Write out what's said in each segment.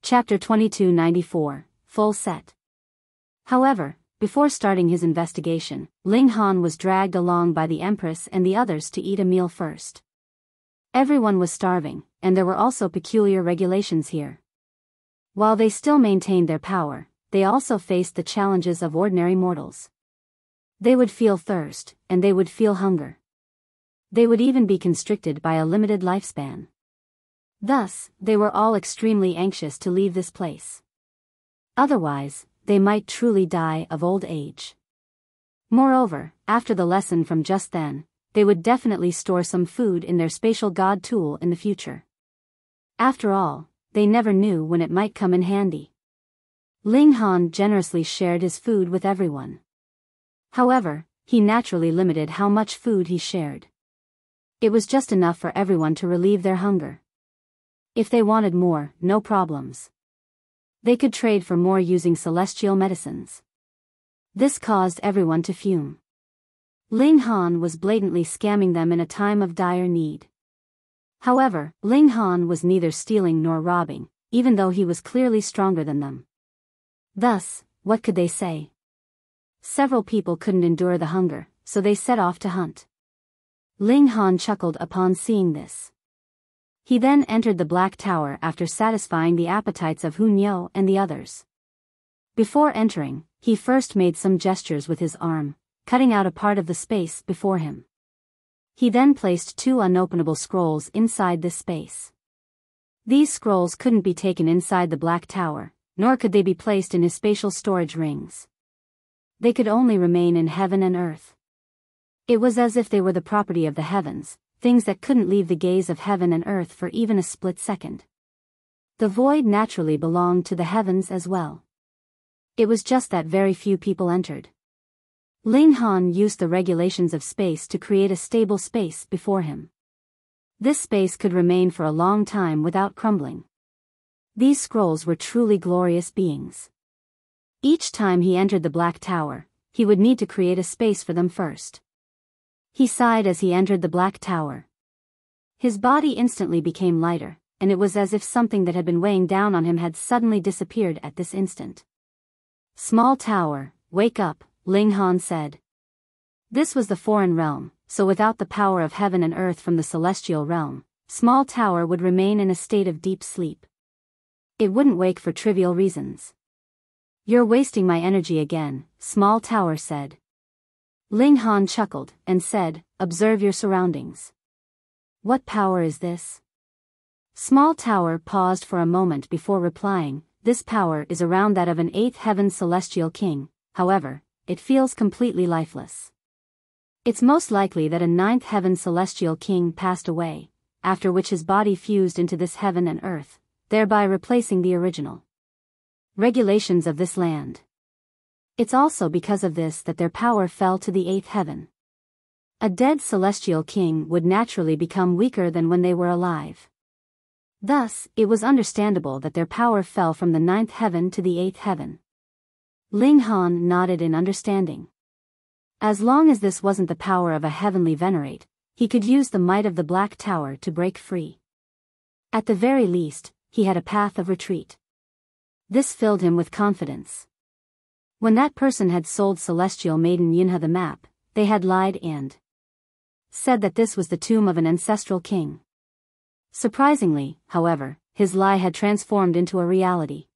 Chapter 2294, Full Set. However, before starting his investigation, Ling Han was dragged along by the Empress and the others to eat a meal first. Everyone was starving, and there were also peculiar regulations here. While they still maintained their power, they also faced the challenges of ordinary mortals. They would feel thirst, and they would feel hunger. They would even be constricted by a limited lifespan. Thus, they were all extremely anxious to leave this place. Otherwise, they might truly die of old age. Moreover, after the lesson from just then, they would definitely store some food in their spatial god tool in the future. After all, they never knew when it might come in handy. Ling Han generously shared his food with everyone. However, he naturally limited how much food he shared. It was just enough for everyone to relieve their hunger. If they wanted more, no problems. They could trade for more using celestial medicines. This caused everyone to fume. Ling Han was blatantly scamming them in a time of dire need. However, Ling Han was neither stealing nor robbing, even though he was clearly stronger than them. Thus, what could they say? Several people couldn't endure the hunger, so they set off to hunt. Ling Han chuckled upon seeing this. He then entered the Black Tower after satisfying the appetites of Hunyo and the others. Before entering, he first made some gestures with his arm, cutting out a part of the space before him. He then placed 2 unopenable scrolls inside this space. These scrolls couldn't be taken inside the Black Tower, nor could they be placed in his spatial storage rings. They could only remain in heaven and earth. It was as if they were the property of the heavens, things that couldn't leave the gaze of heaven and earth for even a split second. The void naturally belonged to the heavens as well. It was just that very few people entered. Ling Han used the regulations of space to create a stable space before him. This space could remain for a long time without crumbling. These scrolls were truly glorious beings. Each time he entered the Black Tower, he would need to create a space for them first. He sighed as he entered the Black Tower. His body instantly became lighter, and it was as if something that had been weighing down on him had suddenly disappeared at this instant. Small tower, wake up, Ling Han said. This was the foreign realm, so without the power of heaven and earth from the celestial realm, Small Tower would remain in a state of deep sleep. It wouldn't wake for trivial reasons. You're wasting my energy again, Small Tower said. Ling Han chuckled and said, observe your surroundings. What power is this? Small Tower paused for a moment before replying, this power is around that of an 8th heaven celestial king, however, it feels completely lifeless. It's most likely that a 9th heaven celestial king passed away, after which his body fused into this heaven and earth, thereby replacing the original regulations of this land. It's also because of this that their power fell to the 8th heaven. A dead celestial king would naturally become weaker than when they were alive. Thus, it was understandable that their power fell from the 9th heaven to the 8th heaven. Ling Han nodded in understanding. As long as this wasn't the power of a heavenly venerate, he could use the might of the Black Tower to break free. At the very least, he had a path of retreat. This filled him with confidence. When that person had sold Celestial Maiden Yinha the map, they had lied and said that this was the tomb of an ancestral king. Surprisingly, however, his lie had transformed into a reality.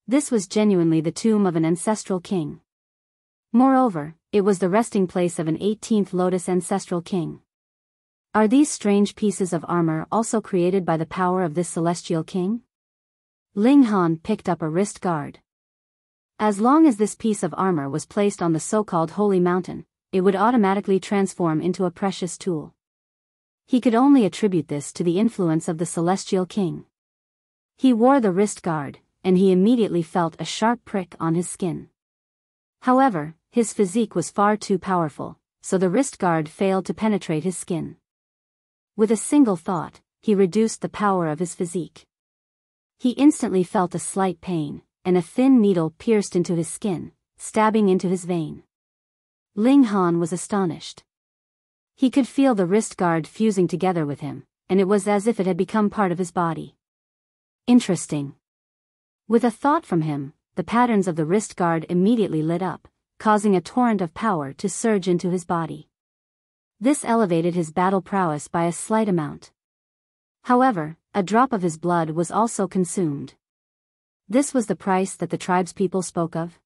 This was genuinely the tomb of an ancestral king. Moreover, it was the resting place of an 18th Lotus ancestral king. Are these strange pieces of armor also created by the power of this celestial king? Ling Han picked up a wrist guard. As long as this piece of armor was placed on the so-called Holy Mountain, it would automatically transform into a precious tool. He could only attribute this to the influence of the Celestial King. He wore the wrist guard, and he immediately felt a sharp prick on his skin. However, his physique was far too powerful, so the wrist guard failed to penetrate his skin. With a single thought, he reduced the power of his physique. He instantly felt a slight pain, and a thin needle pierced into his skin, stabbing into his vein. Ling Han was astonished. He could feel the wrist guard fusing together with him, and it was as if it had become part of his body. Interesting. With a thought from him, the patterns of the wrist guard immediately lit up, causing a torrent of power to surge into his body. This elevated his battle prowess by a slight amount. However, a drop of his blood was also consumed. This was the price that the tribespeople spoke of?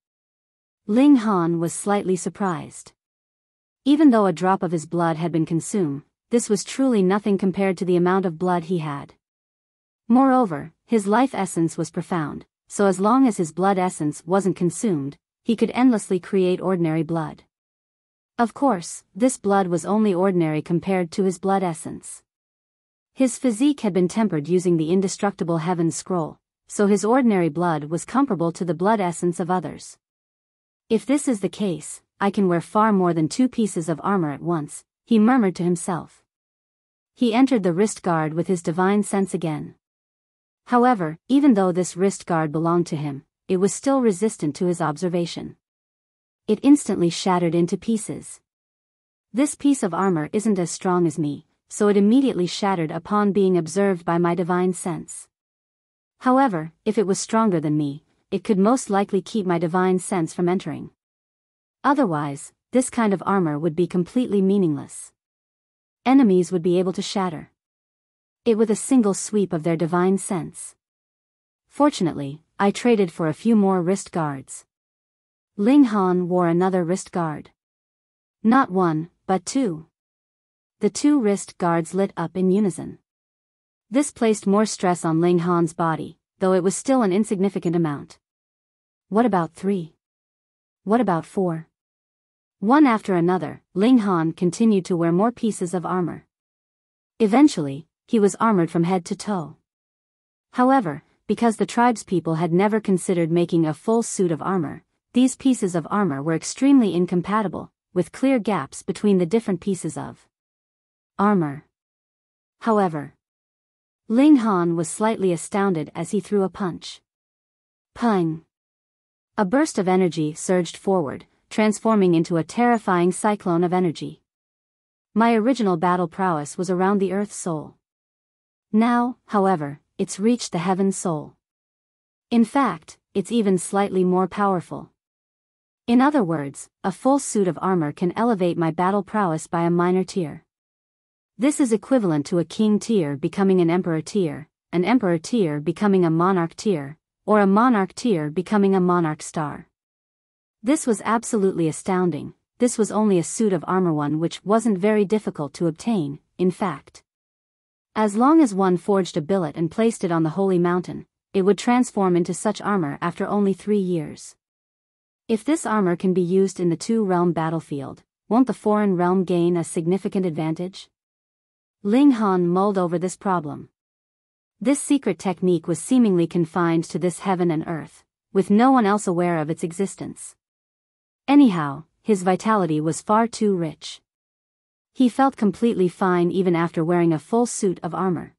Ling Han was slightly surprised. Even though a drop of his blood had been consumed, this was truly nothing compared to the amount of blood he had. Moreover, his life essence was profound, so as long as his blood essence wasn't consumed, he could endlessly create ordinary blood. Of course, this blood was only ordinary compared to his blood essence. His physique had been tempered using the indestructible Heaven Scroll, so his ordinary blood was comparable to the blood essence of others. If this is the case, I can wear far more than 2 pieces of armor at once, he murmured to himself. He entered the wrist guard with his divine sense again. However, even though this wrist guard belonged to him, it was still resistant to his observation. It instantly shattered into pieces. This piece of armor isn't as strong as me, so it immediately shattered upon being observed by my divine sense. However, if it was stronger than me, it could most likely keep my divine sense from entering. Otherwise, this kind of armor would be completely meaningless. Enemies would be able to shatter it with a single sweep of their divine sense. Fortunately, I traded for a few more wrist guards. Ling Han wore another wrist guard. Not 1, but 2. The 2 wrist guards lit up in unison. This placed more stress on Ling Han's body, though it was still an insignificant amount. What about 3? What about 4? One after another, Ling Han continued to wear more pieces of armor. Eventually, he was armored from head to toe. However, because the tribespeople had never considered making a full suit of armor, these pieces of armor were extremely incompatible, with clear gaps between the different pieces of armor. However, Ling Han was slightly astounded as he threw a punch. Pang! A burst of energy surged forward, transforming into a terrifying cyclone of energy. My original battle prowess was around the Earth Soul. Now, however, it's reached the Heaven Soul. In fact, it's even slightly more powerful. In other words, a full suit of armor can elevate my battle prowess by a minor tier. This is equivalent to a king tier becoming an emperor tier becoming a monarch tier, or a monarch tier becoming a monarch star. This was absolutely astounding. This was only a suit of armor, one which wasn't very difficult to obtain, in fact. As long as one forged a billet and placed it on the holy mountain, it would transform into such armor after only 3 years. If this armor can be used in the 2-realm battlefield, won't the foreign realm gain a significant advantage? Ling Han mulled over this problem. This secret technique was seemingly confined to this heaven and earth, with no one else aware of its existence. Anyhow, his vitality was far too rich. He felt completely fine even after wearing a full suit of armor.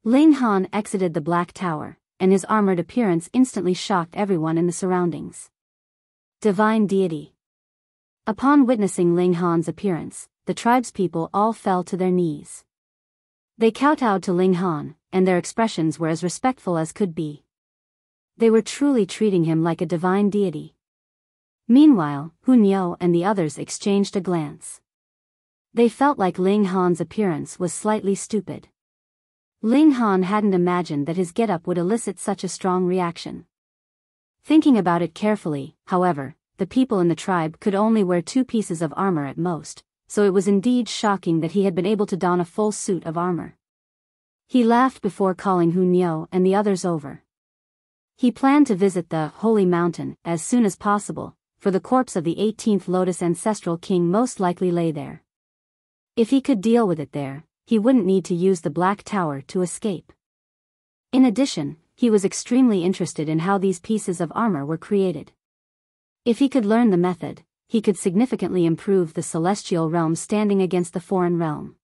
Ling Han exited the Black Tower, and his armored appearance instantly shocked everyone in the surroundings. Divine Deity. Upon witnessing Ling Han's appearance, the tribespeople all fell to their knees. They kowtowed to Ling Han, and their expressions were as respectful as could be. They were truly treating him like a divine deity. Meanwhile, Hunyao and the others exchanged a glance. They felt like Ling Han's appearance was slightly stupid. Ling Han hadn't imagined that his getup would elicit such a strong reaction. Thinking about it carefully, however, the people in the tribe could only wear 2 pieces of armor at most, so it was indeed shocking that he had been able to don a full suit of armor. He laughed before calling Hunyao and the others over. He planned to visit the Holy Mountain as soon as possible, for the corpse of the 18th Lotus Ancestral King most likely lay there. If he could deal with it there, he wouldn't need to use the Black Tower to escape. In addition, he was extremely interested in how these pieces of armor were created. If he could learn the method, he could significantly improve the celestial realm standing against the foreign realm.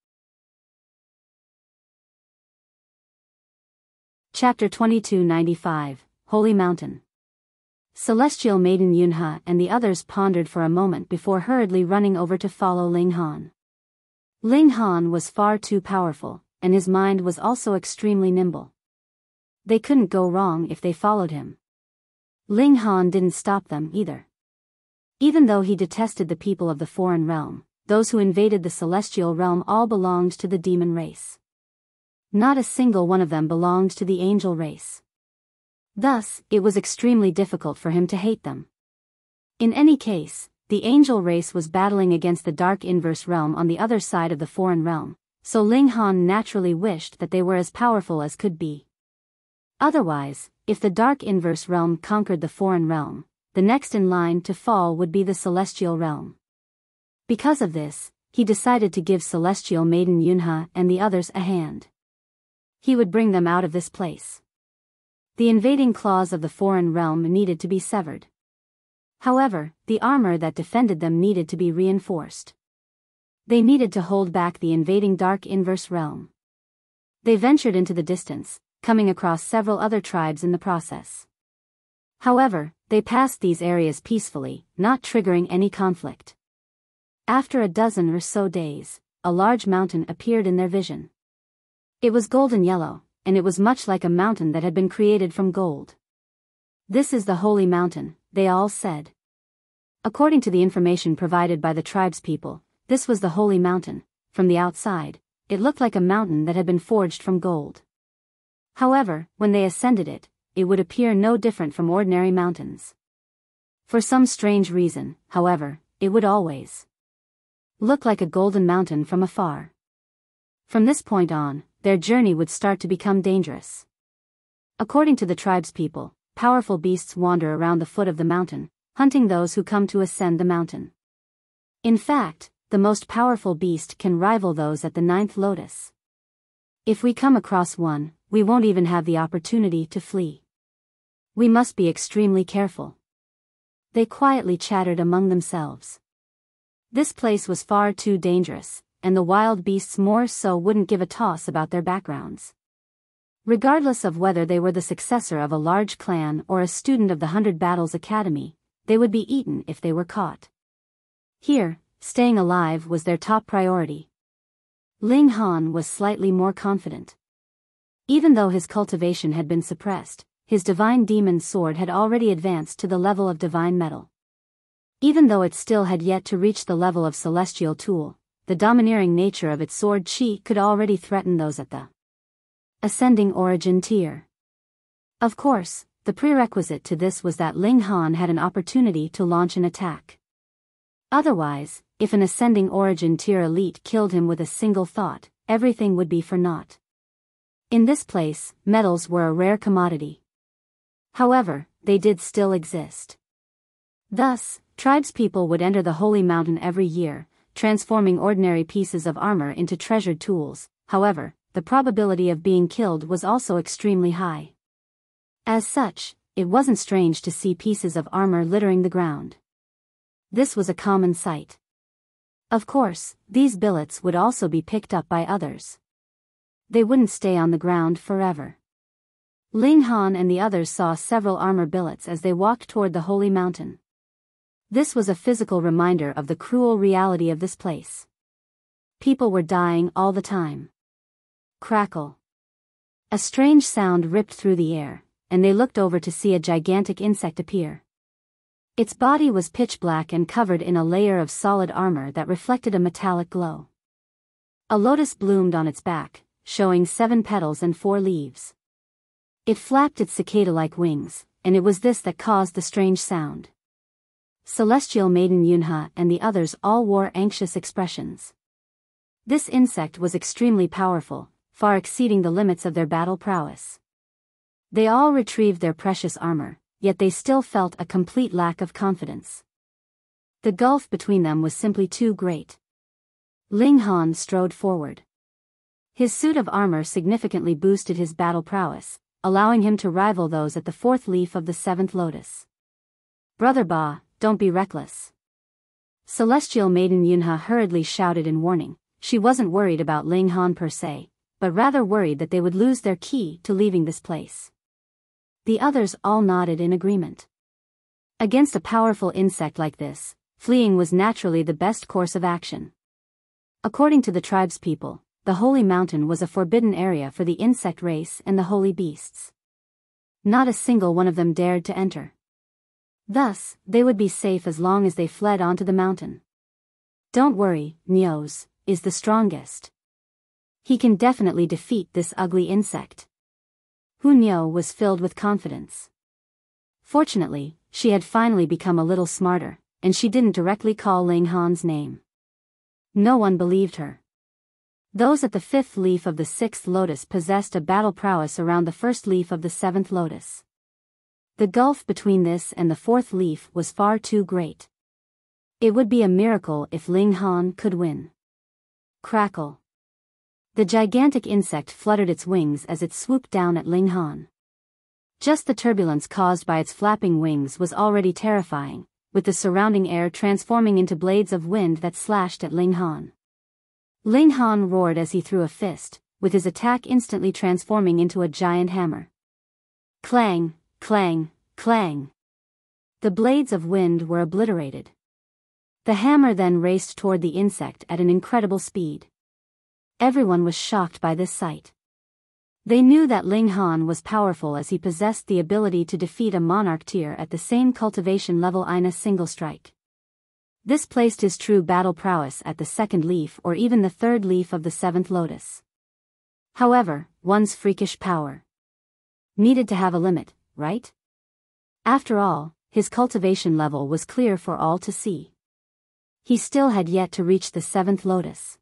Chapter 2295, Holy Mountain. Celestial Maiden Yunhe and the others pondered for a moment before hurriedly running over to follow Ling Han. Ling Han was far too powerful, and his mind was also extremely nimble. They couldn't go wrong if they followed him. Ling Han didn't stop them either. Even though he detested the people of the foreign realm, those who invaded the celestial realm all belonged to the demon race. Not a single one of them belonged to the angel race. Thus, it was extremely difficult for him to hate them. In any case, the angel race was battling against the dark inverse realm on the other side of the foreign realm, so Ling Han naturally wished that they were as powerful as could be. Otherwise, if the dark inverse realm conquered the foreign realm, the next in line to fall would be the celestial realm. Because of this, he decided to give Celestial Maiden Yunhe and the others a hand. He would bring them out of this place. The invading claws of the foreign realm needed to be severed. However, the armor that defended them needed to be reinforced. They needed to hold back the invading dark inverse realm. They ventured into the distance, coming across several other tribes in the process. However, they passed these areas peacefully, not triggering any conflict. After a dozen or so days, a large mountain appeared in their vision. It was golden yellow, and it was much like a mountain that had been created from gold. "This is the holy mountain," they all said. According to the information provided by the tribespeople, this was the holy mountain. From the outside, it looked like a mountain that had been forged from gold. However, when they ascended it, it would appear no different from ordinary mountains. For some strange reason, however, it would always look like a golden mountain from afar. From this point on, their journey would start to become dangerous. According to the tribespeople, powerful beasts wander around the foot of the mountain, hunting those who come to ascend the mountain. In fact, the most powerful beast can rival those at the 9th lotus. If we come across one, we won't even have the opportunity to flee. We must be extremely careful. They quietly chattered among themselves. This place was far too dangerous, and the wild beasts more so wouldn't give a toss about their backgrounds. Regardless of whether they were the successor of a large clan or a student of the 100 Battles Academy, they would be eaten if they were caught. Here, staying alive was their top priority. Ling Han was slightly more confident. Even though his cultivation had been suppressed, his divine demon sword had already advanced to the level of divine metal. Even though it still had yet to reach the level of celestial tool, the domineering nature of its sword chi could already threaten those at the ascending origin tier. Of course, the prerequisite to this was that Ling Han had an opportunity to launch an attack. Otherwise, if an ascending origin tier elite killed him with a single thought, everything would be for naught. In this place, metals were a rare commodity. However, they did still exist. Thus, tribespeople would enter the holy mountain every year, transforming ordinary pieces of armor into treasured tools. However, the probability of being killed was also extremely high. As such, it wasn't strange to see pieces of armor littering the ground. This was a common sight. Of course, these billets would also be picked up by others. They wouldn't stay on the ground forever. Ling Han and the others saw several armor billets as they walked toward the holy mountain. This was a physical reminder of the cruel reality of this place. People were dying all the time. Crackle. A strange sound ripped through the air, and they looked over to see a gigantic insect appear. Its body was pitch black and covered in a layer of solid armor that reflected a metallic glow. A lotus bloomed on its back, showing 7 petals and 4 leaves. It flapped its cicada-like wings, and it was this that caused the strange sound. Celestial Maiden Yunhe and the others all wore anxious expressions. This insect was extremely powerful, far exceeding the limits of their battle prowess. They all retrieved their precious armor, yet they still felt a complete lack of confidence. The gulf between them was simply too great. Ling Han strode forward. His suit of armor significantly boosted his battle prowess, allowing him to rival those at the 4th leaf of the 7th lotus. "Brother Ba, don't be reckless." Celestial Maiden Yunhe hurriedly shouted in warning. She wasn't worried about Ling Han per se, but rather worried that they would lose their key to leaving this place. The others all nodded in agreement. Against a powerful insect like this, fleeing was naturally the best course of action. According to the tribespeople, the holy mountain was a forbidden area for the insect race and the holy beasts. Not a single one of them dared to enter. Thus, they would be safe as long as they fled onto the mountain. Don't worry, Nios is the strongest. He can definitely defeat this ugly insect. Hu Niu was filled with confidence. Fortunately, she had finally become a little smarter, and she didn't directly call Ling Han's name. No one believed her. Those at the 5th leaf of the 6th lotus possessed a battle prowess around the 1st leaf of the 7th lotus. The gulf between this and the 4th leaf was far too great. It would be a miracle if Ling Han could win. Crackle. The gigantic insect fluttered its wings as it swooped down at Ling Han. Just the turbulence caused by its flapping wings was already terrifying, with the surrounding air transforming into blades of wind that slashed at Ling Han. Ling Han roared as he threw a fist, with his attack instantly transforming into a giant hammer. Clang, clang, clang. The blades of wind were obliterated. The hammer then raced toward the insect at an incredible speed. Everyone was shocked by this sight. They knew that Ling Han was powerful as he possessed the ability to defeat a monarch tier at the same cultivation level in a single strike. This placed his true battle prowess at the 2nd leaf or even the 3rd leaf of the 7th lotus. However, one's freakish power needed to have a limit, right? After all, his cultivation level was clear for all to see. He still had yet to reach the 7th lotus.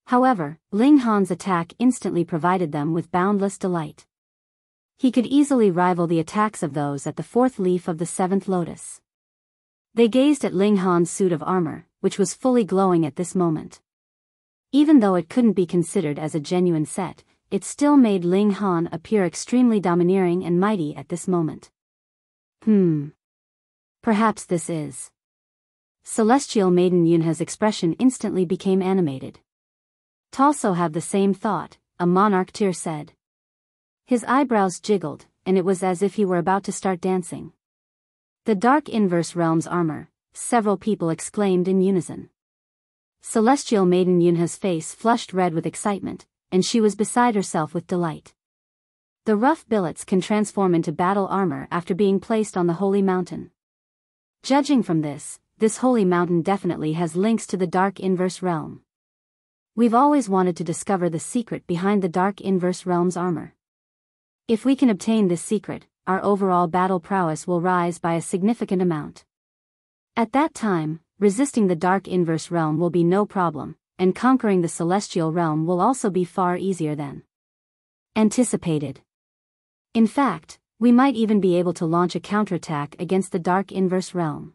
However, Ling Han's attack instantly provided them with boundless delight. He could easily rival the attacks of those at the 4th leaf of the 7th lotus. They gazed at Ling Han's suit of armor, which was fully glowing at this moment. Even though it couldn't be considered as a genuine set, it still made Ling Han appear extremely domineering and mighty at this moment. Perhaps this is. Celestial Maiden Yunha's expression instantly became animated. Also have the same thought, a monarch tier said. His eyebrows jiggled, and it was as if he were about to start dancing. The Dark Inverse Realm's armor, several people exclaimed in unison. Celestial Maiden Yunha's face flushed red with excitement, and she was beside herself with delight. The rough billets can transform into battle armor after being placed on the Holy Mountain. Judging from this Holy Mountain definitely has links to the Dark Inverse Realm. We've always wanted to discover the secret behind the Dark Inverse Realm's armor. If we can obtain this secret, our overall battle prowess will rise by a significant amount. At that time, resisting the Dark Inverse Realm will be no problem, and conquering the Celestial Realm will also be far easier than anticipated. In fact, we might even be able to launch a counterattack against the Dark Inverse Realm.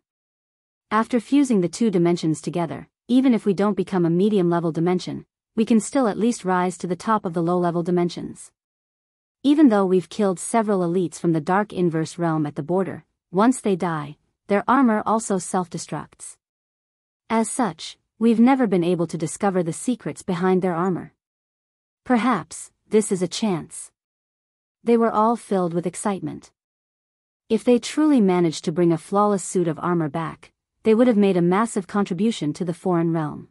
After fusing the two dimensions together, even if we don't become a medium-level dimension, we can still at least rise to the top of the low-level dimensions. Even though we've killed several elites from the Dark Inverse Realm at the border, once they die, their armor also self-destructs. As such, we've never been able to discover the secrets behind their armor. Perhaps, this is a chance. They were all filled with excitement. If they truly managed to bring a flawless suit of armor back, they would have made a massive contribution to the foreign realm.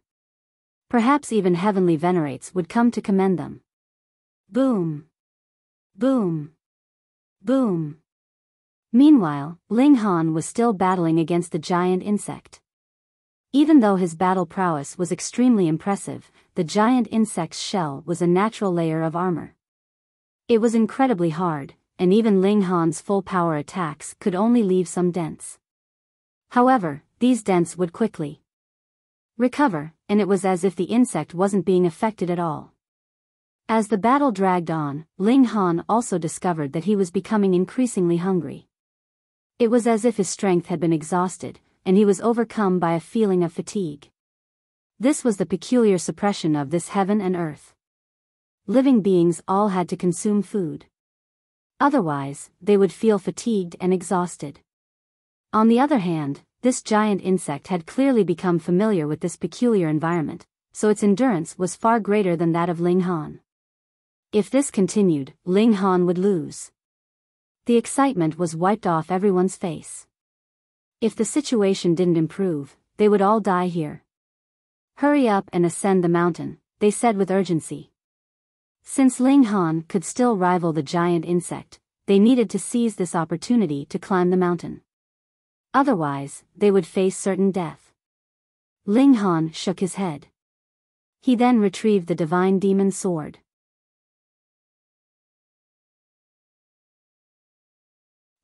Perhaps even heavenly venerates would come to commend them. Boom! Boom! Boom! Meanwhile, Ling Han was still battling against the giant insect. Even though his battle prowess was extremely impressive, the giant insect's shell was a natural layer of armor. It was incredibly hard, and even Ling Han's full-power attacks could only leave some dents. However, these dents would quickly recover, and it was as if the insect wasn't being affected at all. As the battle dragged on, Ling Han also discovered that he was becoming increasingly hungry. It was as if his strength had been exhausted, and he was overcome by a feeling of fatigue. This was the peculiar suppression of this heaven and earth. Living beings all had to consume food. Otherwise, they would feel fatigued and exhausted. On the other hand, this giant insect had clearly become familiar with this peculiar environment, so its endurance was far greater than that of Ling Han. If this continued, Ling Han would lose. The excitement was wiped off everyone's face. If the situation didn't improve, they would all die here. Hurry up and ascend the mountain, they said with urgency. Since Ling Han could still rival the giant insect, they needed to seize this opportunity to climb the mountain. Otherwise, they would face certain death. Ling Han shook his head. He then retrieved the divine demon sword.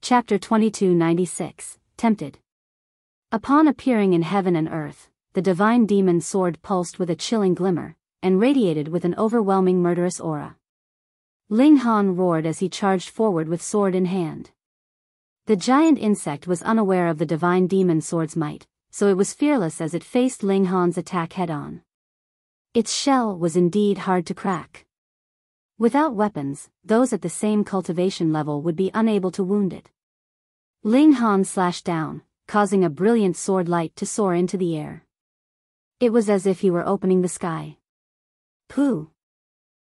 Chapter 2296, Tempted. Upon appearing in heaven and earth, the divine demon sword pulsed with a chilling glimmer, and radiated with an overwhelming murderous aura. Ling Han roared as he charged forward with sword in hand. The giant insect was unaware of the divine demon sword's might, so it was fearless as it faced Ling Han's attack head-on. Its shell was indeed hard to crack. Without weapons, those at the same cultivation level would be unable to wound it. Ling Han slashed down, causing a brilliant sword light to soar into the air. It was as if he were opening the sky. Pooh!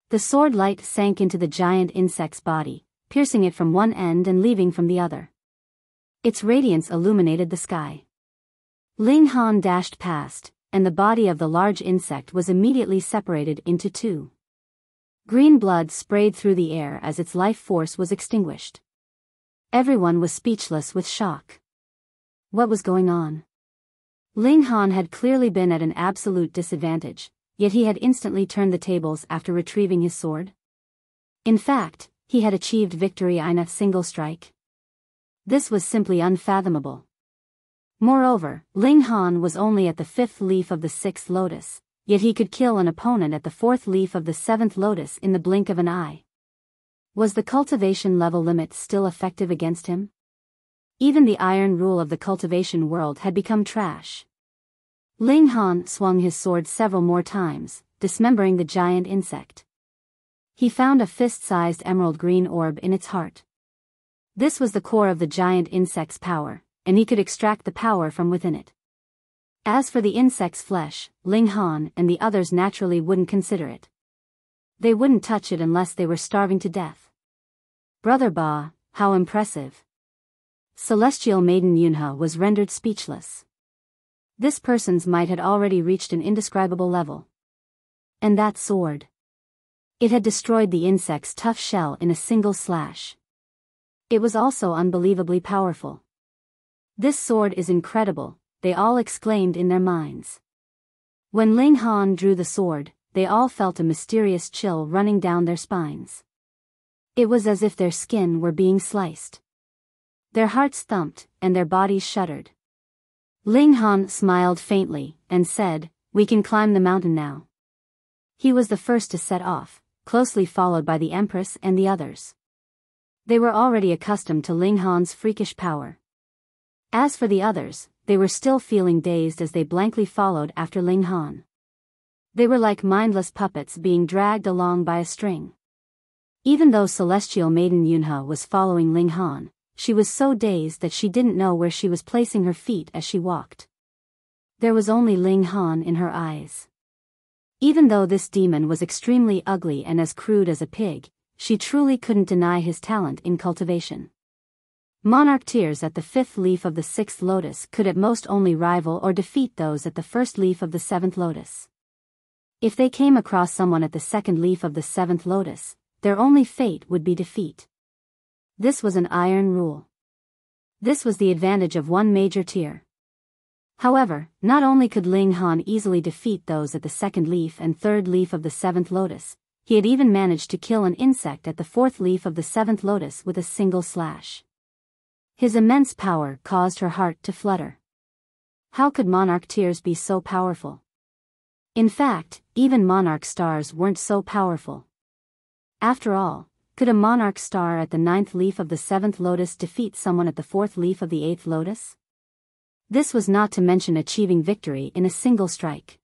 The sword light sank into the giant insect's body, piercing it from one end and leaving from the other. Its radiance illuminated the sky. Ling Han dashed past, and the body of the large insect was immediately separated into two. Green blood sprayed through the air as its life force was extinguished. Everyone was speechless with shock. What was going on? Ling Han had clearly been at an absolute disadvantage, yet he had instantly turned the tables after retrieving his sword. In fact, he had achieved victory in a single strike. This was simply unfathomable. Moreover, Ling Han was only at the 5th leaf of the 6th lotus, yet he could kill an opponent at the 4th leaf of the 7th lotus in the blink of an eye. Was the cultivation level limit still effective against him? Even the iron rule of the cultivation world had become trash. Ling Han swung his sword several more times, dismembering the giant insect. He found a fist-sized emerald green orb in its heart. This was the core of the giant insect's power, and he could extract the power from within it. As for the insect's flesh, Ling Han and the others naturally wouldn't consider it. They wouldn't touch it unless they were starving to death. Brother Ba, how impressive. Celestial Maiden Yunhe was rendered speechless. This person's might had already reached an indescribable level. And that sword. It had destroyed the insect's tough shell in a single slash. It was also unbelievably powerful. This sword is incredible, they all exclaimed in their minds. When Ling Han drew the sword, they all felt a mysterious chill running down their spines. It was as if their skin were being sliced. Their hearts thumped, and their bodies shuddered. Ling Han smiled faintly, and said, "We can climb the mountain now." He was the first to set off, closely followed by the Empress and the others. They were already accustomed to Ling Han's freakish power. As for the others, they were still feeling dazed as they blankly followed after Ling Han. They were like mindless puppets being dragged along by a string. Even though Celestial Maiden Yunhe was following Ling Han, she was so dazed that she didn't know where she was placing her feet as she walked. There was only Ling Han in her eyes. Even though this demon was extremely ugly and as crude as a pig, she truly couldn't deny his talent in cultivation. Monarch tears at the 5th leaf of the 6th lotus could at most only rival or defeat those at the 1st leaf of the 7th lotus. If they came across someone at the 2nd leaf of the 7th lotus, their only fate would be defeat. This was an iron rule. This was the advantage of one major tier. However, not only could Ling Han easily defeat those at the 2nd leaf and 3rd leaf of the 7th lotus, he had even managed to kill an insect at the 4th leaf of the 7th lotus with a single slash. His immense power caused her heart to flutter. How could monarch tears be so powerful? In fact, even monarch stars weren't so powerful. After all, could a monarch star at the 9th leaf of the 7th lotus defeat someone at the 4th leaf of the 8th lotus? This was not to mention achieving victory in a single strike.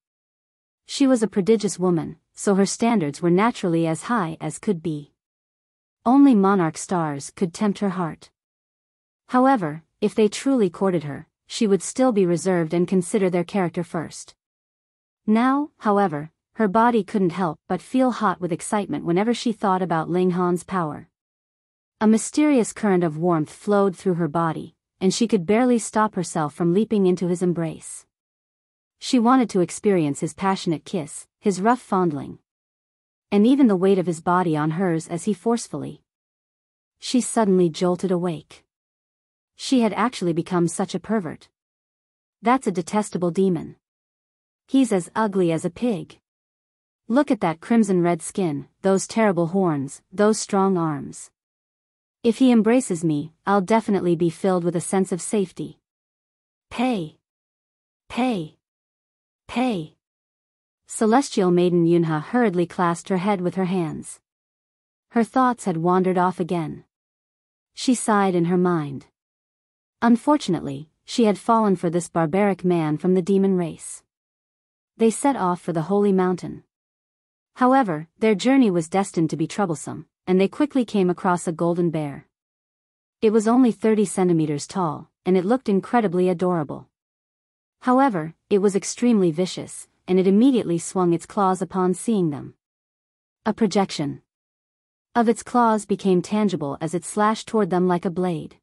She was a prodigious woman, so her standards were naturally as high as could be. Only monarch stars could tempt her heart. However, if they truly courted her, she would still be reserved and consider their character first. Now, however, her body couldn't help but feel hot with excitement whenever she thought about Ling Han's power. A mysterious current of warmth flowed through her body, and she could barely stop herself from leaping into his embrace. She wanted to experience his passionate kiss, his rough fondling, and even the weight of his body on hers as he forcefully She suddenly jolted awake. She had actually become such a pervert. That's a detestable demon. He's as ugly as a pig. Look at that crimson-red skin, those terrible horns, those strong arms. If he embraces me, I'll definitely be filled with a sense of safety. Pay. Pay. Pay. Celestial Maiden Yunha hurriedly clasped her head with her hands. Her thoughts had wandered off again. She sighed in her mind. Unfortunately, she had fallen for this barbaric man from the demon race. They set off for the holy mountain. However, their journey was destined to be troublesome, and they quickly came across a golden bear. It was only 30 centimeters tall, and it looked incredibly adorable. However, it was extremely vicious, and it immediately swung its claws upon seeing them. A projection of its claws became tangible as it slashed toward them like a blade.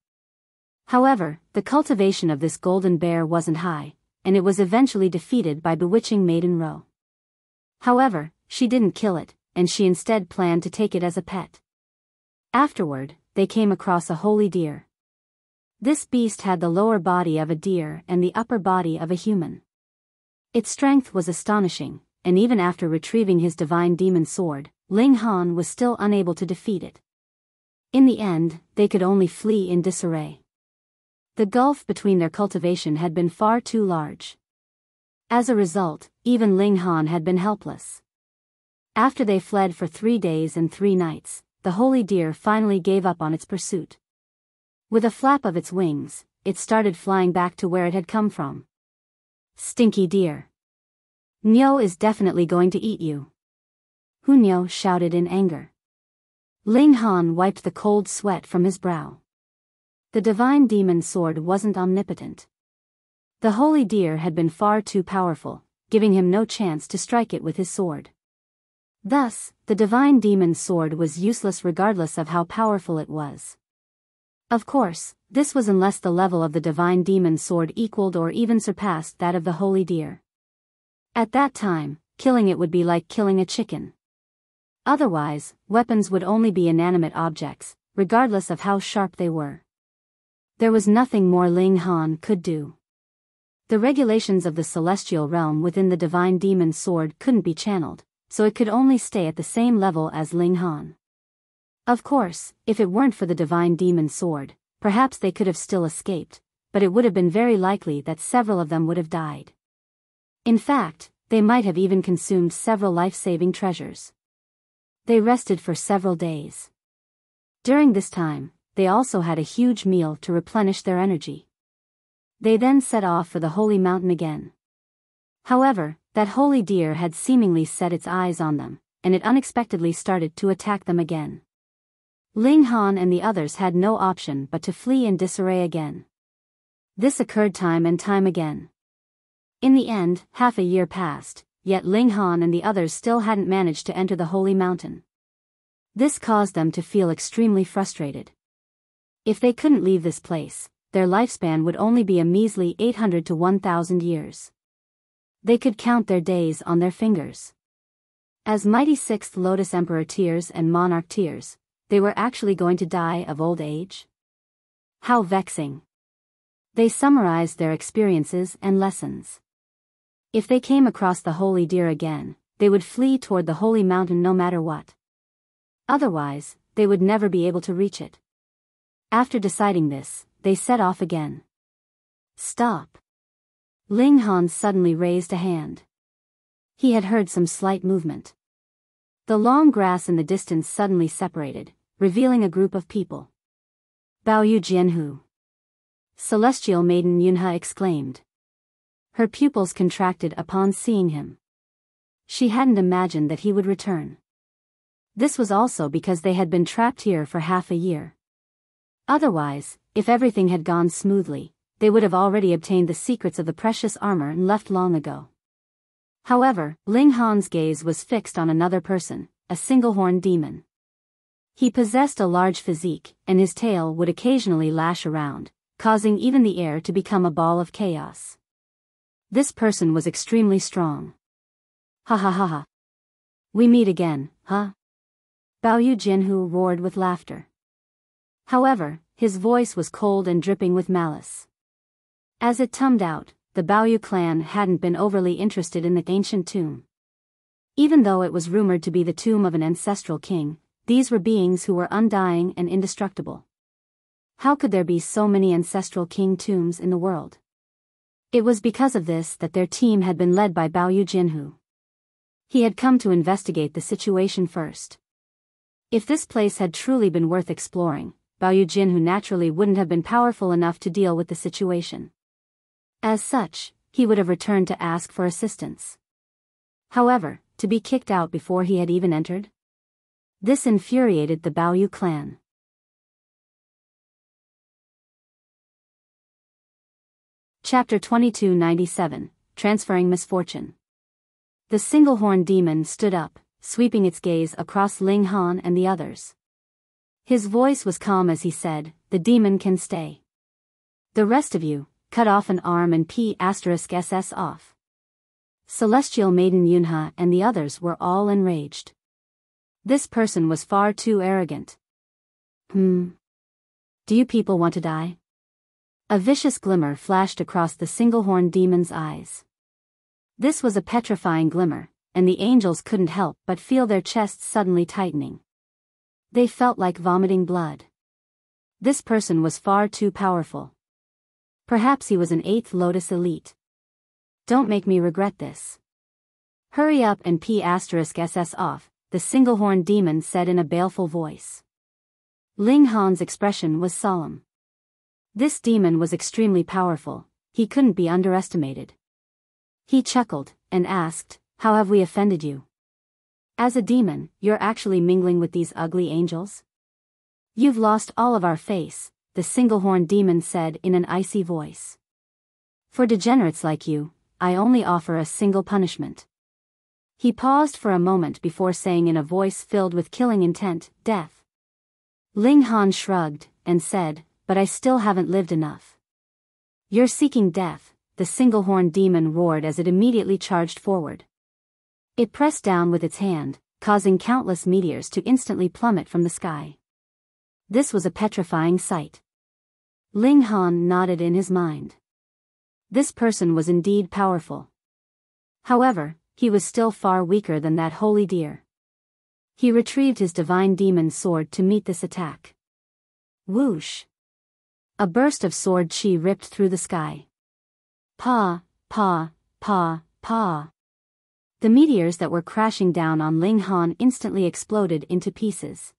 However, the cultivation of this golden bear wasn't high, and it was eventually defeated by bewitching Maiden Ro. However, she didn't kill it, and she instead planned to take it as a pet. Afterward, they came across a holy deer. This beast had the lower body of a deer and the upper body of a human. Its strength was astonishing, and even after retrieving his divine demon sword, Ling Han was still unable to defeat it. In the end, they could only flee in disarray. The gulf between their cultivation had been far too large. As a result, even Ling Han had been helpless. After they fled for 3 days and 3 nights, the holy deer finally gave up on its pursuit. With a flap of its wings, it started flying back to where it had come from. Stinky deer. Nyo is definitely going to eat you. Hunyo shouted in anger. Ling Han wiped the cold sweat from his brow. The divine demon sword wasn't omnipotent. The holy deer had been far too powerful, giving him no chance to strike it with his sword. Thus, the divine demon sword was useless regardless of how powerful it was. Of course, this was unless the level of the divine demon sword equaled or even surpassed that of the holy deer. At that time, killing it would be like killing a chicken. Otherwise, weapons would only be inanimate objects, regardless of how sharp they were. There was nothing more Ling Han could do. The regulations of the celestial realm within the divine demon sword couldn't be channeled, so it could only stay at the same level as Ling Han. Of course, if it weren't for the divine demon sword, perhaps they could have still escaped, but it would have been very likely that several of them would have died. In fact, they might have even consumed several life-saving treasures. They rested for several days. During this time, they also had a huge meal to replenish their energy. They then set off for the holy mountain again. However, that holy deer had seemingly set its eyes on them, and it unexpectedly started to attack them again. Ling Han and the others had no option but to flee in disarray again. This occurred time and time again. In the end, half a year passed, yet Ling Han and the others still hadn't managed to enter the holy mountain. This caused them to feel extremely frustrated. If they couldn't leave this place, their lifespan would only be a measly 800 to 1,000 years. They could count their days on their fingers. As mighty Sixth Lotus Emperor Tears and Monarch Tears, they were actually going to die of old age? How vexing. They summarized their experiences and lessons. If they came across the holy deer again, they would flee toward the holy mountain no matter what. Otherwise, they would never be able to reach it. After deciding this, they set off again. Stop. Ling Han suddenly raised a hand. He had heard some slight movement. The long grass in the distance suddenly separated, revealing a group of people. Baoyu Jianhu. Celestial Maiden Yunha exclaimed. Her pupils contracted upon seeing him. She hadn't imagined that he would return. This was also because they had been trapped here for half a year. Otherwise, if everything had gone smoothly, they would have already obtained the secrets of the precious armor and left long ago. However, Ling Han's gaze was fixed on another person, a single-horned demon. He possessed a large physique, and his tail would occasionally lash around, causing even the air to become a ball of chaos. This person was extremely strong. Ha ha ha ha. We meet again, huh? Baoyu Jinhu roared with laughter. However, his voice was cold and dripping with malice. As it turned out, the Baoyu clan hadn't been overly interested in the ancient tomb. Even though it was rumored to be the tomb of an ancestral king, these were beings who were undying and indestructible. How could there be so many ancestral king tombs in the world? It was because of this that their team had been led by Baoyu Jinhu. He had come to investigate the situation first. If this place had truly been worth exploring, Baoyu Jinhu naturally wouldn't have been powerful enough to deal with the situation. As such, he would have returned to ask for assistance. However, to be kicked out before he had even entered? This infuriated the Baoyu clan. Chapter 2297, Transferring Misfortune. The single-horned demon stood up, sweeping its gaze across Ling Han and the others. His voice was calm as he said, "The demon can stay. The rest of you, cut off an arm and *SS off." Celestial Maiden Yunha and the others were all enraged. This person was far too arrogant. Do you people want to die? A vicious glimmer flashed across the single-horned demon's eyes. This was a petrifying glimmer, and the angels couldn't help but feel their chests suddenly tightening. They felt like vomiting blood. This person was far too powerful. Perhaps he was an 8th Lotus elite. Don't make me regret this. Hurry up and *SS off, the single-horned demon said in a baleful voice. Ling Han's expression was solemn. This demon was extremely powerful, he couldn't be underestimated. He chuckled, and asked, "How have we offended you? As a demon, you're actually mingling with these ugly angels? You've lost all of our face," the single-horned demon said in an icy voice. "For degenerates like you, I only offer a single punishment." He paused for a moment before saying in a voice filled with killing intent, "Death." Ling Han shrugged, and said, "But I still haven't lived enough." "You're seeking death," the single-horned demon roared as it immediately charged forward. It pressed down with its hand, causing countless meteors to instantly plummet from the sky. This was a petrifying sight. Ling Han nodded in his mind. This person was indeed powerful. However, he was still far weaker than that holy deer. He retrieved his divine demon sword to meet this attack. Whoosh! A burst of sword chi ripped through the sky. Pa, pa, pa, pa. The meteors that were crashing down on Ling Han instantly exploded into pieces.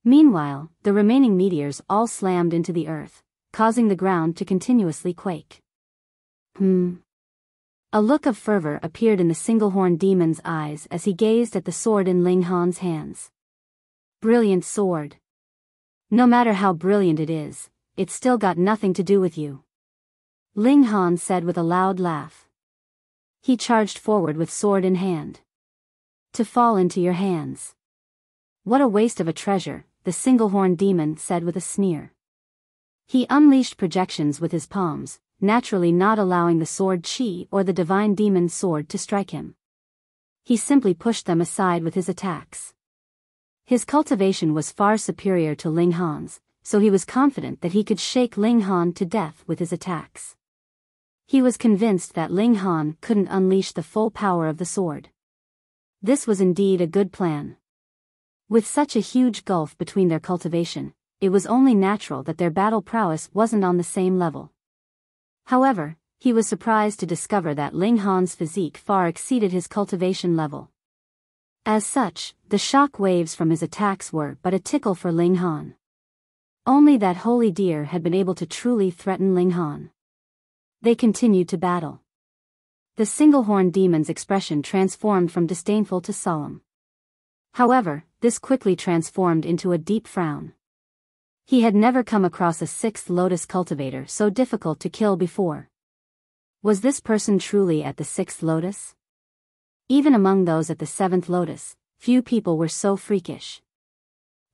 Meanwhile, the remaining meteors all slammed into the earth, causing the ground to continuously quake. A look of fervor appeared in the single-horned demon's eyes as he gazed at the sword in Ling Han's hands. Brilliant sword. No matter how brilliant it is, it's still got nothing to do with you. Ling Han said with a loud laugh. He charged forward with sword in hand. To fall into your hands. What a waste of a treasure, the single-horned demon said with a sneer. He unleashed projections with his palms, naturally not allowing the sword chi or the divine demon's sword to strike him. He simply pushed them aside with his attacks. His cultivation was far superior to Ling Han's, so he was confident that he could shake Ling Han to death with his attacks. He was convinced that Ling Han couldn't unleash the full power of the sword. This was indeed a good plan. With such a huge gulf between their cultivation, it was only natural that their battle prowess wasn't on the same level. However, he was surprised to discover that Ling Han's physique far exceeded his cultivation level. As such, the shock waves from his attacks were but a tickle for Ling Han. Only that holy deer had been able to truly threaten Ling Han. They continued to battle. The single-horned demon's expression transformed from disdainful to solemn. However, this quickly transformed into a deep frown. He had never come across a 6th Lotus cultivator so difficult to kill before. Was this person truly at the 6th Lotus? Even among those at the 7th Lotus, few people were so freakish.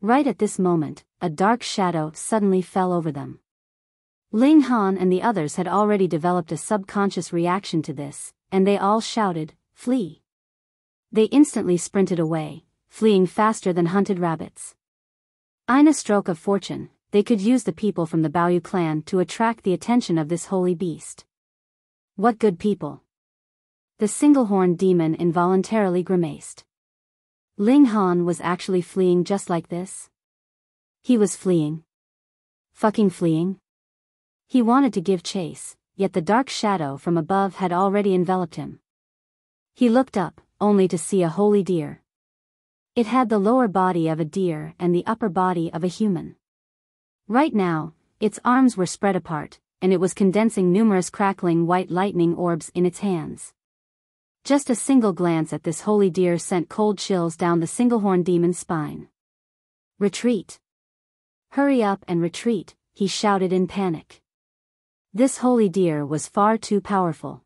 Right at this moment, a dark shadow suddenly fell over them. Ling Han and the others had already developed a subconscious reaction to this, and they all shouted, "Flee!" They instantly sprinted away, fleeing faster than hunted rabbits. In a stroke of fortune, they could use the people from the Baoyu clan to attract the attention of this holy beast. What good people! The single-horned demon involuntarily grimaced. Ling Han was actually fleeing just like this? He was fleeing. Fucking fleeing? He wanted to give chase, yet the dark shadow from above had already enveloped him. He looked up, only to see a holy deer. It had the lower body of a deer and the upper body of a human. Right now, its arms were spread apart, and it was condensing numerous crackling white lightning orbs in its hands. Just a single glance at this holy deer sent cold chills down the single-horned demon's spine. Retreat! Hurry up and retreat, he shouted in panic. This holy deer was far too powerful.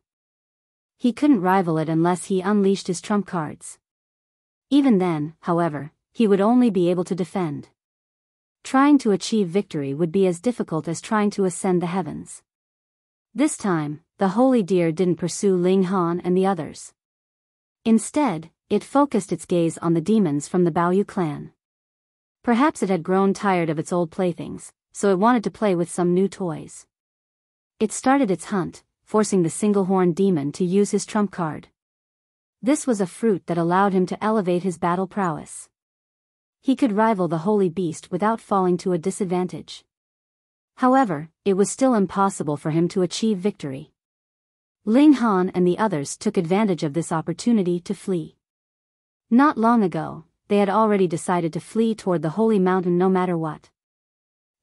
He couldn't rival it unless he unleashed his trump cards. Even then, however, he would only be able to defend. Trying to achieve victory would be as difficult as trying to ascend the heavens. This time, the holy deer didn't pursue Ling Han and the others. Instead, it focused its gaze on the demons from the Baoyu clan. Perhaps it had grown tired of its old playthings, so it wanted to play with some new toys. It started its hunt, forcing the single-horned demon to use his trump card. This was a fruit that allowed him to elevate his battle prowess. He could rival the holy beast without falling to a disadvantage. However, it was still impossible for him to achieve victory. Ling Han and the others took advantage of this opportunity to flee. Not long ago, they had already decided to flee toward the holy mountain no matter what.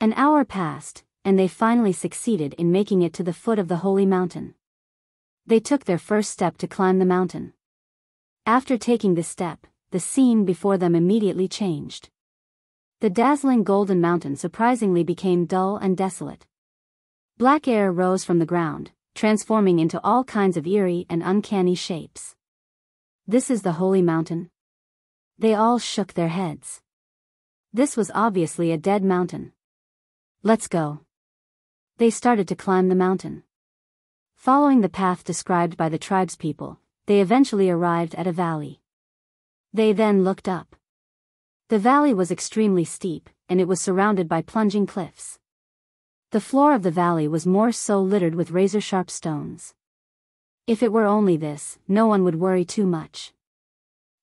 An hour passed, and they finally succeeded in making it to the foot of the holy mountain. They took their first step to climb the mountain. After taking this step, the scene before them immediately changed. The dazzling golden mountain surprisingly became dull and desolate. Black air rose from the ground, transforming into all kinds of eerie and uncanny shapes. This is the holy mountain? They all shook their heads. This was obviously a dead mountain. Let's go. They started to climb the mountain. Following the path described by the tribespeople, they eventually arrived at a valley. They then looked up. The valley was extremely steep, and it was surrounded by plunging cliffs. The floor of the valley was more so littered with razor-sharp stones. If it were only this, no one would worry too much.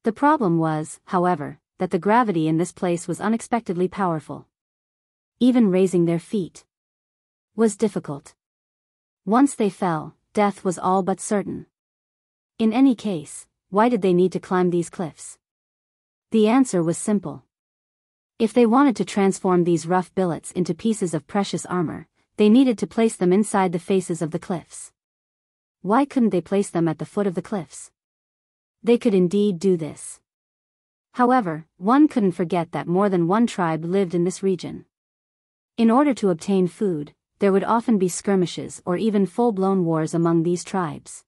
The problem was, however, that the gravity in this place was unexpectedly powerful. Even raising their feet was difficult. Once they fell, death was all but certain. In any case, why did they need to climb these cliffs? The answer was simple. If they wanted to transform these rough billets into pieces of precious armor, they needed to place them inside the faces of the cliffs. Why couldn't they place them at the foot of the cliffs? They could indeed do this. However, one couldn't forget that more than one tribe lived in this region. In order to obtain food, there would often be skirmishes or even full-blown wars among these tribes.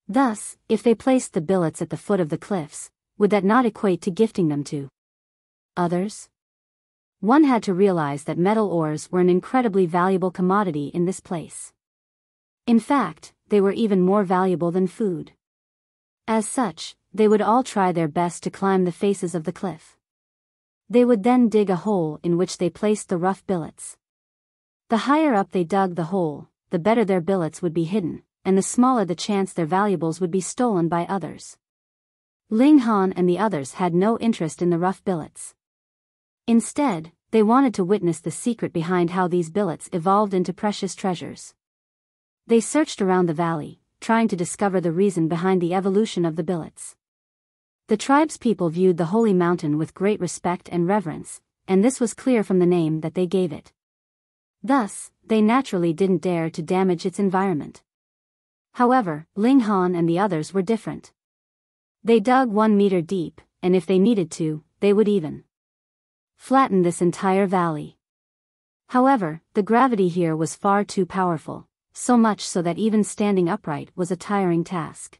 Thus, if they placed the billets at the foot of the cliffs, would that not equate to gifting them to others? One had to realize that metal ores were an incredibly valuable commodity in this place. In fact, they were even more valuable than food. As such, they would all try their best to climb the faces of the cliff. They would then dig a hole in which they placed the rough billets. The higher up they dug the hole, the better their billets would be hidden, and the smaller the chance their valuables would be stolen by others. Ling Han and the others had no interest in the rough billets. Instead, they wanted to witness the secret behind how these billets evolved into precious treasures. They searched around the valley, trying to discover the reason behind the evolution of the billets. The tribespeople viewed the holy mountain with great respect and reverence, and this was clear from the name that they gave it. Thus, they naturally didn't dare to damage its environment. However, Ling Han and the others were different. They dug 1 meter deep, and if they needed to, they would even flatten this entire valley. However, the gravity here was far too powerful, so much so that even standing upright was a tiring task.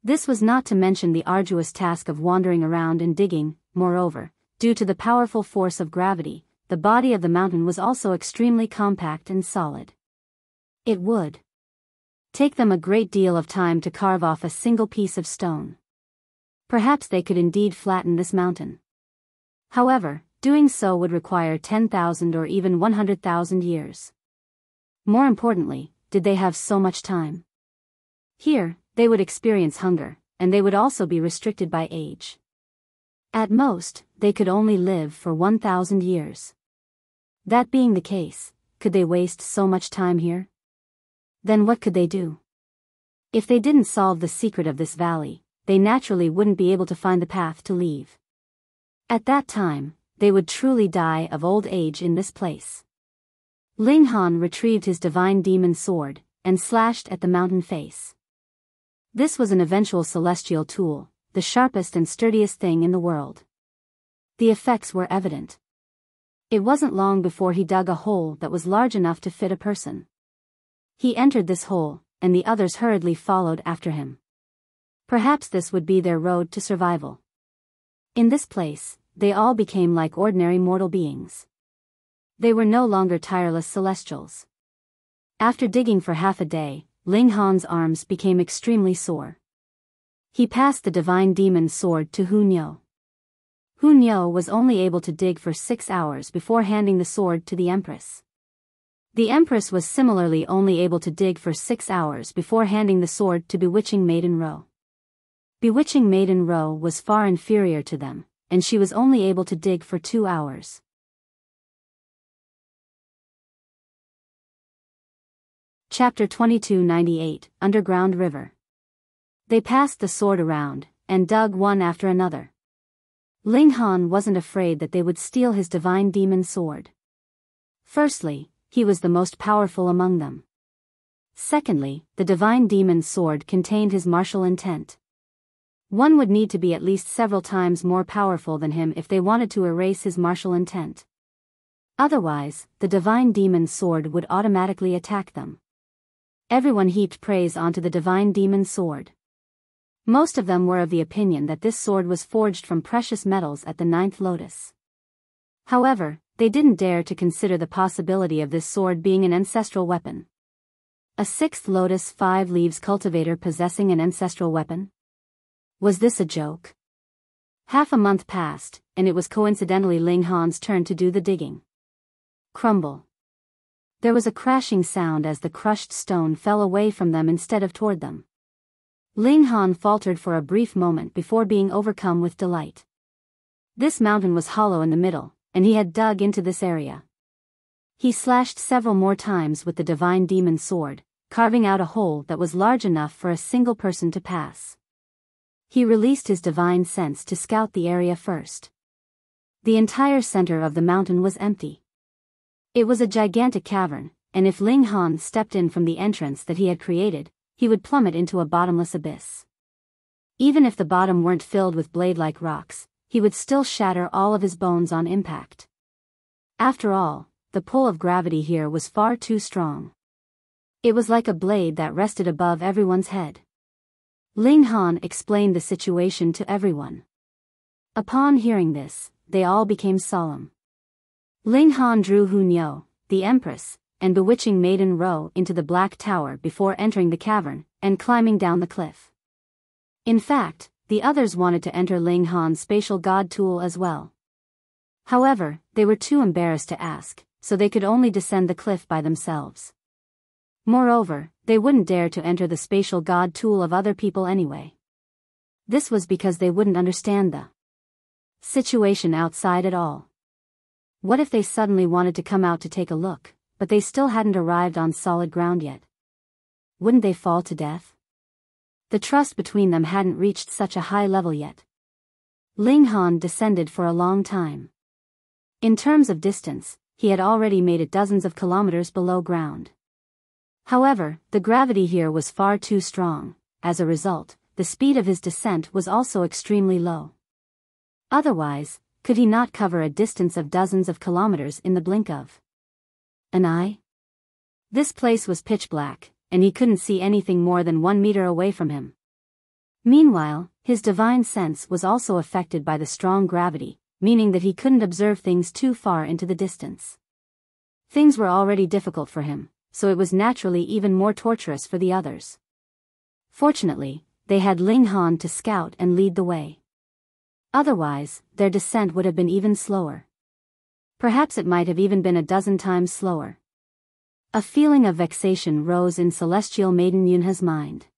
This was not to mention the arduous task of wandering around and digging. Moreover, due to the powerful force of gravity, the body of the mountain was also extremely compact and solid. It would take them a great deal of time to carve off a single piece of stone. Perhaps they could indeed flatten this mountain. However, Doing so would require 10,000 or even 100,000 years. More importantly, did they have so much time? Here, they would experience hunger, and they would also be restricted by age. At most, they could only live for 1,000 years. That being the case, could they waste so much time here? Then what could they do? If they didn't solve the secret of this valley, they naturally wouldn't be able to find the path to leave. At that time, they would truly die of old age in this place. Ling Han retrieved his divine demon sword, and slashed at the mountain face. This was an eventual celestial tool, the sharpest and sturdiest thing in the world. The effects were evident. It wasn't long before he dug a hole that was large enough to fit a person. He entered this hole, and the others hurriedly followed after him. Perhaps this would be their road to survival. In this place, they all became like ordinary mortal beings. They were no longer tireless celestials. After digging for half a day, Ling Han's arms became extremely sore. He passed the divine demon sword to Hunyo. Hunyo was only able to dig for 6 hours before handing the sword to the Empress. The Empress was similarly only able to dig for 6 hours before handing the sword to Bewitching Maiden Ro. Bewitching Maiden Ro was far inferior to them, and she was only able to dig for 2 hours. Chapter 2298, Underground River. They passed the sword around, and dug one after another. Ling Han wasn't afraid that they would steal his divine demon sword. Firstly, he was the most powerful among them. Secondly, the divine demon sword contained his martial intent. One would need to be at least several times more powerful than him if they wanted to erase his martial intent. Otherwise, the divine demon sword would automatically attack them. Everyone heaped praise onto the divine demon sword. Most of them were of the opinion that this sword was forged from precious metals at the 9th lotus. However, they didn't dare to consider the possibility of this sword being an ancestral weapon. A 6th lotus 5 leaves cultivator possessing an ancestral weapon? Was this a joke? Half a month passed, and it was coincidentally Ling Han's turn to do the digging. Crumble. There was a crashing sound as the crushed stone fell away from them instead of toward them. Ling Han faltered for a brief moment before being overcome with delight. This mountain was hollow in the middle, and he had dug into this area. He slashed several more times with the divine demon sword, carving out a hole that was large enough for a single person to pass. He released his divine sense to scout the area first. The entire center of the mountain was empty. It was a gigantic cavern, and if Ling Han stepped in from the entrance that he had created, he would plummet into a bottomless abyss. Even if the bottom weren't filled with blade-like rocks, he would still shatter all of his bones on impact. After all, the pull of gravity here was far too strong. It was like a blade that rested above everyone's head. Ling Han explained the situation to everyone. Upon hearing this, they all became solemn. Ling Han drew Hunyo, the Empress, and Bewitching Maiden Ro into the Black Tower before entering the cavern and climbing down the cliff. In fact, the others wanted to enter Ling Han's spatial god tool as well. However, they were too embarrassed to ask, so they could only descend the cliff by themselves. Moreover, they wouldn't dare to enter the spatial god tool of other people anyway. This was because they wouldn't understand the situation outside at all. What if they suddenly wanted to come out to take a look, but they still hadn't arrived on solid ground yet? Wouldn't they fall to death? The trust between them hadn't reached such a high level yet. Ling Han descended for a long time. In terms of distance, he had already made it dozens of kilometers below ground. However, the gravity here was far too strong. As a result, the speed of his descent was also extremely low. Otherwise, could he not cover a distance of dozens of kilometers in the blink of an eye? This place was pitch black, and he couldn't see anything more than 1 meter away from him. Meanwhile, his divine sense was also affected by the strong gravity, meaning that he couldn't observe things too far into the distance. Things were already difficult for him, so it was naturally even more torturous for the others. Fortunately, they had Ling Han to scout and lead the way. Otherwise, their descent would have been even slower. Perhaps it might have even been a dozen times slower. A feeling of vexation rose in Celestial Maiden Yunha's mind.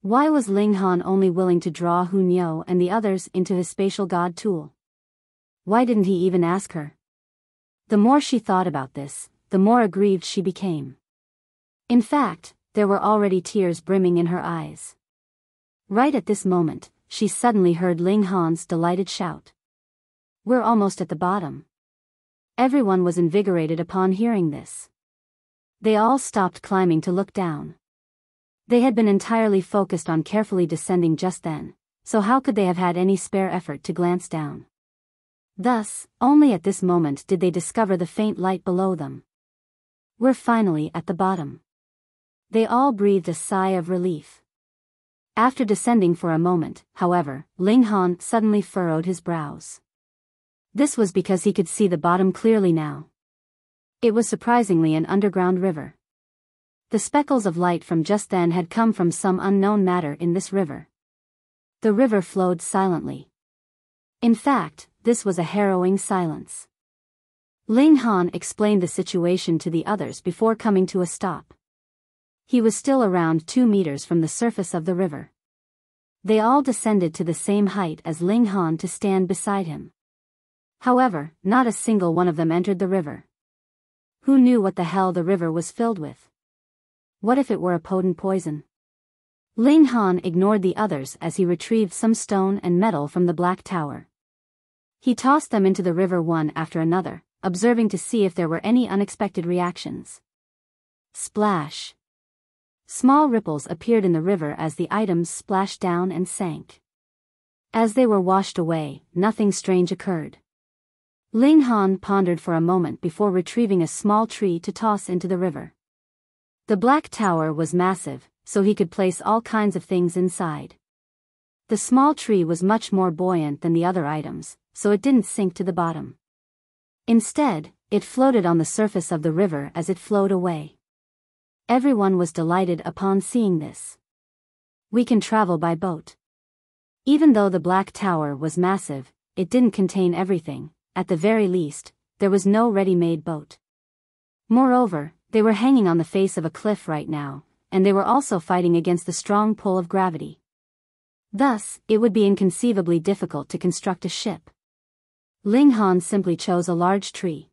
Why was Ling Han only willing to draw Hunyao and the others into his spatial god tool? Why didn't he even ask her? The more she thought about this, the more aggrieved she became. In fact, there were already tears brimming in her eyes. Right at this moment, she suddenly heard Ling Han's delighted shout. "We're almost at the bottom." Everyone was invigorated upon hearing this. They all stopped climbing to look down. They had been entirely focused on carefully descending just then, so how could they have had any spare effort to glance down? Thus, only at this moment did they discover the faint light below them. "We're finally at the bottom." They all breathed a sigh of relief. After descending for a moment, however, Ling Han suddenly furrowed his brows. This was because he could see the bottom clearly now. It was surprisingly an underground river. The speckles of light from just then had come from some unknown matter in this river. The river flowed silently. In fact, this was a harrowing silence. Ling Han explained the situation to the others before coming to a stop. He was still around 2 meters from the surface of the river. They all descended to the same height as Ling Han to stand beside him. However, not a single one of them entered the river. Who knew what the hell the river was filled with? What if it were a potent poison? Ling Han ignored the others as he retrieved some stone and metal from the Black Tower. He tossed them into the river one after another, observing to see if there were any unexpected reactions. Splash! Small ripples appeared in the river as the items splashed down and sank. As they were washed away, nothing strange occurred. Ling Han pondered for a moment before retrieving a small tree to toss into the river. The Black Tower was massive, so he could place all kinds of things inside. The small tree was much more buoyant than the other items, so it didn't sink to the bottom. Instead, it floated on the surface of the river as it flowed away. Everyone was delighted upon seeing this. "We can travel by boat." Even though the Black Tower was massive, it didn't contain everything. At the very least, there was no ready-made boat. Moreover, they were hanging on the face of a cliff right now, and they were also fighting against the strong pull of gravity. Thus, it would be inconceivably difficult to construct a ship. Ling Han simply chose a large tree.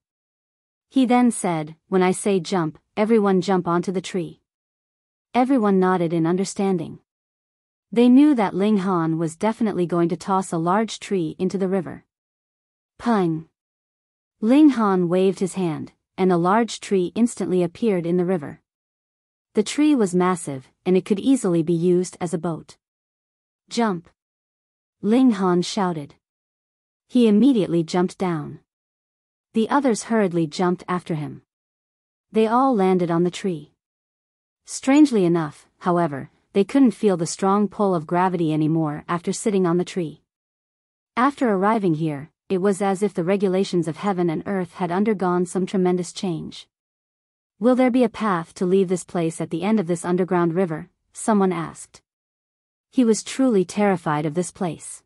He then said, "When I say jump, everyone jump onto the tree." Everyone nodded in understanding. They knew that Ling Han was definitely going to toss a large tree into the river. Pung! Ling Han waved his hand, and a large tree instantly appeared in the river. The tree was massive, and it could easily be used as a boat. "Jump!" Ling Han shouted. He immediately jumped down. The others hurriedly jumped after him. They all landed on the tree. Strangely enough, however, they couldn't feel the strong pull of gravity anymore after sitting on the tree. After arriving here, it was as if the regulations of heaven and earth had undergone some tremendous change. "Will there be a path to leave this place at the end of this underground river?" someone asked. He was truly terrified of this place.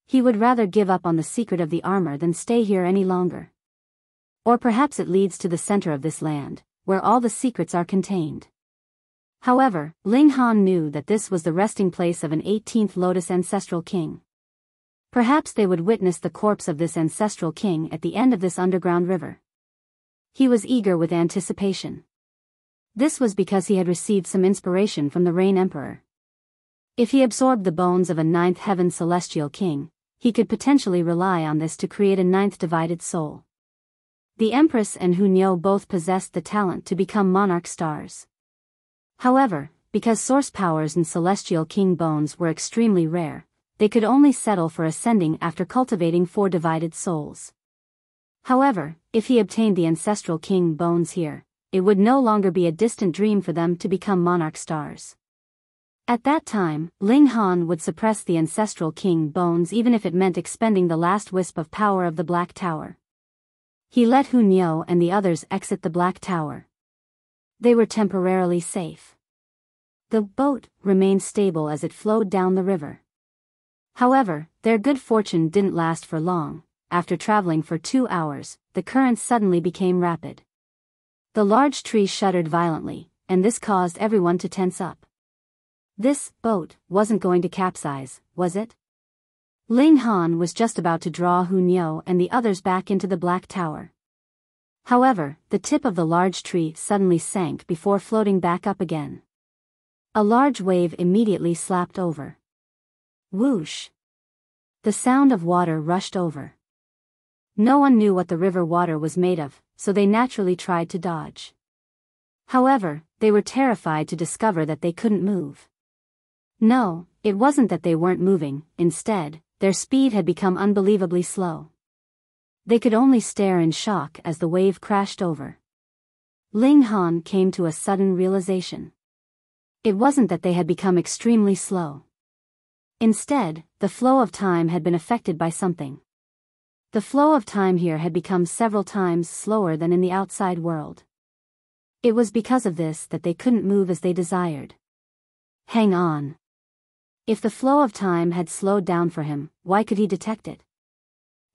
He would rather give up on the secret of the armor than stay here any longer. Or perhaps it leads to the center of this land, where all the secrets are contained. However, Ling Han knew that this was the resting place of an 18th Lotus ancestral king. Perhaps they would witness the corpse of this ancestral king at the end of this underground river. He was eager with anticipation. This was because he had received some inspiration from the Rain Emperor. If he absorbed the bones of a 9th heaven celestial king, he could potentially rely on this to create a 9th divided soul. The Empress and Hunyao both possessed the talent to become monarch stars. However, because source powers in celestial king bones were extremely rare, they could only settle for ascending after cultivating 4 divided souls. However, if he obtained the ancestral king bones here, it would no longer be a distant dream for them to become monarch stars. At that time, Ling Han would suppress the ancestral king bones even if it meant expending the last wisp of power of the Black Tower. He let Hunyao and the others exit the Black Tower. They were temporarily safe. The boat remained stable as it flowed down the river. However, their good fortune didn't last for long, after traveling for 2 hours, the currents suddenly became rapid. The large tree shuddered violently, and this caused everyone to tense up. This boat wasn't going to capsize, was it? Ling Han was just about to draw Hu Niu and the others back into the Black Tower. However, the tip of the large tree suddenly sank before floating back up again. A large wave immediately slapped over. Whoosh! The sound of water rushed over. No one knew what the river water was made of, so they naturally tried to dodge. However, they were terrified to discover that they couldn't move. No, it wasn't that they weren't moving, instead, their speed had become unbelievably slow. They could only stare in shock as the wave crashed over. Ling Han came to a sudden realization. It wasn't that they had become extremely slow. Instead, the flow of time had been affected by something. The flow of time here had become several times slower than in the outside world. It was because of this that they couldn't move as they desired. Hang on. If the flow of time had slowed down for him, why could he detect it?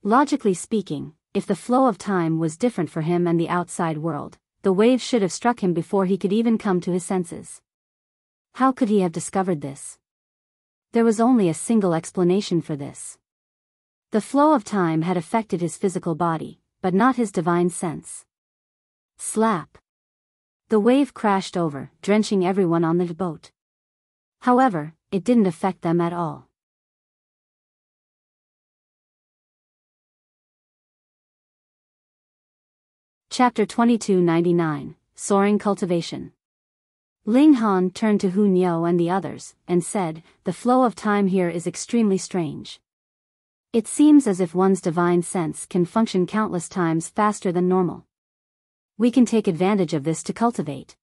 Logically speaking, if the flow of time was different for him and the outside world, the wave should have struck him before he could even come to his senses. How could he have discovered this? There was only a single explanation for this. The flow of time had affected his physical body, but not his divine sense. Slap! The wave crashed over, drenching everyone on the boat. However, it didn't affect them at all. Chapter 2299, Soaring Cultivation. Ling Han turned to Hu Niu and the others, and said, "The flow of time here is extremely strange. It seems as if one's divine sense can function countless times faster than normal. We can take advantage of this to cultivate."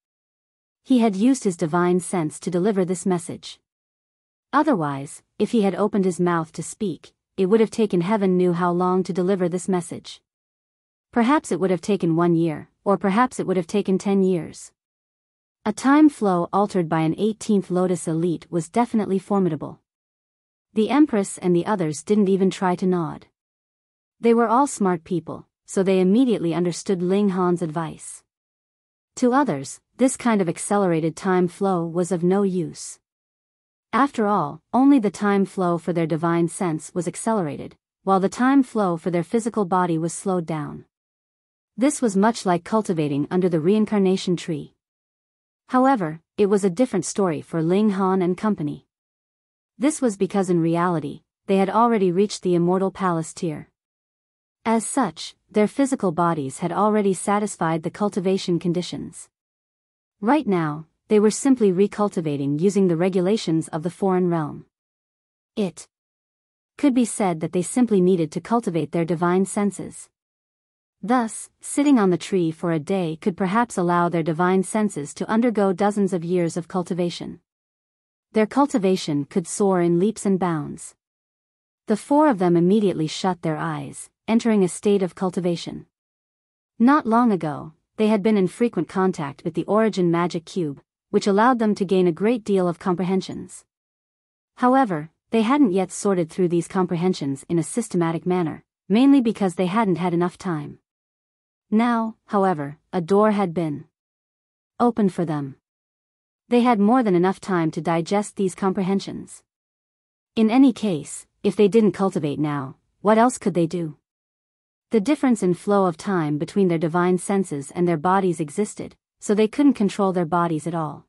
He had used his divine sense to deliver this message. Otherwise, if he had opened his mouth to speak, it would have taken heaven knew how long to deliver this message. Perhaps it would have taken 1 year, or perhaps it would have taken 10 years. A time flow altered by an 18th Lotus elite was definitely formidable. The Empress and the others didn't even try to nod. They were all smart people, so they immediately understood Ling Han's advice. To others, this kind of accelerated time flow was of no use. After all, only the time flow for their divine sense was accelerated, while the time flow for their physical body was slowed down. This was much like cultivating under the reincarnation tree. However, it was a different story for Ling Han and company. This was because in reality, they had already reached the immortal palace tier. As such, their physical bodies had already satisfied the cultivation conditions. Right now, they were simply recultivating using the regulations of the foreign realm. It could be said that they simply needed to cultivate their divine senses. Thus, sitting on the tree for a day could perhaps allow their divine senses to undergo dozens of years of cultivation. Their cultivation could soar in leaps and bounds. The 4 of them immediately shut their eyes, entering a state of cultivation. Not long ago, they had been in frequent contact with the Origin Magic Cube, which allowed them to gain a great deal of comprehensions. However, they hadn't yet sorted through these comprehensions in a systematic manner, mainly because they hadn't had enough time. Now, however, a door had been opened for them. They had more than enough time to digest these comprehensions. In any case, if they didn't cultivate now, what else could they do? The difference in flow of time between their divine senses and their bodies existed, so they couldn't control their bodies at all.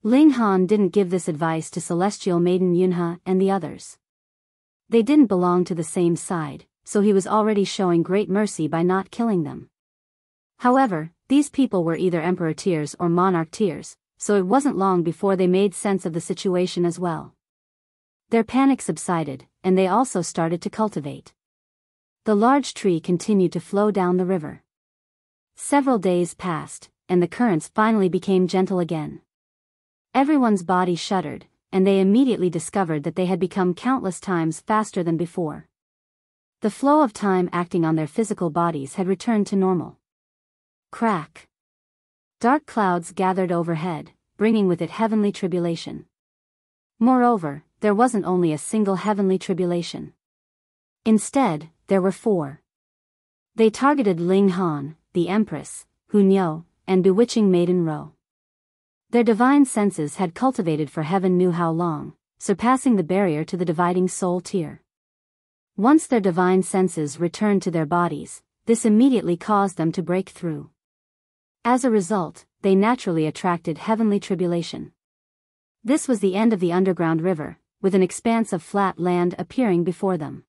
Ling Han didn't give this advice to Celestial Maiden Yunhe and the others. They didn't belong to the same side, so he was already showing great mercy by not killing them. However, these people were either Emperor tiers or Monarch tiers, so it wasn't long before they made sense of the situation as well. Their panic subsided, and they also started to cultivate. The large tree continued to flow down the river. Several days passed, and the currents finally became gentle again. Everyone's body shuddered, and they immediately discovered that they had become countless times faster than before. The flow of time acting on their physical bodies had returned to normal. Crack! Dark clouds gathered overhead, bringing with it heavenly tribulation. Moreover, there wasn't only a single heavenly tribulation. Instead, there were 4. They targeted Ling Han, the Empress, Hunyao, and bewitching Maiden Ro. Their divine senses had cultivated for heaven knew how long, surpassing the barrier to the dividing soul tier. Once their divine senses returned to their bodies, this immediately caused them to break through. As a result, they naturally attracted heavenly tribulation. This was the end of the underground river, with an expanse of flat land appearing before them.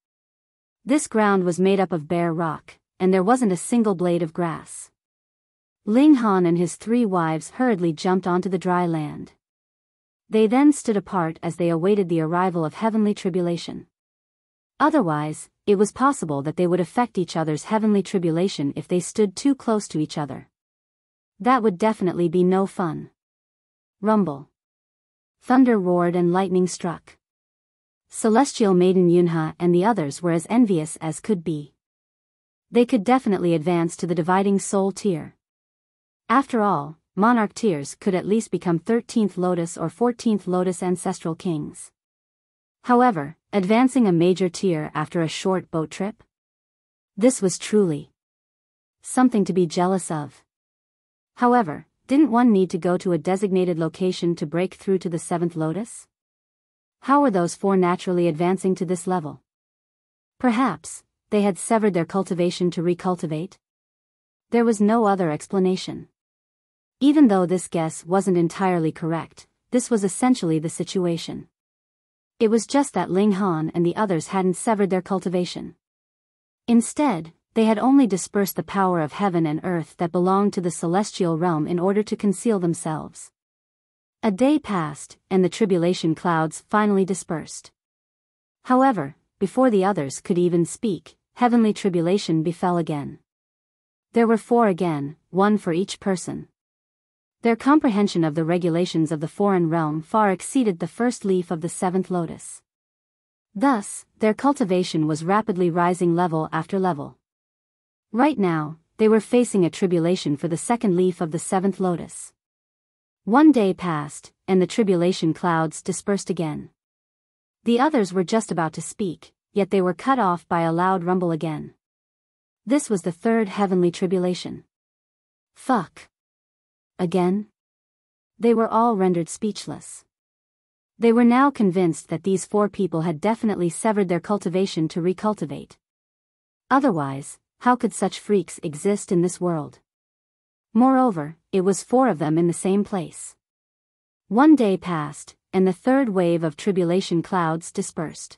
This ground was made up of bare rock, and there wasn't a single blade of grass. Ling Han and his 3 wives hurriedly jumped onto the dry land. They then stood apart as they awaited the arrival of heavenly tribulation. Otherwise, it was possible that they would affect each other's heavenly tribulation if they stood too close to each other. That would definitely be no fun. Rumble. Thunder roared and lightning struck. Celestial Maiden Yunha and the others were as envious as could be. They could definitely advance to the dividing soul tier. After all, monarch tiers could at least become 13th Lotus or 14th Lotus ancestral kings. However, advancing a major tier after a short boat trip? This was truly something to be jealous of. However, didn't one need to go to a designated location to break through to the 7th Lotus? How were those 4 naturally advancing to this level? Perhaps they had severed their cultivation to recultivate? There was no other explanation. Even though this guess wasn't entirely correct, this was essentially the situation. It was just that Ling Han and the others hadn't severed their cultivation. Instead, they had only dispersed the power of heaven and earth that belonged to the celestial realm in order to conceal themselves. A day passed, and the tribulation clouds finally dispersed. However, before the others could even speak, heavenly tribulation befell again. There were 4 again, 1 for each person. Their comprehension of the regulations of the foreign realm far exceeded the first leaf of the 7th Lotus. Thus, their cultivation was rapidly rising level after level. Right now, they were facing a tribulation for the 2nd leaf of the 7th Lotus. 1 day passed, and the tribulation clouds dispersed again. The others were just about to speak, yet they were cut off by a loud rumble again. This was the 3rd heavenly tribulation. Fuck. Again? They were all rendered speechless. They were now convinced that these 4 people had definitely severed their cultivation to recultivate. Otherwise, how could such freaks exist in this world? Moreover, it was 4 of them in the same place. 1 day passed, and the 3rd wave of tribulation clouds dispersed.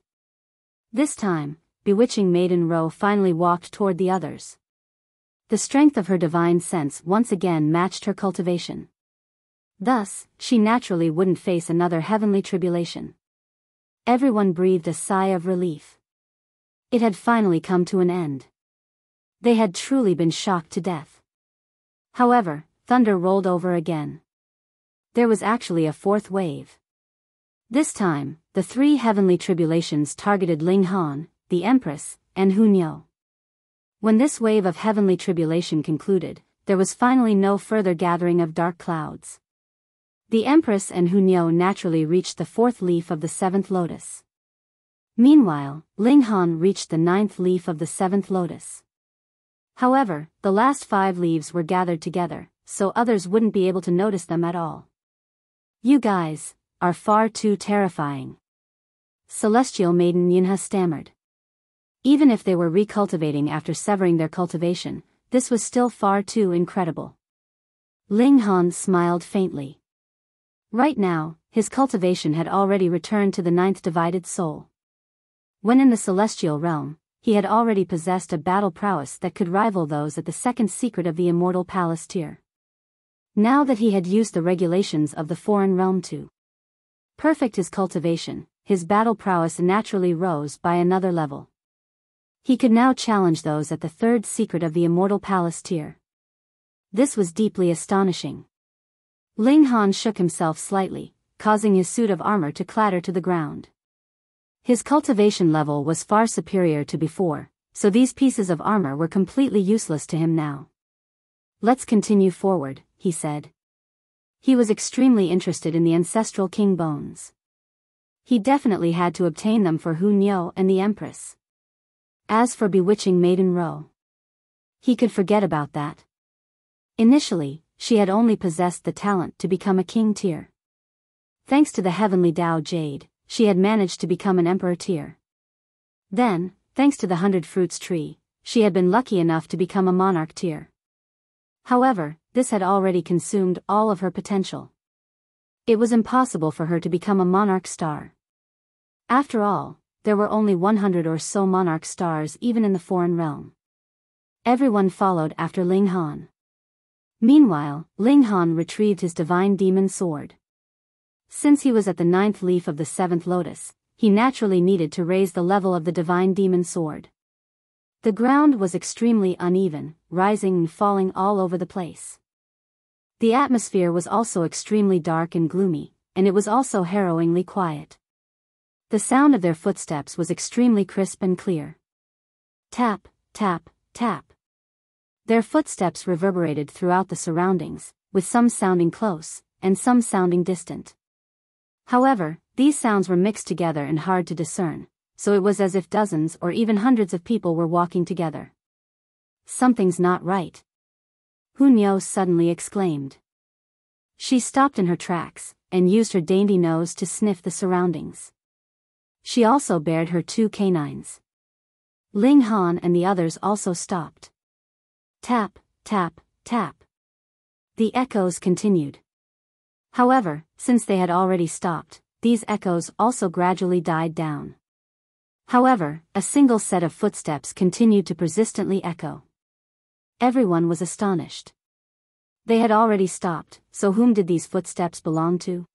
This time, bewitching Maiden Ro finally walked toward the others. The strength of her divine sense once again matched her cultivation. Thus, she naturally wouldn't face another heavenly tribulation. Everyone breathed a sigh of relief. It had finally come to an end. They had truly been shocked to death. However, thunder rolled over again. There was actually a 4th wave. This time, the 3 heavenly tribulations targeted Ling Han, the Empress, and Hunyao. When this wave of heavenly tribulation concluded, there was finally no further gathering of dark clouds. The Empress and Hunyao naturally reached the 4th leaf of the 7th Lotus. Meanwhile, Ling Han reached the 9th leaf of the 7th Lotus. However, the last 5 leaves were gathered together, so others wouldn't be able to notice them at all. You guys are far too terrifying. Celestial Maiden Yunha stammered. Even if they were recultivating after severing their cultivation, this was still far too incredible. Ling Han smiled faintly. Right now, his cultivation had already returned to the 9th divided soul. When in the celestial realm, he had already possessed a battle prowess that could rival those at the 2nd secret of the immortal palace tier. Now that he had used the regulations of the foreign realm to perfect his cultivation, his battle prowess naturally rose by another level. He could now challenge those at the 3rd secret of the immortal palace tier. This was deeply astonishing. Ling Han shook himself slightly, causing his suit of armor to clatter to the ground. His cultivation level was far superior to before, so these pieces of armor were completely useless to him now. Let's continue forward, he said. He was extremely interested in the ancestral king bones. He definitely had to obtain them for Hunyao and the Empress. As for bewitching Maiden Ro, he could forget about that. Initially, she had only possessed the talent to become a king tier. Thanks to the heavenly Tao Jade, she had managed to become an emperor tier. Then, thanks to the 100 Fruits tree, she had been lucky enough to become a monarch tier. However, this had already consumed all of her potential. It was impossible for her to become a monarch star. After all, there were only 100 or so monarch stars even in the foreign realm. Everyone followed after Ling Han. Meanwhile, Ling Han retrieved his divine demon sword. Since he was at the 9th leaf of the 7th lotus, he naturally needed to raise the level of the divine demon sword. The ground was extremely uneven, rising and falling all over the place. The atmosphere was also extremely dark and gloomy, and it was also harrowingly quiet. The sound of their footsteps was extremely crisp and clear. Tap, tap, tap. Their footsteps reverberated throughout the surroundings, with some sounding close, and some sounding distant. However, these sounds were mixed together and hard to discern, so it was as if dozens or even hundreds of people were walking together. Something's not right, Hunyo suddenly exclaimed. She stopped in her tracks, and used her dainty nose to sniff the surroundings. She also bared her 2 canines. Ling Han and the others also stopped. Tap, tap, tap. The echoes continued. However, since they had already stopped, these echoes also gradually died down. However, a single set of footsteps continued to persistently echo. Everyone was astonished. They had already stopped, so whom did these footsteps belong to?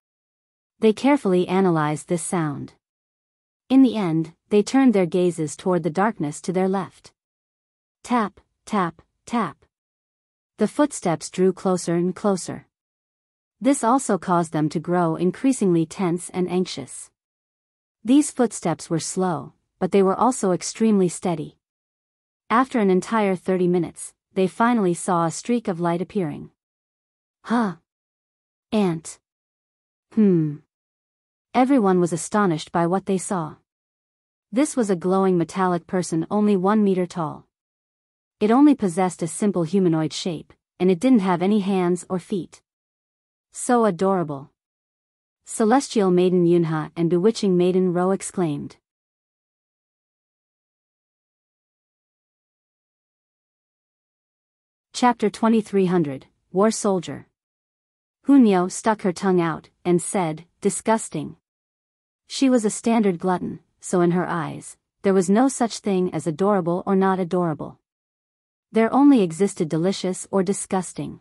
They carefully analyzed this sound. In the end, they turned their gazes toward the darkness to their left. Tap, tap, tap. The footsteps drew closer and closer. This also caused them to grow increasingly tense and anxious. These footsteps were slow, but they were also extremely steady. After an entire 30 minutes, they finally saw a streak of light appearing. Huh? Ant. Everyone was astonished by what they saw. This was a glowing metallic person only 1 meter tall. It only possessed a simple humanoid shape, and it didn't have any hands or feet. So adorable. Celestial Maiden Yunha and Bewitching Maiden Ro exclaimed. Chapter 2300, War Soldier. Hunyo stuck her tongue out, and said, disgusting. She was a standard glutton, so in her eyes, there was no such thing as adorable or not adorable. There only existed delicious or disgusting.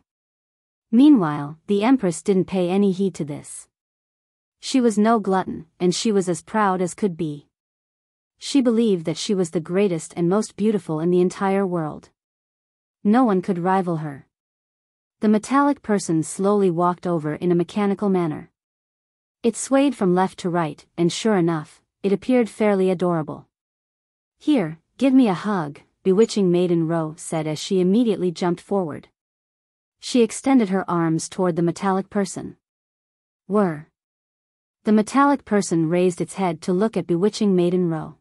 Meanwhile, the Empress didn't pay any heed to this. She was no glutton, and she was as proud as could be. She believed that she was the greatest and most beautiful in the entire world. No one could rival her. The metallic person slowly walked over in a mechanical manner. It swayed from left to right, and sure enough, it appeared fairly adorable. Here, give me a hug, Bewitching Maiden Ro said as she immediately jumped forward. She extended her arms toward the metallic person. Whir. The metallic person raised its head to look at Bewitching Maiden Ro.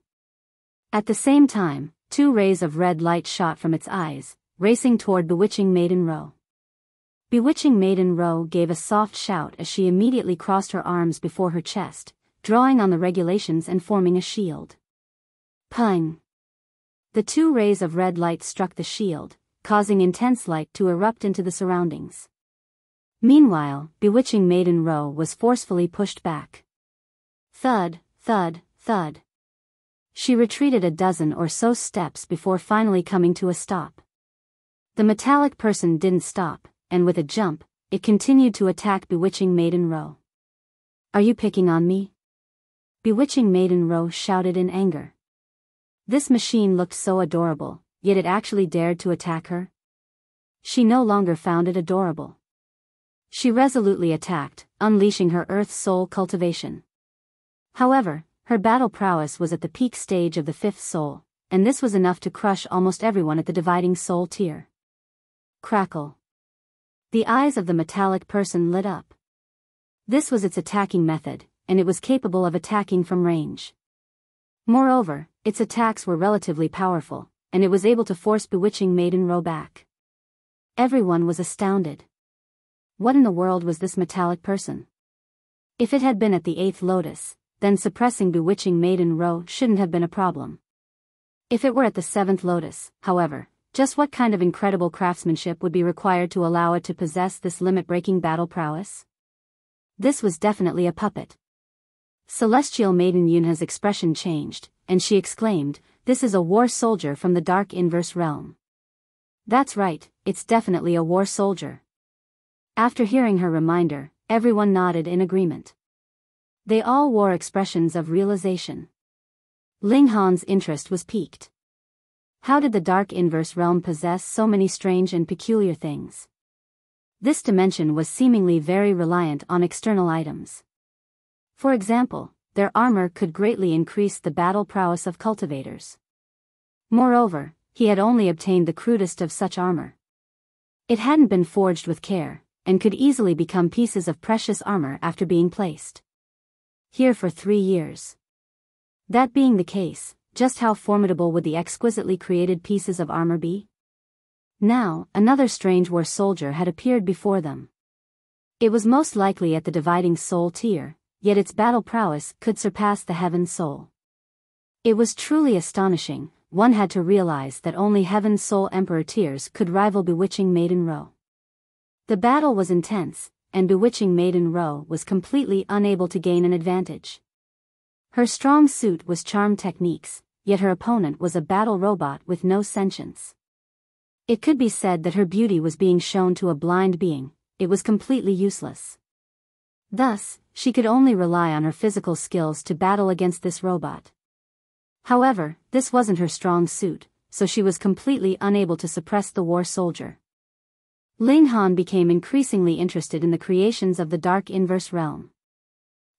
At the same time, 2 rays of red light shot from its eyes, racing toward Bewitching Maiden Ro. Bewitching Maiden Ro gave a soft shout as she immediately crossed her arms before her chest, drawing on the regulations and forming a shield. Pung! The 2 rays of red light struck the shield, causing intense light to erupt into the surroundings. Meanwhile, Bewitching Maiden Ro was forcefully pushed back. Thud, thud, thud. She retreated a dozen or so steps before finally coming to a stop. The metallic person didn't stop, and with a jump, it continued to attack Bewitching Maiden Ro. Are you picking on me? Bewitching Maiden Ro shouted in anger. This machine looked so adorable, yet it actually dared to attack her? She no longer found it adorable. She resolutely attacked, unleashing her Earth Soul cultivation. However, her battle prowess was at the peak stage of the 5th soul, and this was enough to crush almost everyone at the dividing soul tier. Crackle. The eyes of the metallic person lit up. This was its attacking method, and it was capable of attacking from range. Moreover, its attacks were relatively powerful, and it was able to force Bewitching Maiden Ro back. Everyone was astounded. What in the world was this metallic person? If it had been at the 8th lotus, then suppressing Bewitching Maiden Ro shouldn't have been a problem. If it were at the 7th lotus, however, just what kind of incredible craftsmanship would be required to allow it to possess this limit-breaking battle prowess? This was definitely a puppet. Celestial Maiden Yunha's expression changed, and she exclaimed, "This is a war soldier from the Dark Inverse Realm." That's right, it's definitely a war soldier. After hearing her reminder, everyone nodded in agreement. They all wore expressions of realization. Ling Han's interest was piqued. How did the Dark Inverse Realm possess so many strange and peculiar things? This dimension was seemingly very reliant on external items. For example, their armor could greatly increase the battle prowess of cultivators. Moreover, he had only obtained the crudest of such armor. It hadn't been forged with care, and could easily become pieces of precious armor after being placed here for 3 years. That being the case, just how formidable would the exquisitely created pieces of armor be? Now, another strange war soldier had appeared before them. It was most likely at the dividing soul tier, yet its battle prowess could surpass the heaven soul. It was truly astonishing. One had to realize that only Heaven Soul Emperor tiers could rival Bewitching Maiden Ro. The battle was intense, and Bewitching Maiden Ro was completely unable to gain an advantage. Her strong suit was charm techniques, yet her opponent was a battle robot with no sentience. It could be said that her beauty was being shown to a blind being. It was completely useless. Thus, she could only rely on her physical skills to battle against this robot. However, this wasn't her strong suit, so she was completely unable to suppress the war soldier. Ling Han became increasingly interested in the creations of the Dark Inverse Realm.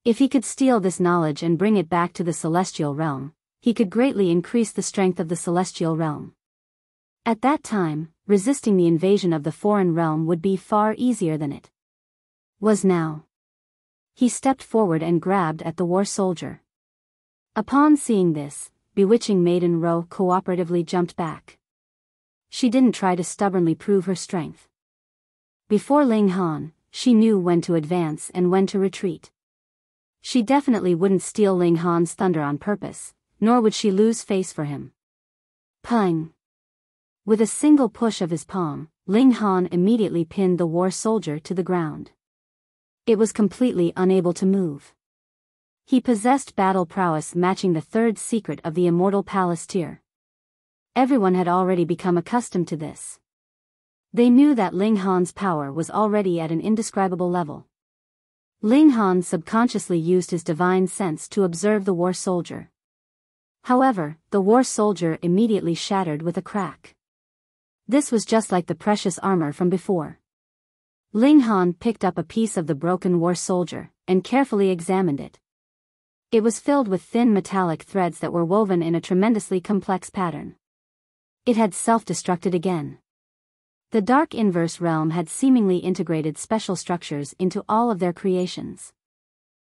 If he could steal this knowledge and bring it back to the Celestial Realm, he could greatly increase the strength of the Celestial Realm. At that time, resisting the invasion of the foreign realm would be far easier than it was now. He stepped forward and grabbed at the war soldier. Upon seeing this, Bewitching Maiden Ro cooperatively jumped back. She didn't try to stubbornly prove her strength. Before Ling Han, she knew when to advance and when to retreat. She definitely wouldn't steal Ling Han's thunder on purpose, nor would she lose face for him. Pung! With a single push of his palm, Ling Han immediately pinned the war soldier to the ground. It was completely unable to move. He possessed battle prowess matching the 3rd secret of the Immortal Palace tier. Everyone had already become accustomed to this. They knew that Ling Han's power was already at an indescribable level. Ling Han subconsciously used his divine sense to observe the war soldier. However, the war soldier immediately shattered with a crack. This was just like the precious armor from before. Ling Han picked up a piece of the broken war soldier, and carefully examined it. It was filled with thin metallic threads that were woven in a tremendously complex pattern. It had self-destructed again. The Dark Inverse Realm had seemingly integrated special structures into all of their creations.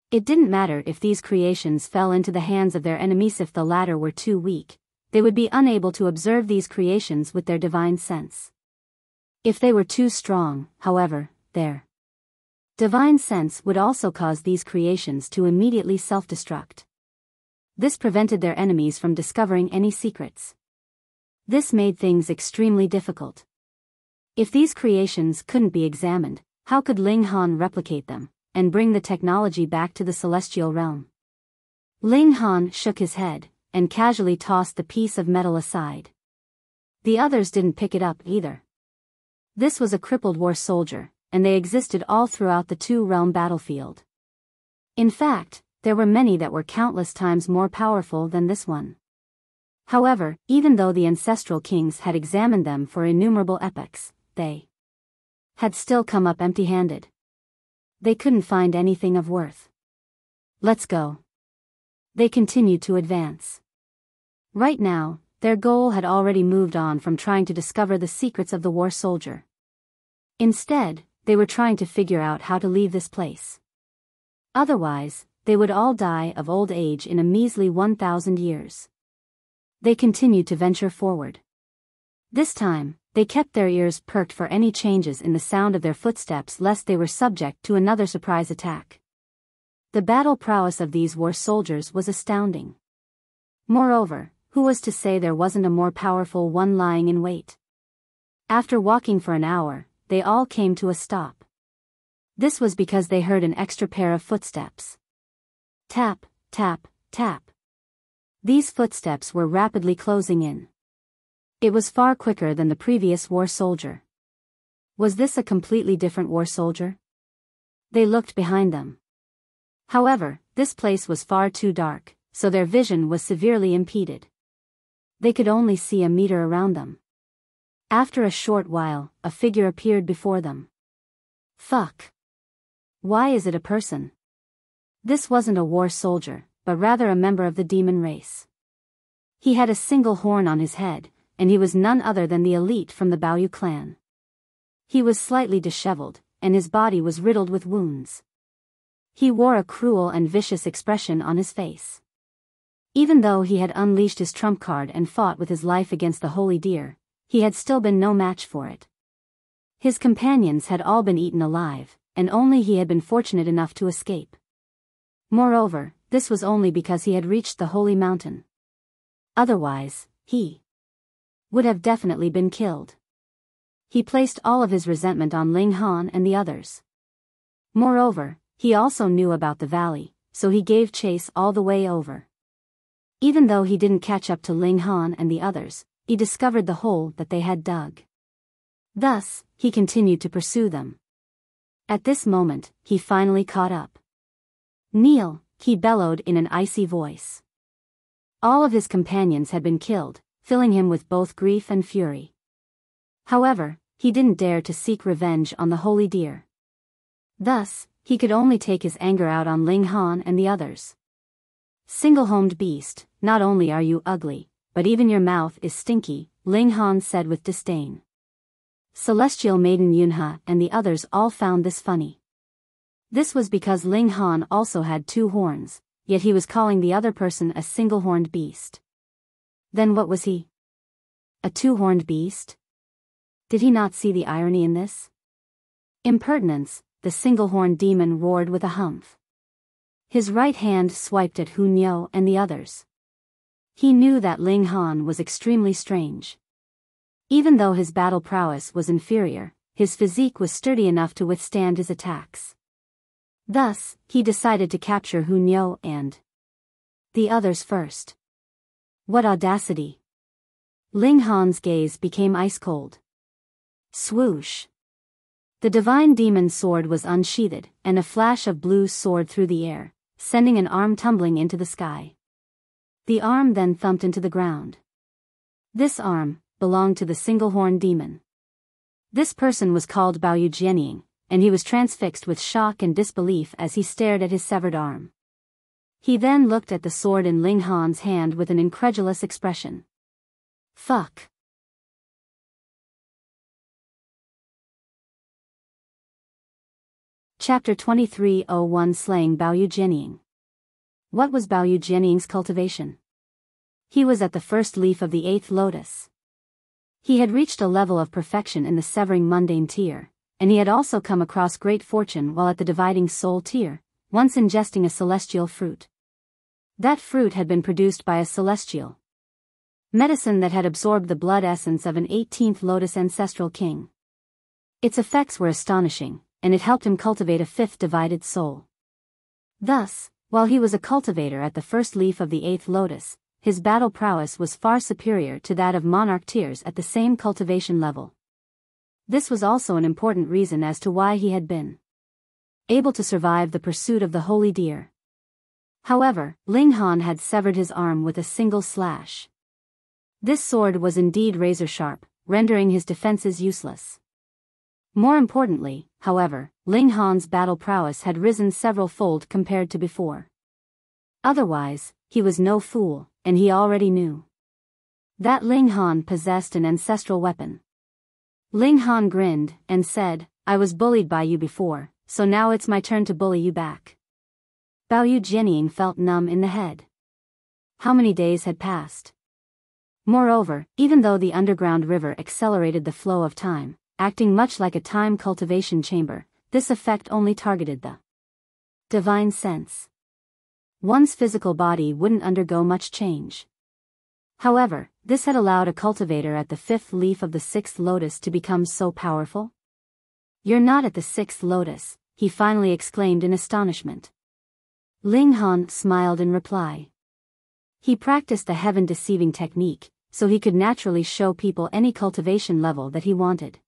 It didn't matter if these creations fell into the hands of their enemies. If the latter were too weak, they would be unable to observe these creations with their divine sense. If they were too strong, however, their divine sense would also cause these creations to immediately self-destruct. This prevented their enemies from discovering any secrets. This made things extremely difficult. If these creations couldn't be examined, how could Ling Han replicate them, and bring the technology back to the celestial realm? Ling Han shook his head, and casually tossed the piece of metal aside. The others didn't pick it up either. This was a crippled war soldier, and they existed all throughout the 2-realm battlefield. In fact, there were many that were countless times more powerful than this one. However, even though the ancestral kings had examined them for innumerable epochs, they had still come up empty-handed. They couldn't find anything of worth. Let's go. They continued to advance. Right now, their goal had already moved on from trying to discover the secrets of the war soldier. Instead, they were trying to figure out how to leave this place. Otherwise, they would all die of old age in a measly 1,000 years. They continued to venture forward. This time, they kept their ears perked for any changes in the sound of their footsteps lest they were subject to another surprise attack. The battle prowess of these war soldiers was astounding. Moreover, who was to say there wasn't a more powerful one lying in wait? After walking for an hour, they all came to a stop. This was because they heard an extra pair of footsteps. Tap, tap, tap. These footsteps were rapidly closing in. It was far quicker than the previous war soldier. Was this a completely different war soldier? They looked behind them. However, this place was far too dark, so their vision was severely impeded. They could only see a meter around them. After a short while, a figure appeared before them. Fuck. Why is it a person? This wasn't a war soldier, but rather a member of the demon race. He had a single horn on his head, and he was none other than the elite from the Baoyu clan. He was slightly disheveled, and his body was riddled with wounds. He wore a cruel and vicious expression on his face. Even though he had unleashed his trump card and fought with his life against the holy deer, he had still been no match for it. His companions had all been eaten alive, and only he had been fortunate enough to escape. Moreover, this was only because he had reached the holy mountain. Otherwise, he would have definitely been killed. He placed all of his resentment on Ling Han and the others. Moreover, he also knew about the valley, so he gave chase all the way over. Even though he didn't catch up to Ling Han and the others, he discovered the hole that they had dug. Thus, he continued to pursue them. At this moment, he finally caught up. Kneel, he bellowed in an icy voice. All of his companions had been killed, filling him with both grief and fury. However, he didn't dare to seek revenge on the holy deer. Thus, he could only take his anger out on Ling Han and the others. Single-homed beast, not only are you ugly, but even your mouth is stinky, Ling Han said with disdain. Celestial Maiden Yunhe and the others all found this funny. This was because Ling Han also had 2 horns, yet he was calling the other person a single-horned beast. Then what was he? A 2-horned beast? Did he not see the irony in this? Impertinence, the single-horned demon roared with a humph. His right hand swiped at Hu Niu and the others. He knew that Ling Han was extremely strange. Even though his battle prowess was inferior, his physique was sturdy enough to withstand his attacks. Thus, he decided to capture Hu Niu and the others first. What audacity! Ling Han's gaze became ice-cold. Swoosh! The divine demon sword was unsheathed, and a flash of blue soared through the air, sending an arm tumbling into the sky. The arm then thumped into the ground. This arm belonged to the single-horned demon. This person was called Baoyu Jianying, and he was transfixed with shock and disbelief as he stared at his severed arm. He then looked at the sword in Ling Han's hand with an incredulous expression. Fuck. Chapter 2301 Slaying Baoyu Jianying. What was Baoyu Jianying's cultivation? He was at the first leaf of the 8th lotus. He had reached a level of perfection in the severing mundane tier, and he had also come across great fortune while at the dividing soul tier, once ingesting a celestial fruit. That fruit had been produced by a celestial medicine that had absorbed the blood essence of an 18th lotus ancestral king. Its effects were astonishing, and it helped him cultivate a 5th divided soul. Thus, while he was a cultivator at the first leaf of the 8th lotus, his battle prowess was far superior to that of monarch tiers at the same cultivation level. This was also an important reason as to why he had been able to survive the pursuit of the holy deer. However, Ling Han had severed his arm with a single slash. This sword was indeed razor-sharp, rendering his defenses useless. More importantly, however, Ling Han's battle prowess had risen several-fold compared to before. Otherwise, he was no fool, and he already knew that Ling Han possessed an ancestral weapon. Ling Han grinned and said, "I was bullied by you before, so now it's my turn to bully you back." Baoyu Jianying felt numb in the head. How many days had passed? Moreover, even though the underground river accelerated the flow of time, acting much like a time cultivation chamber, this effect only targeted the divine sense. One's physical body wouldn't undergo much change. However, this had allowed a cultivator at the 5th leaf of the 6th lotus to become so powerful. "You're not at the 6th lotus," he finally exclaimed in astonishment. Ling Han smiled in reply. He practiced the heaven-deceiving technique, so he could naturally show people any cultivation level that he wanted.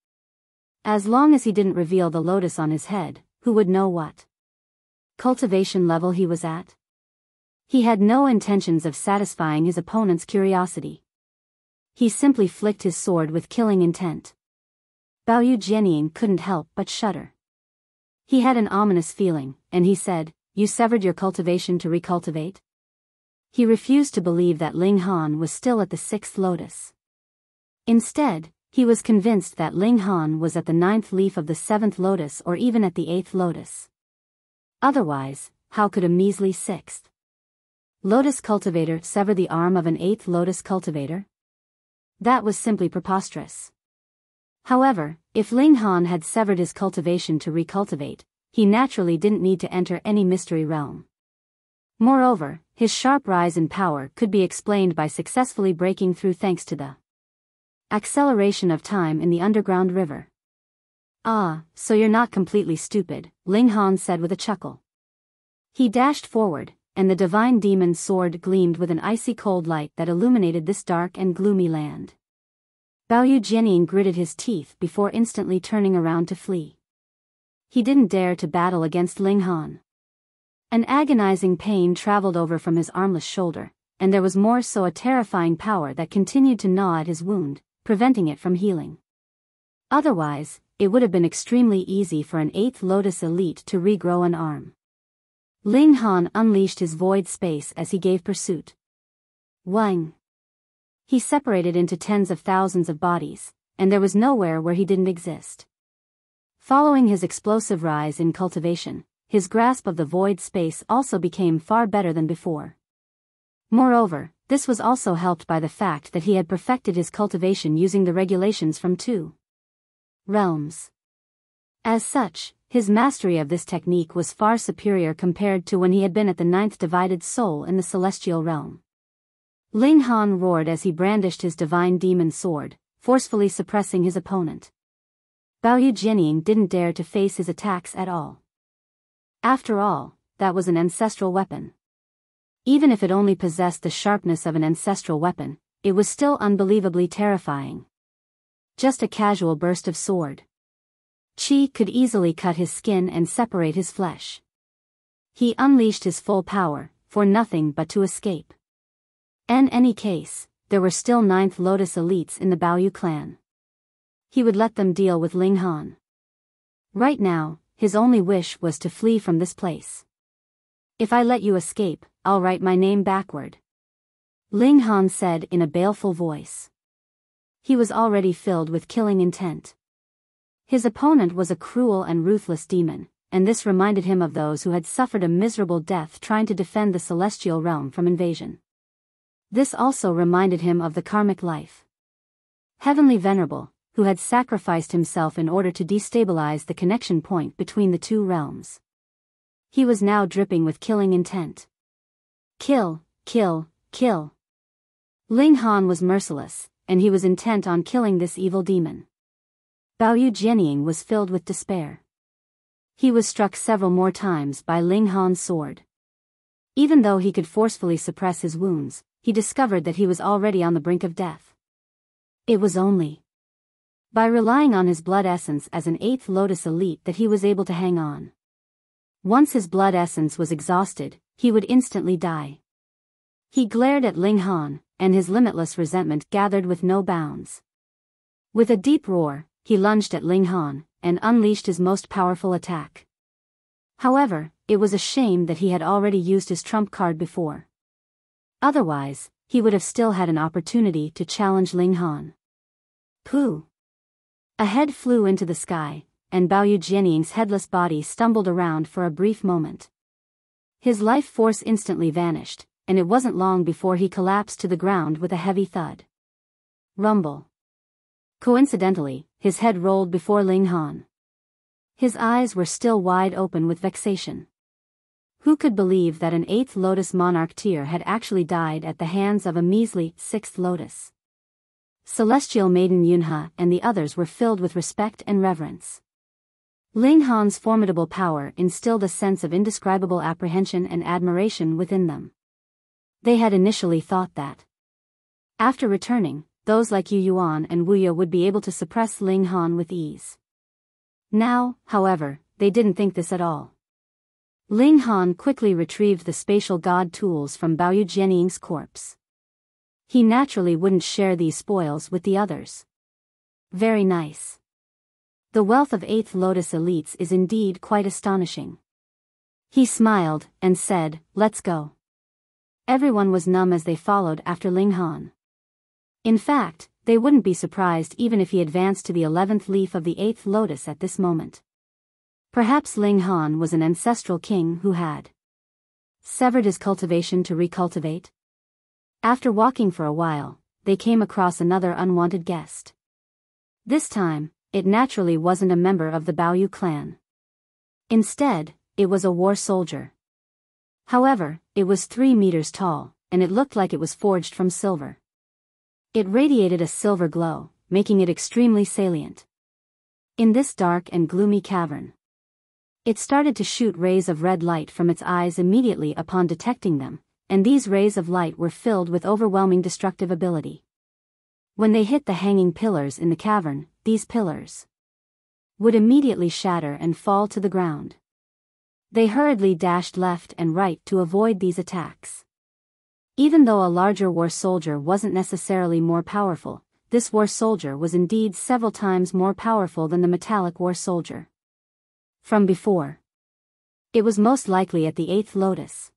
As long as he didn't reveal the lotus on his head, who would know what cultivation level he was at? He had no intentions of satisfying his opponent's curiosity. He simply flicked his sword with killing intent. Baoyu Jianying couldn't help but shudder. He had an ominous feeling, and he said, "You severed your cultivation to recultivate?" He refused to believe that Ling Han was still at the 6th lotus. Instead, he was convinced that Ling Han was at the 9th leaf of the 7th lotus or even at the 8th lotus. Otherwise, how could a measly 6th lotus cultivator sever the arm of an 8th lotus cultivator? That was simply preposterous. However, if Ling Han had severed his cultivation to recultivate, he naturally didn't need to enter any mystery realm. Moreover, his sharp rise in power could be explained by successfully breaking through thanks to the acceleration of time in the underground river. "Ah, so you're not completely stupid," Ling Han said with a chuckle. He dashed forward, and the divine demon's sword gleamed with an icy cold light that illuminated this dark and gloomy land. Baoyu Jianying gritted his teeth before instantly turning around to flee. He didn't dare to battle against Ling Han. An agonizing pain traveled over from his armless shoulder, and there was more so a terrifying power that continued to gnaw at his wound, preventing it from healing. Otherwise, it would have been extremely easy for an 8th lotus elite to regrow an arm. Ling Han unleashed his void space as he gave pursuit. Wang! He separated into tens of thousands of bodies, and there was nowhere where he didn't exist. Following his explosive rise in cultivation, his grasp of the void space also became far better than before. Moreover, this was also helped by the fact that he had perfected his cultivation using the regulations from 2 realms. As such, his mastery of this technique was far superior compared to when he had been at the 9th divided soul in the celestial realm. Ling Han roared as he brandished his divine demon sword, forcefully suppressing his opponent. Baoyu Jianying didn't dare to face his attacks at all. After all, that was an ancestral weapon. Even if it only possessed the sharpness of an ancestral weapon, it was still unbelievably terrifying. Just a casual burst of sword qi could easily cut his skin and separate his flesh. He unleashed his full power, for nothing but to escape. In any case, there were still 9th Lotus elites in the Baoyu clan. He would let them deal with Ling Han. Right now, his only wish was to flee from this place. "If I let you escape, I'll write my name backward," Ling Han said in a baleful voice. He was already filled with killing intent. His opponent was a cruel and ruthless demon, and this reminded him of those who had suffered a miserable death trying to defend the celestial realm from invasion. This also reminded him of the karmic life. Heavenly Venerable, who had sacrificed himself in order to destabilize the connection point between the 2 realms. He was now dripping with killing intent. Kill, kill, kill. Ling Han was merciless, and he was intent on killing this evil demon. Baoyu Jianying was filled with despair. He was struck several more times by Ling Han's sword. Even though he could forcefully suppress his wounds, he discovered that he was already on the brink of death. It was only by relying on his blood essence as an 8th Lotus elite that he was able to hang on. Once his blood essence was exhausted, he would instantly die. He glared at Ling Han, and his limitless resentment gathered with no bounds. With a deep roar, he lunged at Ling Han, and unleashed his most powerful attack. However, it was a shame that he had already used his trump card before. Otherwise, he would have still had an opportunity to challenge Ling Han. Pooh! A head flew into the sky, and Baoyu Jianying's headless body stumbled around for a brief moment. His life force instantly vanished, and it wasn't long before he collapsed to the ground with a heavy thud. Rumble. Coincidentally, his head rolled before Ling Han. His eyes were still wide open with vexation. Who could believe that an 8th Lotus monarch tier had actually died at the hands of a measly 6th Lotus? Celestial Maiden Yunhe and the others were filled with respect and reverence. Ling Han's formidable power instilled a sense of indescribable apprehension and admiration within them. They had initially thought that, after returning, those like Yu Yuan and Wuya would be able to suppress Ling Han with ease. Now, however, they didn't think this at all. Ling Han quickly retrieved the spatial god tools from Baoyu Jianying's corpse. He naturally wouldn't share these spoils with the others. Very nice. The wealth of 8th Lotus elites is indeed quite astonishing. He smiled and said, "Let's go." Everyone was numb as they followed after Ling Han. In fact, they wouldn't be surprised even if he advanced to the 11th leaf of the 8th Lotus at this moment. Perhaps Ling Han was an ancestral king who had severed his cultivation to recultivate. After walking for a while, they came across another unwanted guest. This time, it naturally wasn't a member of the Baoyu clan. Instead, it was a war soldier. However, it was 3 meters tall, and it looked like it was forged from silver. It radiated a silver glow, making it extremely salient. In this dark and gloomy cavern, it started to shoot rays of red light from its eyes immediately upon detecting them, and these rays of light were filled with overwhelming destructive ability. When they hit the hanging pillars in the cavern, these pillars would immediately shatter and fall to the ground. They hurriedly dashed left and right to avoid these attacks. Even though a larger war soldier wasn't necessarily more powerful, this war soldier was indeed several times more powerful than the metallic war soldier from before. It was most likely at the 8th Lotus.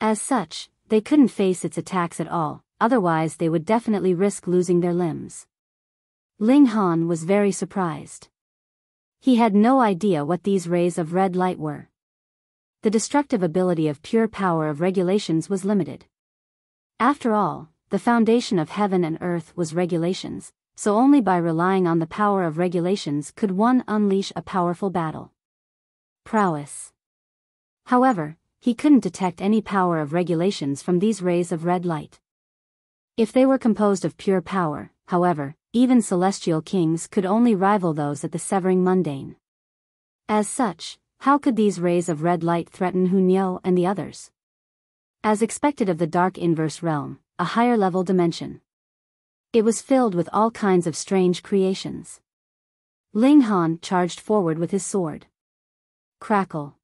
As such, they couldn't face its attacks at all, otherwise they would definitely risk losing their limbs. Ling Han was very surprised. He had no idea what these rays of red light were. The destructive ability of pure power of regulations was limited. After all, the foundation of heaven and earth was regulations, so only by relying on the power of regulations could one unleash a powerful battle. Prowess. However, he couldn't detect any power of regulations from these rays of red light. If they were composed of pure power, however, even celestial kings could only rival those at the Severing Mundane. As such, how could these rays of red light threaten Hunyo and the others? As expected of the Dark Inverse Realm, a higher-level dimension, it was filled with all kinds of strange creations. Ling Han charged forward with his sword. Crackle.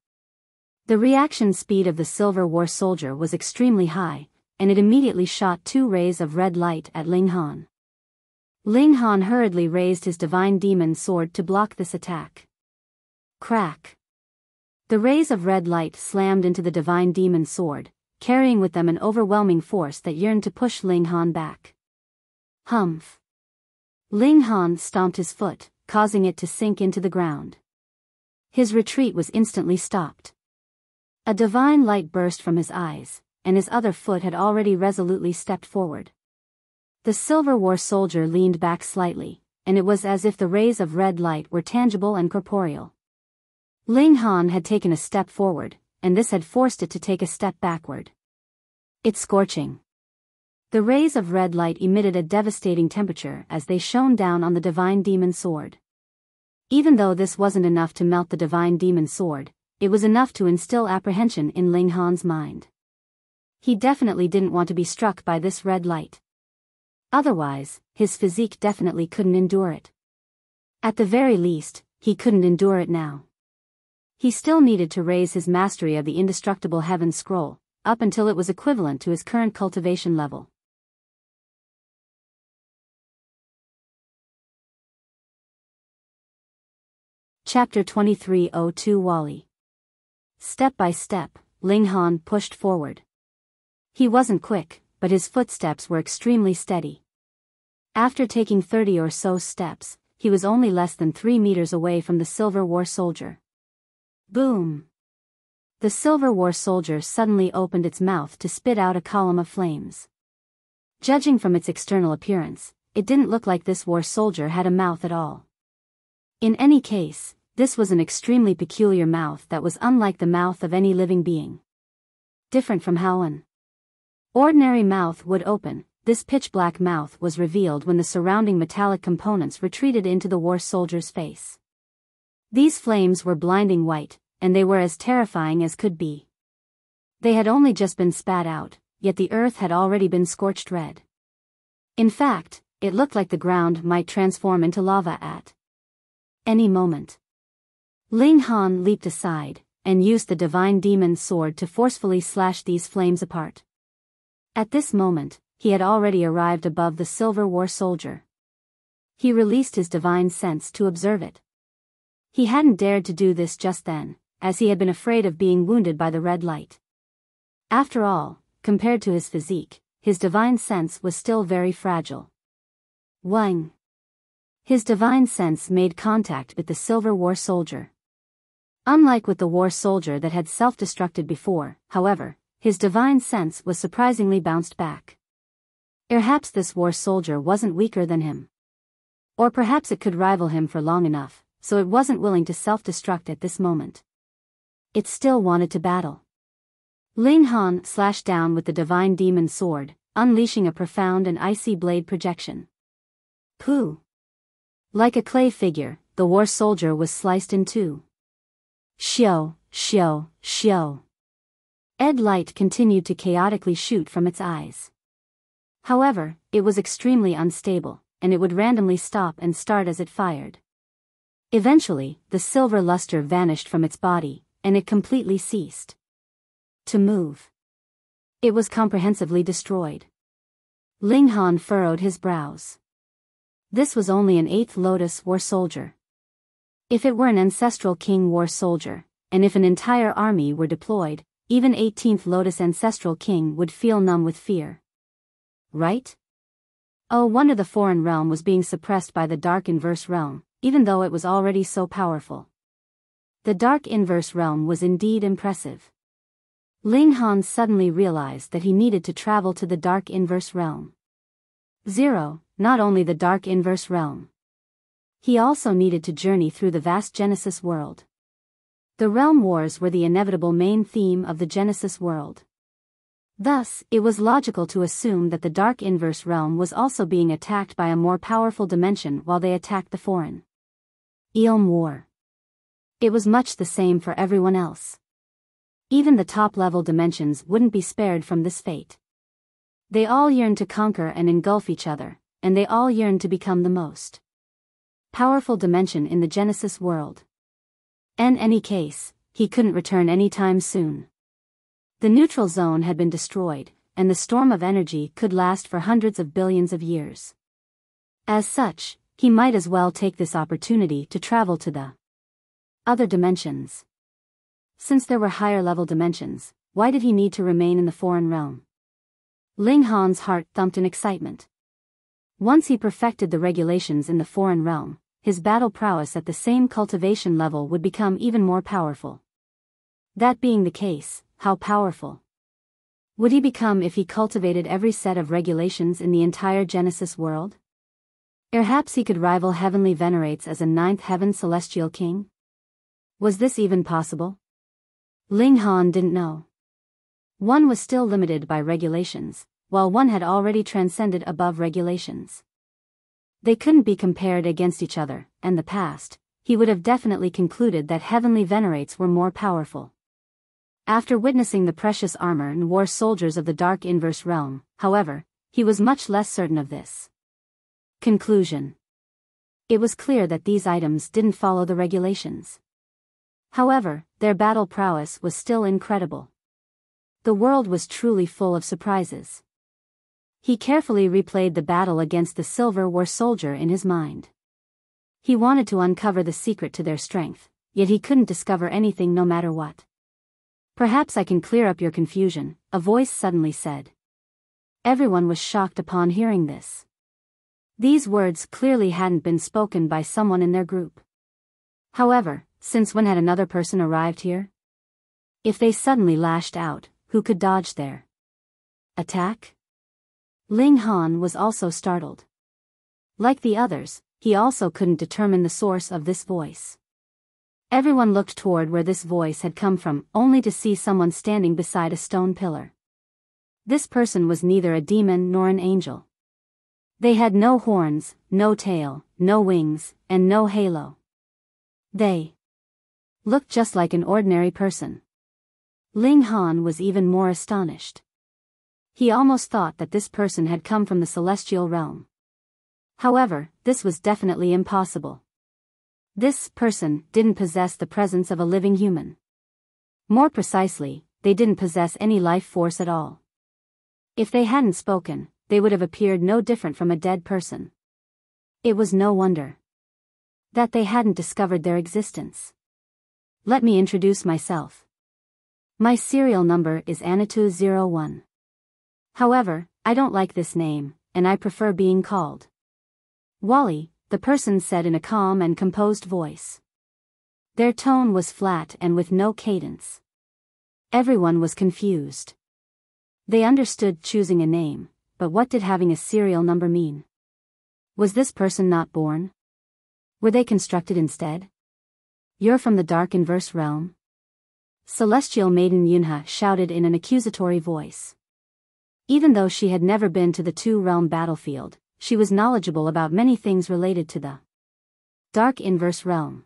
The reaction speed of the Silver War Soldier was extremely high, and it immediately shot 2 rays of red light at Ling Han. Ling Han hurriedly raised his Divine Demon Sword to block this attack. Crack. The rays of red light slammed into the Divine Demon Sword, carrying with them an overwhelming force that yearned to push Ling Han back. Humph. Ling Han stomped his foot, causing it to sink into the ground. His retreat was instantly stopped. A divine light burst from his eyes, and his other foot had already resolutely stepped forward. The Silver War Soldier leaned back slightly, and it was as if the rays of red light were tangible and corporeal. Ling Han had taken a step forward, and this had forced it to take a step backward. It's scorching. The rays of red light emitted a devastating temperature as they shone down on the Divine Demon Sword. Even though this wasn't enough to melt the Divine Demon Sword, it was enough to instill apprehension in Ling Han's mind. He definitely didn't want to be struck by this red light. Otherwise, his physique definitely couldn't endure it. At the very least, he couldn't endure it now. He still needed to raise his mastery of the indestructible Heaven Scroll, up until it was equivalent to his current cultivation level. Chapter 2302 Wally. Step by step, Ling Han pushed forward. He wasn't quick, but his footsteps were extremely steady. After taking 30 or so steps, he was only less than 3 meters away from the Silver War Soldier. Boom! The silver war soldier suddenly opened its mouth to spit out a column of flames. Judging from its external appearance, it didn't look like this war soldier had a mouth at all. In any case, this was an extremely peculiar mouth that was unlike the mouth of any living being. Different from how an ordinary mouth would open, this pitch-black mouth was revealed when the surrounding metallic components retreated into the war soldier's face. These flames were blinding white, and they were as terrifying as could be. They had only just been spat out, yet the earth had already been scorched red. In fact, it looked like the ground might transform into lava at any moment. Ling Han leaped aside, and used the divine demon sword to forcefully slash these flames apart. At this moment, he had already arrived above the silver war soldier. He released his divine sense to observe it. He hadn't dared to do this just then, as he had been afraid of being wounded by the red light. After all, compared to his physique, his divine sense was still very fragile. Wang. His divine sense made contact with the silver war soldier. Unlike with the war soldier that had self-destructed before, however, his divine sense was surprisingly bounced back. Perhaps this war soldier wasn't weaker than him. Or perhaps it could rival him for long enough, so it wasn't willing to self-destruct at this moment. It still wanted to battle. Ling Han slashed down with the divine demon sword, unleashing a profound and icy blade projection. Pooh! Like a clay figure, the war soldier was sliced in two. Shio, shio, shio. Red light continued to chaotically shoot from its eyes. However, it was extremely unstable, and it would randomly stop and start as it fired. Eventually, the silver luster vanished from its body, and it completely ceased to move. It was comprehensively destroyed. Ling Han furrowed his brows. This was only an 8th Lotus war soldier. If it were an ancestral king war soldier, and if an entire army were deployed, even 18th Lotus ancestral king would feel numb with fear. Right? Oh, wonder the foreign realm was being suppressed by the dark inverse realm, even though it was already so powerful. The dark inverse realm was indeed impressive. Ling Han suddenly realized that he needed to travel to the dark inverse realm. Not only the dark inverse realm. He also needed to journey through the vast Genesis world. The realm wars were the inevitable main theme of the Genesis world. Thus, it was logical to assume that the dark inverse realm was also being attacked by a more powerful dimension while they attacked the foreign realm war. It was much the same for everyone else. Even the top-level dimensions wouldn't be spared from this fate. They all yearned to conquer and engulf each other, and they all yearned to become the most powerful dimension in the Genesis world. In any case, he couldn't return anytime soon. The neutral zone had been destroyed, and the storm of energy could last for hundreds of billions of years. As such, he might as well take this opportunity to travel to the other dimensions. Since there were higher-level dimensions, why did he need to remain in the foreign realm? Ling Han's heart thumped in excitement. Once he perfected the regulations in the foreign realm, his battle prowess at the same cultivation level would become even more powerful. That being the case, how powerful would he become if he cultivated every set of regulations in the entire Genesis world? Perhaps he could rival Heavenly Venerates as a 9th Heaven Celestial King? Was this even possible? Ling Han didn't know. One was still limited by regulations, while one had already transcended above regulations. They couldn't be compared against each other, and the past, he would have definitely concluded that Heavenly Venerates were more powerful. After witnessing the precious armor and war soldiers of the Dark Inverse Realm, however, he was much less certain of this. Conclusion. It was clear that these items didn't follow the regulations. However, their battle prowess was still incredible. The world was truly full of surprises. He carefully replayed the battle against the Silver War Soldier in his mind. He wanted to uncover the secret to their strength, yet he couldn't discover anything no matter what. Perhaps I can clear up your confusion, a voice suddenly said. Everyone was shocked upon hearing this. These words clearly hadn't been spoken by someone in their group. However, since when had another person arrived here? If they suddenly lashed out, who could dodge their attack? Ling Han was also startled. Like the others, he also couldn't determine the source of this voice. Everyone looked toward where this voice had come from, only to see someone standing beside a stone pillar. This person was neither a demon nor an angel. They had no horns, no tail, no wings, and no halo. They looked just like an ordinary person. Ling Han was even more astonished. He almost thought that this person had come from the celestial realm. However, this was definitely impossible. This person didn't possess the presence of a living human. More precisely, they didn't possess any life force at all. If they hadn't spoken, they would have appeared no different from a dead person. It was no wonder that they hadn't discovered their existence. Let me introduce myself. My serial number is Anitu01. However, I don't like this name, and I prefer being called Wally, the person said in a calm and composed voice. Their tone was flat and with no cadence. Everyone was confused. They understood choosing a name, but what did having a serial number mean? Was this person not born? Were they constructed instead? You're from the dark inverse realm? Celestial Maiden Yunha shouted in an accusatory voice. Even though she had never been to the two-realm battlefield, she was knowledgeable about many things related to the dark inverse realm.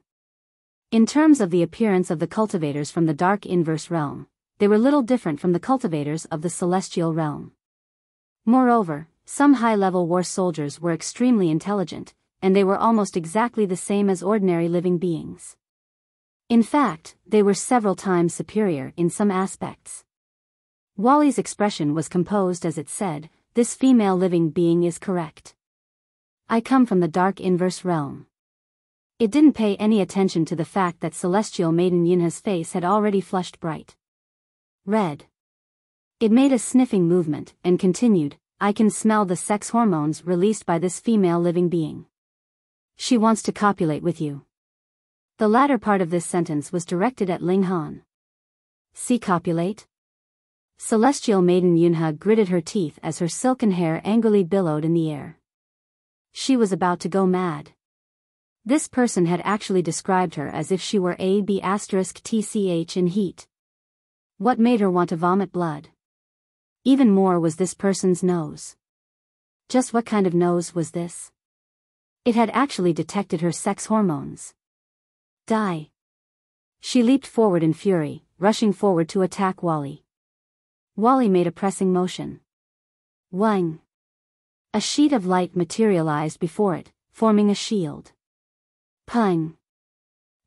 In terms of the appearance of the cultivators from the dark inverse realm, they were little different from the cultivators of the celestial realm. Moreover, some high-level war soldiers were extremely intelligent, and they were almost exactly the same as ordinary living beings. In fact, they were several times superior in some aspects. Wally's expression was composed as it said, "This female living being is correct. I come from the dark inverse realm." It didn't pay any attention to the fact that Celestial Maiden Yunha's face had already flushed bright red. It made a sniffing movement and continued, "I can smell the sex hormones released by this female living being. She wants to copulate with you." The latter part of this sentence was directed at Ling Han. "See copulate?" Celestial Maiden Yunha gritted her teeth as her silken hair angrily billowed in the air. She was about to go mad. This person had actually described her as if she were AB*TCH in heat. What made her want to vomit blood? Even more was this person's nose. Just what kind of nose was this? It had actually detected her sex hormones. Die. She leaped forward in fury, rushing forward to attack Wally. Wally made a pressing motion. Wang. A sheet of light materialized before it, forming a shield. Pang.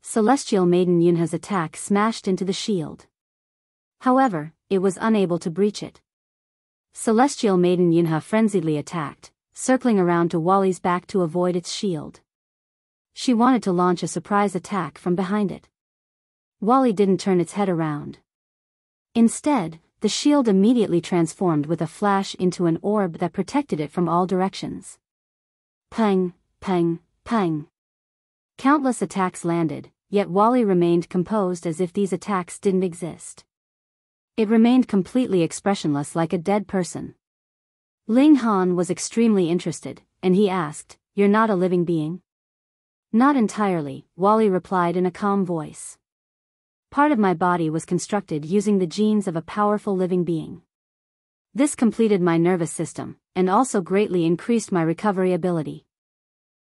Celestial Maiden Yunha's attack smashed into the shield. However, it was unable to breach it. Celestial Maiden Yunha frenziedly attacked, circling around to Wally's back to avoid its shield. She wanted to launch a surprise attack from behind it. Wally didn't turn its head around. Instead, the shield immediately transformed with a flash into an orb that protected it from all directions. Pang, pang, pang. Countless attacks landed, yet Wally remained composed as if these attacks didn't exist. It remained completely expressionless like a dead person. Ling Han was extremely interested, and he asked, "You're not a living being?" "Not entirely," Wally replied in a calm voice. "Part of my body was constructed using the genes of a powerful living being. This completed my nervous system, and also greatly increased my recovery ability.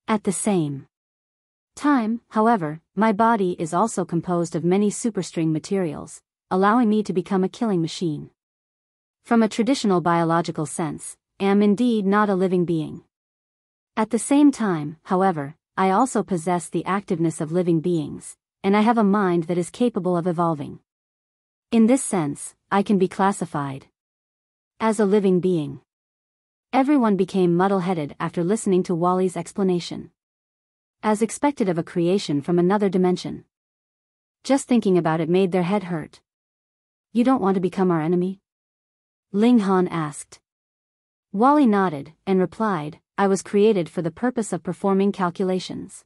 At the same time, however, my body is also composed of many superstring materials, allowing me to become a killing machine. From a traditional biological sense, I am indeed not a living being. At the same time, however, I also possess the activeness of living beings, and I have a mind that is capable of evolving. In this sense, I can be classified as a living being." Everyone became muddle-headed after listening to Wally's explanation. As expected of a creation from another dimension. Just thinking about it made their head hurt. "You don't want to become our enemy?" Ling Han asked. Wally nodded, and replied, "I was created for the purpose of performing calculations.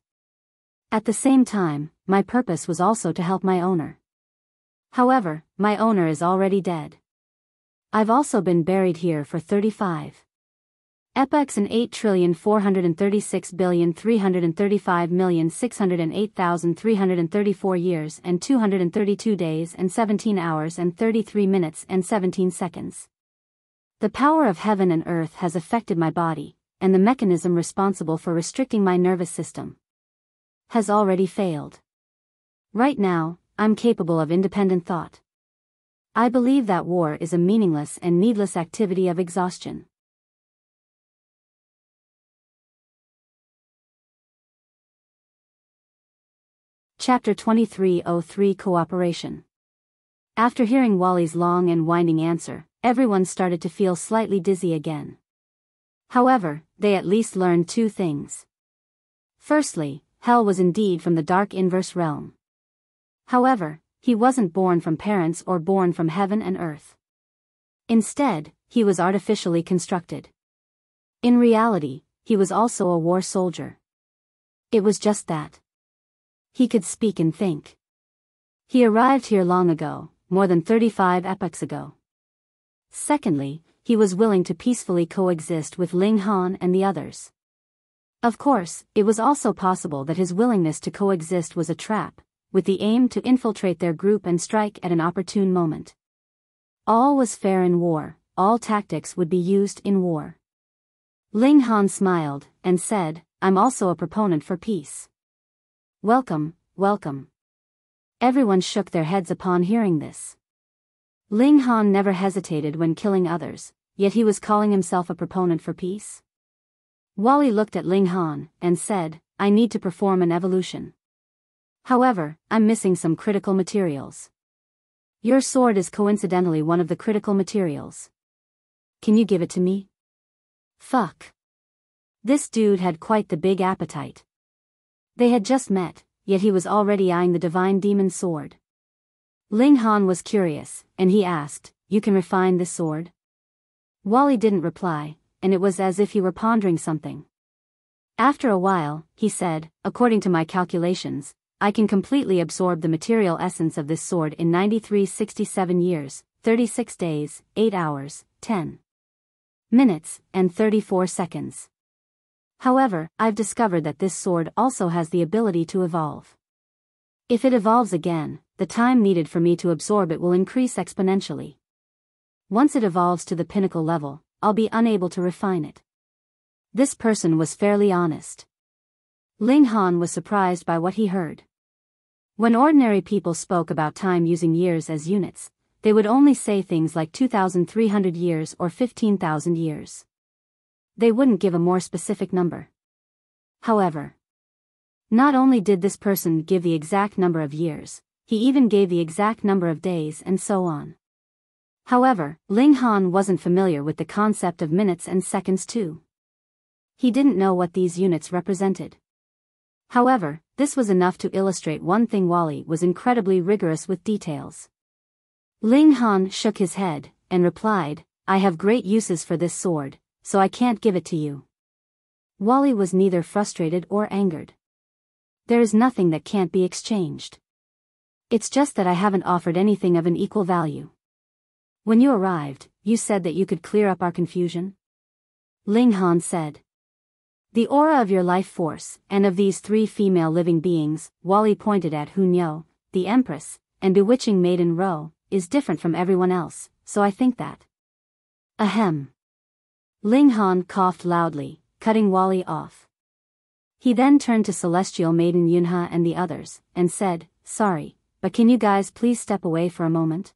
At the same time, my purpose was also to help my owner. However, my owner is already dead. I've also been buried here for 35 epochs and 8,436,335,608,334 years and 232 days and 17 hours and 33 minutes and 17 seconds. The power of heaven and earth has affected my body, and the mechanism responsible for restricting my nervous system has already failed. Right now, I'm capable of independent thought. I believe that war is a meaningless and needless activity of exhaustion. Chapter 2303 Cooperation. After hearing Wally's long and winding answer, everyone started to feel slightly dizzy again. However, they at least learned two things. Firstly, Hell was indeed from the dark inverse realm. However, he wasn't born from parents or born from heaven and earth. Instead, he was artificially constructed. In reality, he was also a war soldier. It was just that he could speak and think. He arrived here long ago, more than 35 epochs ago. Secondly, he was willing to peacefully coexist with Ling Han and the others. Of course, it was also possible that his willingness to coexist was a trap, with the aim to infiltrate their group and strike at an opportune moment. All was fair in war, all tactics would be used in war. Ling Han smiled, and said, I'm also a proponent for peace. Welcome, welcome. Everyone shook their heads upon hearing this. Ling Han never hesitated when killing others, yet he was calling himself a proponent for peace. Wally looked at Ling Han, and said, I need to perform an evolution. However, I'm missing some critical materials. Your sword is coincidentally one of the critical materials. Can you give it to me? Fuck. This dude had quite the big appetite. They had just met, yet he was already eyeing the divine demon sword. Ling Han was curious, and he asked, You can refine this sword? Wally didn't reply, and it was as if he were pondering something. After a while, he said, According to my calculations, I can completely absorb the material essence of this sword in 9367 years, 36 days, 8 hours, 10 minutes, and 34 seconds. However, I've discovered that this sword also has the ability to evolve. If it evolves again, the time needed for me to absorb it will increase exponentially. Once it evolves to the pinnacle level, I'll be unable to refine it. This person was fairly honest. Ling Han was surprised by what he heard. When ordinary people spoke about time using years as units, they would only say things like 2,300 years or 15,000 years. They wouldn't give a more specific number. However, not only did this person give the exact number of years, he even gave the exact number of days and so on. However, Ling Han wasn't familiar with the concept of minutes and seconds too. He didn't know what these units represented. However, this was enough to illustrate one thing: Wally was incredibly rigorous with details. Ling Han shook his head, and replied, I have great uses for this sword, so I can't give it to you. Wally was neither frustrated or angered. There is nothing that can't be exchanged. It's just that I haven't offered anything of an equal value. When you arrived, you said that you could clear up our confusion? Ling Han said. The aura of your life force, and of these 3 female living beings, Wally pointed at Hunyo, the Empress, and bewitching Maiden Ro, is different from everyone else, so I think that. Ahem. Ling Han coughed loudly, cutting Wally off. He then turned to Celestial Maiden Yunha and the others, and said, Sorry, but can you guys please step away for a moment?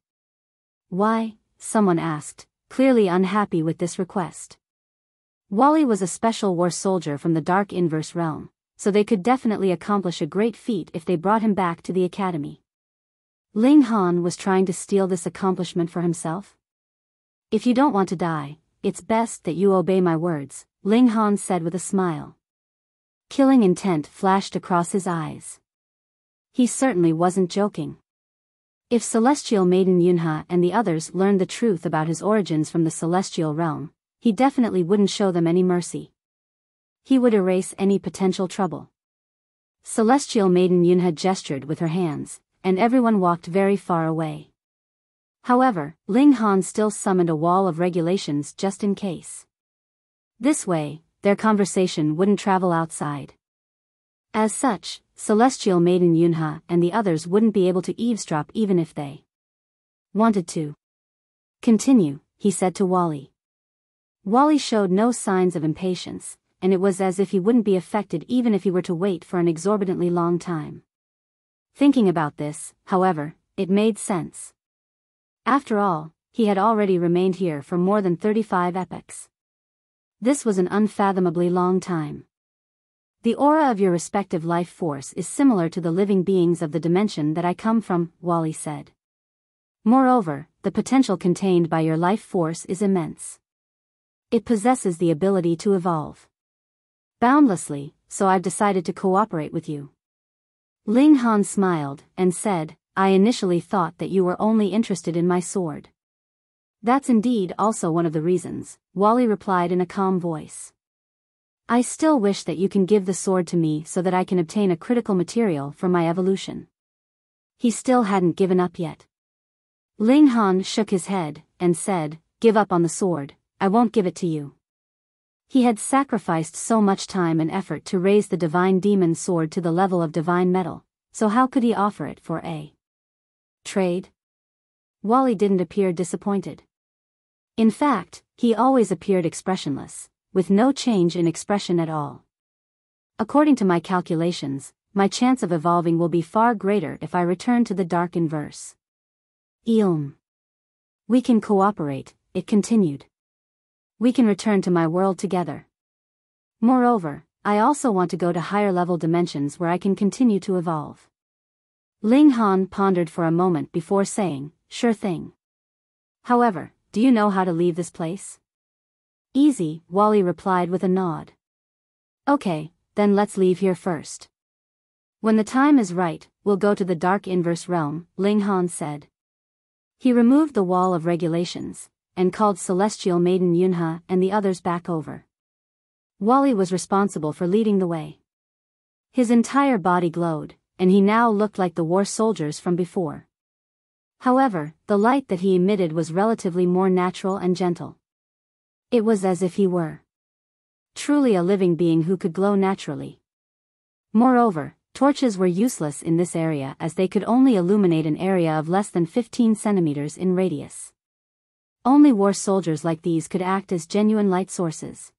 Why? Someone asked, clearly unhappy with this request. Wally was a special war soldier from the Dark Inverse Realm, so they could definitely accomplish a great feat if they brought him back to the academy. Ling Han was trying to steal this accomplishment for himself? If you don't want to die, it's best that you obey my words, Ling Han said with a smile. Killing intent flashed across his eyes. He certainly wasn't joking. If Celestial Maiden Yunha and the others learned the truth about his origins from the Celestial Realm, he definitely wouldn't show them any mercy. He would erase any potential trouble. Celestial Maiden Yunha gestured with her hands, and everyone walked very far away. However, Ling Han still summoned a wall of regulations just in case. This way, their conversation wouldn't travel outside. As such, Celestial Maiden Yunha and the others wouldn't be able to eavesdrop even if they wanted to. Continue, he said to Wally. Wally showed no signs of impatience, and it was as if he wouldn't be affected even if he were to wait for an exorbitantly long time. Thinking about this, however, it made sense. After all, he had already remained here for more than 35 epochs. This was an unfathomably long time. The aura of your respective life force is similar to the living beings of the dimension that I come from, Wally said. Moreover, the potential contained by your life force is immense. It possesses the ability to evolve boundlessly, so I've decided to cooperate with you. Ling Han smiled and said, I initially thought that you were only interested in my sword. That's indeed also one of the reasons, Wally replied in a calm voice. I still wish that you can give the sword to me so that I can obtain a critical material for my evolution. He still hadn't given up yet. Ling Han shook his head and said, Give up on the sword, I won't give it to you. He had sacrificed so much time and effort to raise the divine demon sword to the level of divine metal, so how could he offer it for a trade? Wally didn't appear disappointed. In fact, he always appeared expressionless, with no change in expression at all. According to my calculations, my chance of evolving will be far greater if I return to the dark inverse. We can cooperate, it continued. We can return to my world together. Moreover, I also want to go to higher-level dimensions where I can continue to evolve. Ling Han pondered for a moment before saying, Sure thing. However, do you know how to leave this place? Easy, Wally replied with a nod. Okay, then let's leave here first. When the time is right, we'll go to the dark inverse realm, Ling Han said. He removed the wall of regulations, and called Celestial Maiden Yunha and the others back over. Wally was responsible for leading the way. His entire body glowed, and he now looked like the war soldiers from before. However, the light that he emitted was relatively more natural and gentle. It was as if he were truly a living being who could glow naturally. Moreover, torches were useless in this area as they could only illuminate an area of less than 15 centimeters in radius. Only war soldiers like these could act as genuine light sources.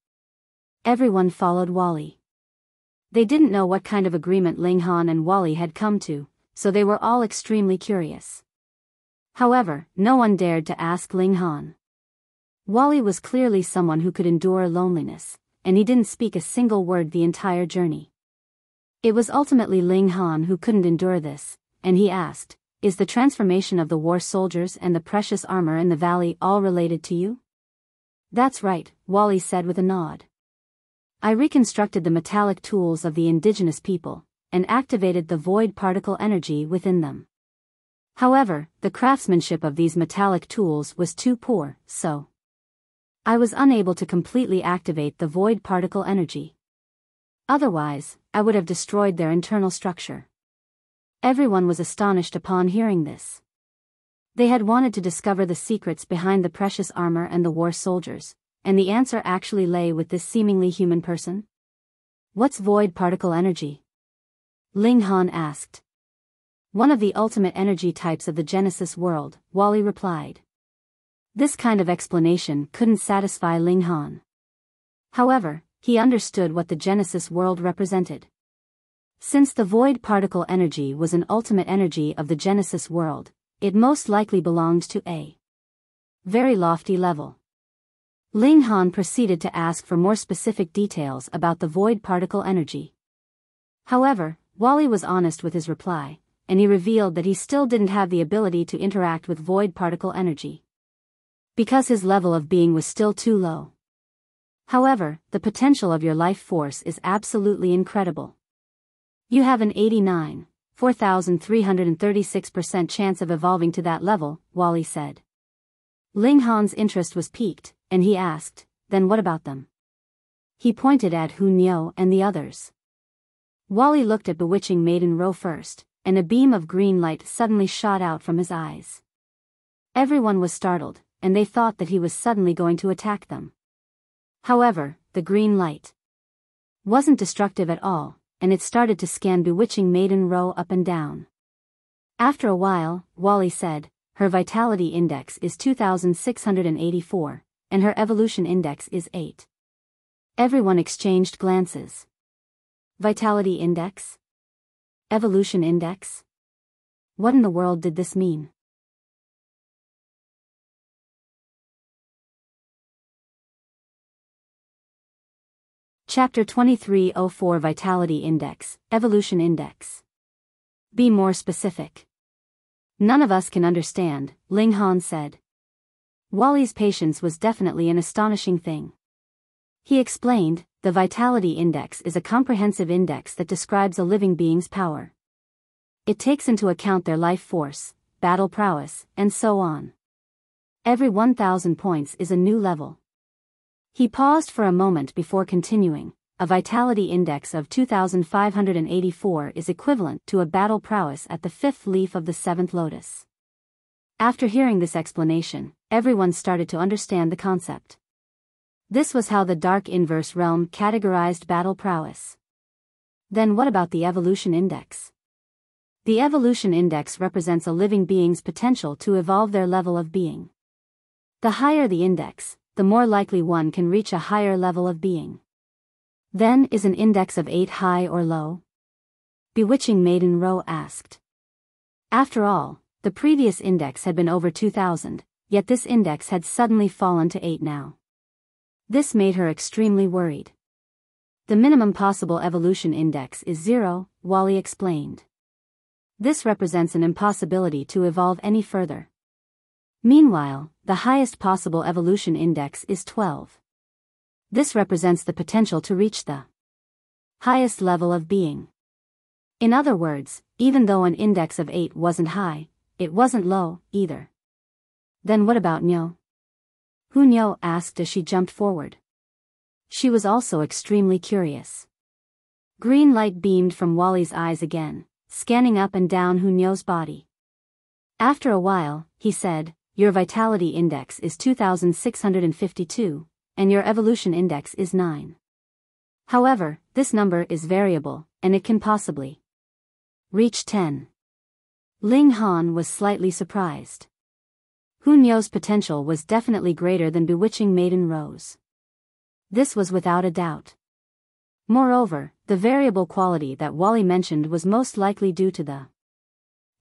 Everyone followed Wally. They didn't know what kind of agreement Ling Han and Wally had come to, so they were all extremely curious. However, no one dared to ask Ling Han. Wally was clearly someone who could endure loneliness, and he didn't speak a single word the entire journey. It was ultimately Ling Han who couldn't endure this, and he asked, Is the transformation of the war soldiers and the precious armor in the valley all related to you? That's right, Wally said with a nod. I reconstructed the metallic tools of the indigenous people, and activated the void particle energy within them. However, the craftsmanship of these metallic tools was too poor, so I was unable to completely activate the void particle energy. Otherwise, I would have destroyed their internal structure. Everyone was astonished upon hearing this. They had wanted to discover the secrets behind the precious armor and the war soldiers, and the answer actually lay with this seemingly human person. What's void particle energy? Ling Han asked. One of the ultimate energy types of the Genesis world, Wally replied. This kind of explanation couldn't satisfy Ling Han. However, he understood what the Genesis world represented. Since the void particle energy was an ultimate energy of the Genesis world, it most likely belonged to a very lofty level. Ling Han proceeded to ask for more specific details about the void particle energy. However, Wally was honest with his reply, and he revealed that he still didn't have the ability to interact with void particle energy, because his level of being was still too low. However, the potential of your life force is absolutely incredible. You have an 4,336% chance of evolving to that level, Wally said. Ling Han's interest was piqued, and he asked, Then what about them? He pointed at Hu Niu and the others. Wally looked at Bewitching Maiden Ro first, and a beam of green light suddenly shot out from his eyes. Everyone was startled, and they thought that he was suddenly going to attack them. However, the green light wasn't destructive at all, and it started to scan Bewitching Maiden Row up and down. After a while, Wally said, her vitality index is 2684, and her evolution index is 8. Everyone exchanged glances. Vitality index? Evolution index? What in the world did this mean? Chapter 2304 Vitality Index, Evolution Index. Be more specific. None of us can understand, Ling Han said. Wally's patience was definitely an astonishing thing. He explained, the Vitality Index is a comprehensive index that describes a living being's power. It takes into account their life force, battle prowess, and so on. Every 1,000 points is a new level. He paused for a moment before continuing. A vitality index of 2584 is equivalent to a battle prowess at the 5th leaf of the 7th lotus. After hearing this explanation, everyone started to understand the concept. This was how the Dark Inverse Realm categorized battle prowess. Then what about the evolution index? The evolution index represents a living being's potential to evolve their level of being. The higher the index, the more likely one can reach a higher level of being. Then is an index of 8 high or low? Bewitching Maiden Row asked. After all, the previous index had been over 2,000, yet this index had suddenly fallen to 8 now. This made her extremely worried. The minimum possible evolution index is 0, Wally explained. This represents an impossibility to evolve any further. Meanwhile, the highest possible evolution index is 12. This represents the potential to reach the highest level of being. In other words, even though an index of 8 wasn't high, it wasn't low, either. Then what about Nyo? Hu Nyo asked as she jumped forward. She was also extremely curious. Green light beamed from Wally's eyes again, scanning up and down Hu Nyo's body. After a while, he said, your vitality index is 2652, and your evolution index is 9. However, this number is variable, and it can possibly reach 10. Ling Han was slightly surprised. Hu Nyo's potential was definitely greater than Bewitching Maiden Row's. This was without a doubt. Moreover, the variable quality that Wally mentioned was most likely due to the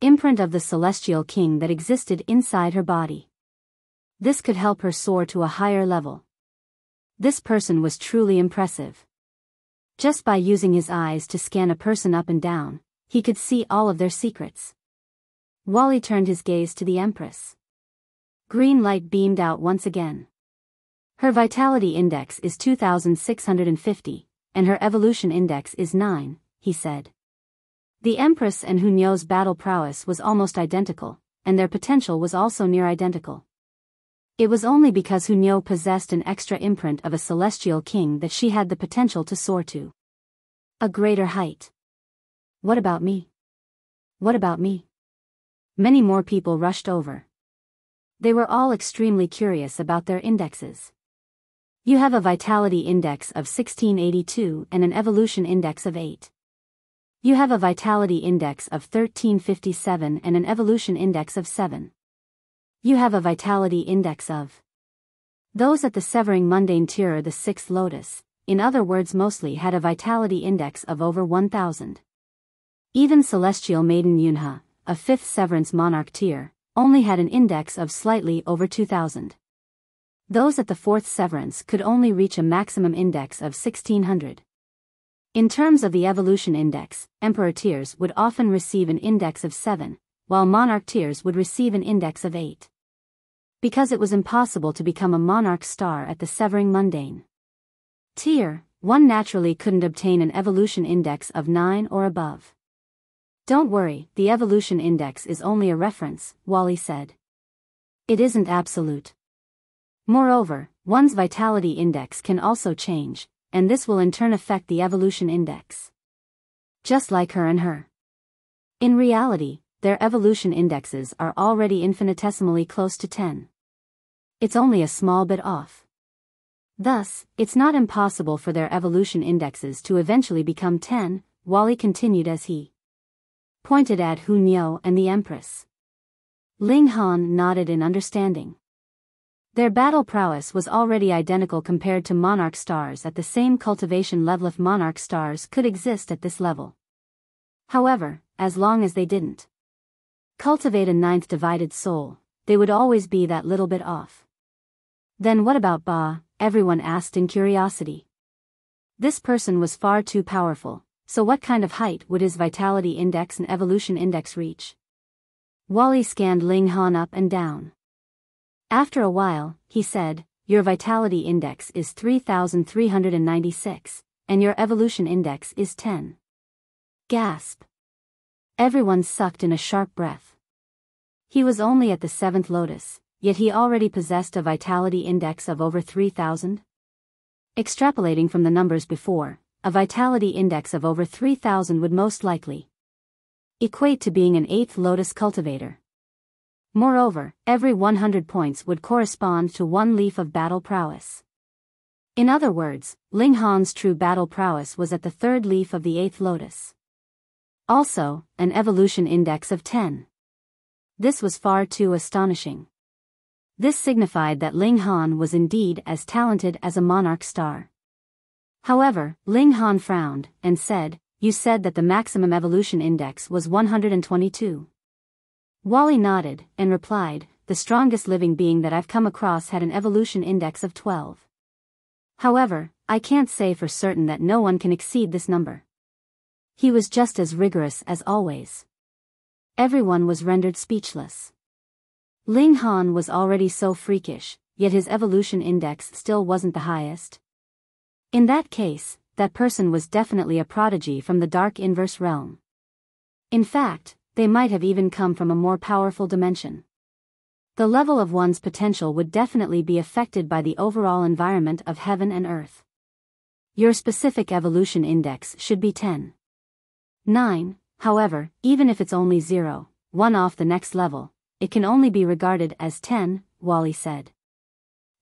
imprint of the Celestial King that existed inside her body. This could help her soar to a higher level. This person was truly impressive. Just by using his eyes to scan a person up and down, he could see all of their secrets. Wally turned his gaze to the Empress. Green light beamed out once again. Her vitality index is 2650, and her evolution index is 9, he said. The Empress and Hu Nyo's battle prowess was almost identical, and their potential was also near identical. It was only because Hu Nyo possessed an extra imprint of a Celestial King that she had the potential to soar to a greater height. What about me? What about me? Many more people rushed over. They were all extremely curious about their indexes. You have a vitality index of 1682 and an evolution index of 8. You have a vitality index of 1357 and an evolution index of 7. You have a vitality index of. Those at the Soaring mundane tier, the 6th lotus, in other words mostly had a vitality index of over 1000. Even Celestial Maiden Yunha, a 5th Severance monarch tier, only had an index of slightly over 2000. Those at the 4th Severance could only reach a maximum index of 1600. In terms of the evolution index, Emperor tiers would often receive an index of 7, while Monarch tiers would receive an index of 8. Because it was impossible to become a Monarch star at the Soaring mundane tier, one naturally couldn't obtain an evolution index of 9 or above. Don't worry, the evolution index is only a reference, Wally said. It isn't absolute. Moreover, one's vitality index can also change, and this will in turn affect the evolution index. Just like her and her In reality, their evolution indexes are already infinitesimally close to 10. It's only a small bit off. Thus, it's not impossible for their evolution indexes to eventually become 10, Wally continued as he pointed at Hu Niu and the Empress. Ling Han nodded in understanding. Their battle prowess was already identical compared to monarch stars at the same cultivation level if monarch stars could exist at this level. However, as long as they didn't cultivate a ninth divided soul, they would always be that little bit off. Then what about Ba? Everyone asked in curiosity. This person was far too powerful, so what kind of height would his vitality index and evolution index reach? Wally scanned Ling Han up and down. After a while, he said, your vitality index is 3,396, and your evolution index is 10. Gasp. Everyone sucked in a sharp breath. He was only at the 7th lotus, yet he already possessed a vitality index of over 3,000? Extrapolating from the numbers before, a vitality index of over 3,000 would most likely equate to being an 8th lotus cultivator. Moreover, every 100 points would correspond to 1 leaf of battle prowess. In other words, Ling Han's true battle prowess was at the 3rd leaf of the 8th lotus. Also, an evolution index of 10. This was far too astonishing. This signified that Ling Han was indeed as talented as a monarch star. However, Ling Han frowned and said, you said that the maximum evolution index was 122. Wally nodded and replied, the strongest living being that I've come across had an evolution index of 12. However, I can't say for certain that no one can exceed this number. He was just as rigorous as always. Everyone was rendered speechless. Ling Han was already so freakish, yet his evolution index still wasn't the highest. In that case, that person was definitely a prodigy from the dark inverse realm. In fact, they might have even come from a more powerful dimension. The level of one's potential would definitely be affected by the overall environment of heaven and earth. Your specific evolution index should be 10. 9, however, even if it's only 0, 1 off the next level, it can only be regarded as 10, Wally said.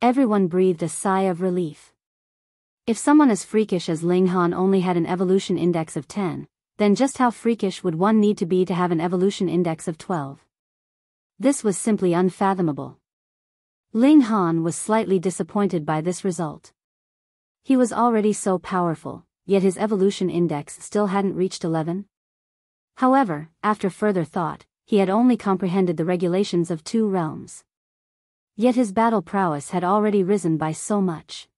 Everyone breathed a sigh of relief. If someone as freakish as Ling Han only had an evolution index of 10, then just how freakish would one need to be to have an evolution index of 12? This was simply unfathomable. Ling Han was slightly disappointed by this result. He was already so powerful, yet his evolution index still hadn't reached 11. However, after further thought, he had only comprehended the regulations of 2 realms. Yet his battle prowess had already risen by so much.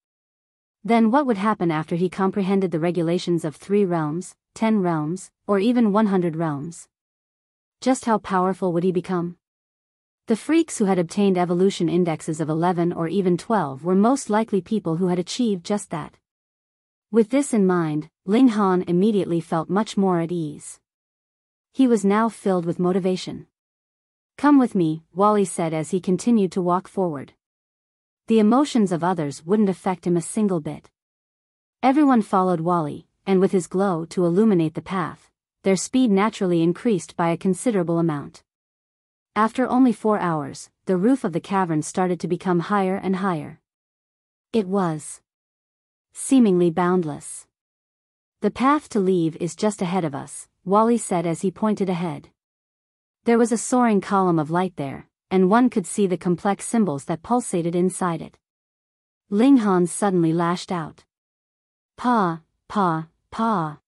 Then what would happen after he comprehended the regulations of 3 realms, 10 realms, or even 100 realms? Just how powerful would he become? The freaks who had obtained evolution indexes of 11 or even 12 were most likely people who had achieved just that. With this in mind, Ling Han immediately felt much more at ease. He was now filled with motivation. Come with me, Wally said as he continued to walk forward. The emotions of others wouldn't affect him a single bit. Everyone followed Wally, and with his glow to illuminate the path, their speed naturally increased by a considerable amount. After only 4 hours, the roof of the cavern started to become higher and higher. It was seemingly boundless. The path to leave is just ahead of us, Wally said as he pointed ahead. There was a soaring column of light there, and one could see the complex symbols that pulsated inside it. Ling Han suddenly lashed out. Pa, pa, pa.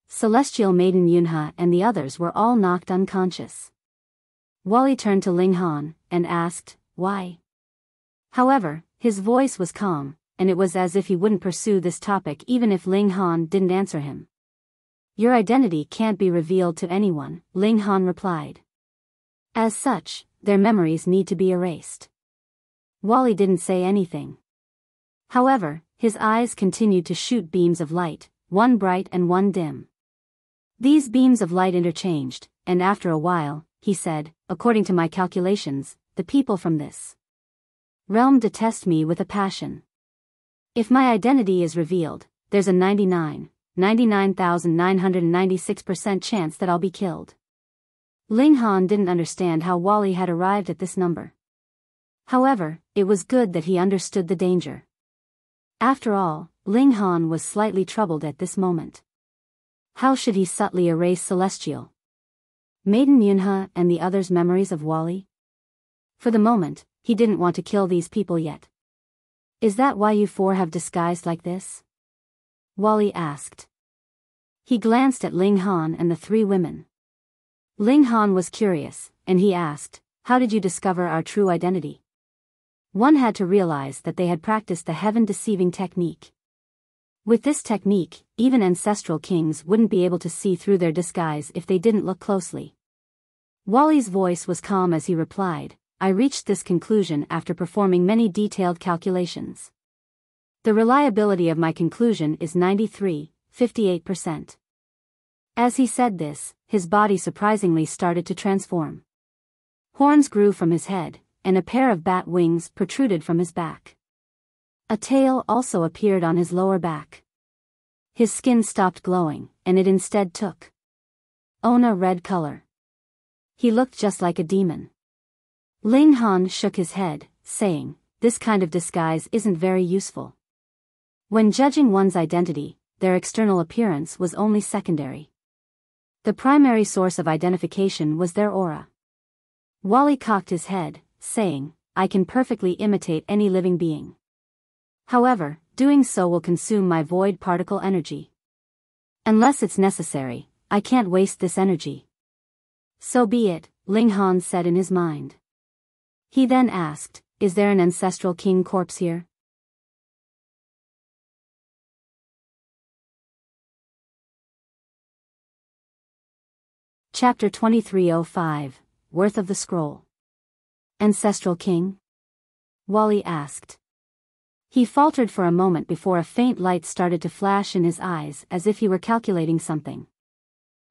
Celestial Maiden Yunha and the others were all knocked unconscious. Wally turned to Ling Han and asked, why? However, his voice was calm, and it was as if he wouldn't pursue this topic even if Ling Han didn't answer him. Your identity can't be revealed to anyone, Ling Han replied. As such, their memories need to be erased. Wally didn't say anything. However, his eyes continued to shoot beams of light, one bright and one dim. These beams of light interchanged, and after a while, he said, according to my calculations, the people from this realm detest me with a passion. If my identity is revealed, there's a 99,996% chance that I'll be killed. Ling Han didn't understand how Wally had arrived at this number. However, it was good that he understood the danger. After all, Ling Han was slightly troubled at this moment. How should he subtly erase Celestial Maiden Yunhe and the others' memories of Wally? For the moment, he didn't want to kill these people yet. Is that why you four have disguised like this? Wally asked. He glanced at Ling Han and the three women. Ling Han was curious, and he asked, "How did you discover our true identity?" One had to realize that they had practiced the heaven-deceiving technique. With this technique, even ancestral kings wouldn't be able to see through their disguise if they didn't look closely. Wally's voice was calm as he replied, "I reached this conclusion after performing many detailed calculations. The reliability of my conclusion is 93.58%. As he said this, his body surprisingly started to transform. Horns grew from his head, and a pair of bat wings protruded from his back. A tail also appeared on his lower back. His skin stopped glowing, and it instead took on a red color. He looked just like a demon. Ling Han shook his head, saying, "This kind of disguise isn't very useful. When judging one's identity, their external appearance was only secondary. The primary source of identification was their aura." Wally cocked his head, saying, "I can perfectly imitate any living being. However, doing so will consume my void particle energy. Unless it's necessary, I can't waste this energy." "So be it," Ling Han said in his mind. He then asked, "Is there an ancestral king corpse here?" Chapter 2305, Worth of the Scroll. Ancestral King? Wally asked. He faltered for a moment before a faint light started to flash in his eyes as if he were calculating something.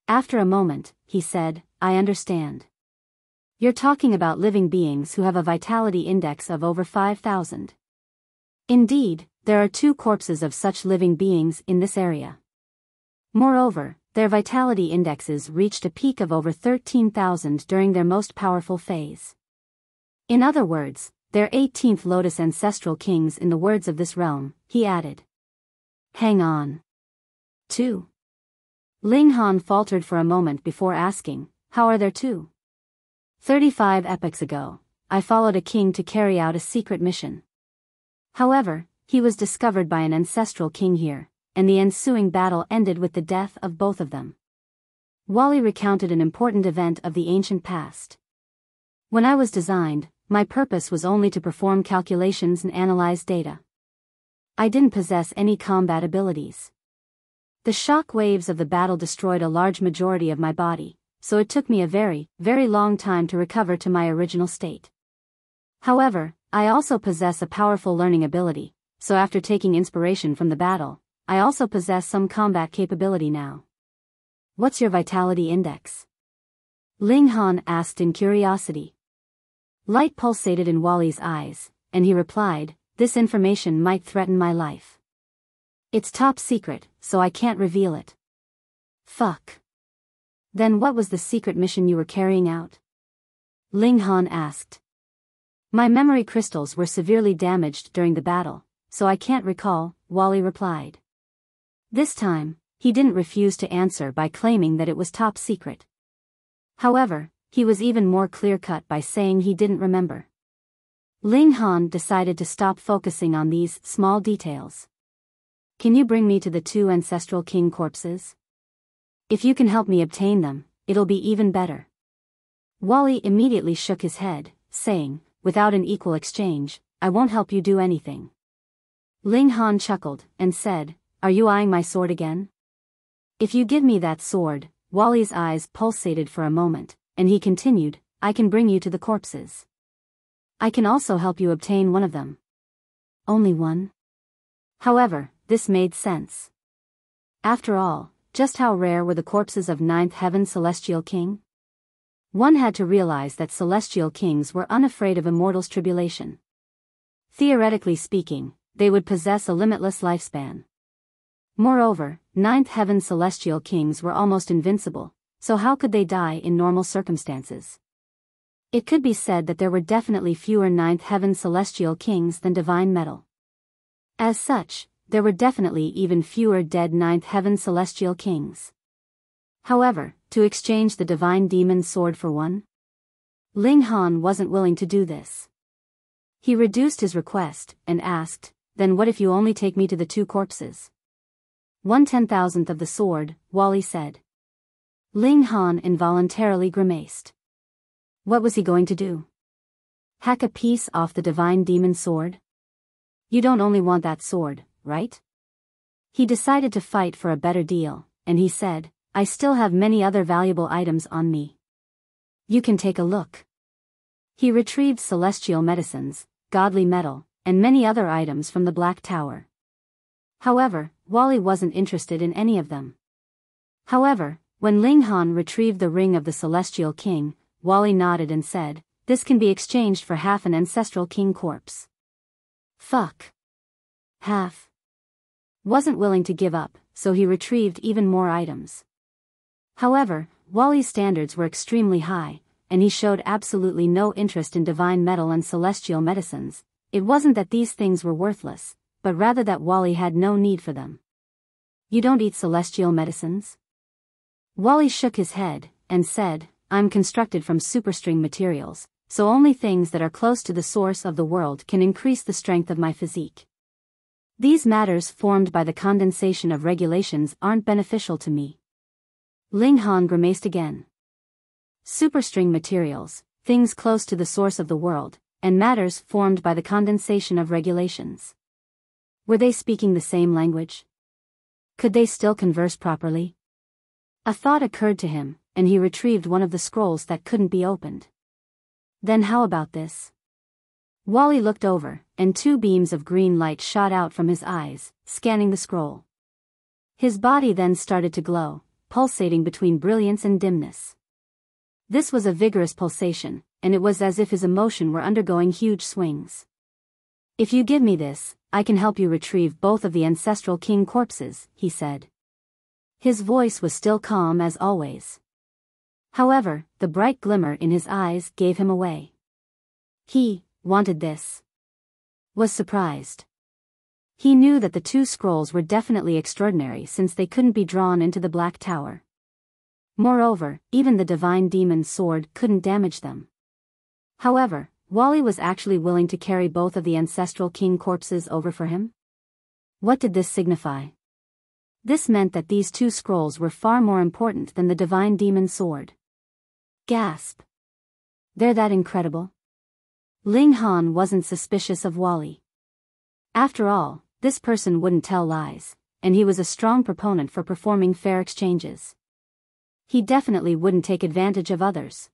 After a moment, he said, "I understand. You're talking about living beings who have a vitality index of over 5,000. Indeed, there are 2 corpses of such living beings in this area. Moreover, their vitality indexes reached a peak of over 13,000 during their most powerful phase. In other words, they're 18th Lotus ancestral kings in the words of this realm," he added. "Hang on. 2. Ling Han faltered for a moment before asking, "How are there 2? 35 epochs ago, I followed a king to carry out a secret mission. However, he was discovered by an ancestral king here, and the ensuing battle ended with the death of both of them." Wally recounted an important event of the ancient past. "When I was designed, my purpose was only to perform calculations and analyze data. I didn't possess any combat abilities. The shock waves of the battle destroyed a large majority of my body, so it took me a very, very long time to recover to my original state. However, I also possess a powerful learning ability, so after taking inspiration from the battle, I also possess some combat capability now." "What's your vitality index?" Ling Han asked in curiosity. Light pulsated in Wally's eyes, and he replied, "This information might threaten my life. It's top secret, so I can't reveal it." "Fuck. Then what was the secret mission you were carrying out?" Ling Han asked. "My memory crystals were severely damaged during the battle, so I can't recall," Wally replied. This time, he didn't refuse to answer by claiming that it was top secret. However, he was even more clear-cut by saying he didn't remember. Ling Han decided to stop focusing on these small details. "Can you bring me to the 2 ancestral king corpses? If you can help me obtain them, it'll be even better." Wally immediately shook his head, saying, "Without an equal exchange, I won't help you do anything." Ling Han chuckled, and said, "Are you eyeing my sword again? If you give me that sword," Wally's eyes pulsated for a moment, and he continued, "I can bring you to the corpses. I can also help you obtain one of them." "Only one?" However, this made sense. After all, just how rare were the corpses of 9th Heaven Celestial King? One had to realize that Celestial Kings were unafraid of immortals' tribulation. Theoretically speaking, they would possess a limitless lifespan. Moreover, 9th Heaven Celestial Kings were almost invincible, so how could they die in normal circumstances? It could be said that there were definitely fewer ninth heaven celestial kings than divine metal. As such, there were definitely even fewer dead ninth heaven celestial kings. However, to exchange the divine demon's sword for one? Ling Han wasn't willing to do this. He reduced his request, and asked, then what if you only take me to the 2 corpses? 1/10,000th of the sword, Wally said. Ling Han involuntarily grimaced. What was he going to do? Hack a piece off the divine demon's sword? You don't only want that sword, right? He decided to fight for a better deal, and he said, I still have many other valuable items on me. You can take a look. He retrieved celestial medicines, godly metal, and many other items from the Black Tower. However, Wally wasn't interested in any of them. However, when Ling Han retrieved the ring of the Celestial King, Wally nodded and said, this can be exchanged for half an ancestral king corpse. Fuck. Half. Wasn't willing to give up, so he retrieved even more items. However, Wally's standards were extremely high, and he showed absolutely no interest in divine metal and celestial medicines. It wasn't that these things were worthless, but rather that Wally had no need for them. You don't eat celestial medicines? Wally shook his head, and said, I'm constructed from superstring materials, so only things that are close to the source of the world can increase the strength of my physique. These matters formed by the condensation of regulations aren't beneficial to me. Ling Han grimaced again. Superstring materials, things close to the source of the world, and matters formed by the condensation of regulations. Were they speaking the same language? Could they still converse properly? A thought occurred to him, and he retrieved one of the scrolls that couldn't be opened. Then how about this? Wally looked over, and 2 beams of green light shot out from his eyes, scanning the scroll. His body then started to glow, pulsating between brilliance and dimness. This was a vigorous pulsation, and it was as if his emotion were undergoing huge swings. If you give me this, I can help you retrieve both of the ancestral king corpses, he said. His voice was still calm as always. However, the bright glimmer in his eyes gave him away. He wanted this. Was surprised. He knew that the 2 scrolls were definitely extraordinary since they couldn't be drawn into the Black Tower. Moreover, even the divine demon's sword couldn't damage them. However, Wally was actually willing to carry both of the ancestral king corpses over for him? What did this signify? This meant that these 2 scrolls were far more important than the divine demon's sword. Gasp. They're that incredible? Ling Han wasn't suspicious of Wally. After all, this person wouldn't tell lies, and he was a strong proponent for performing fair exchanges. He definitely wouldn't take advantage of others.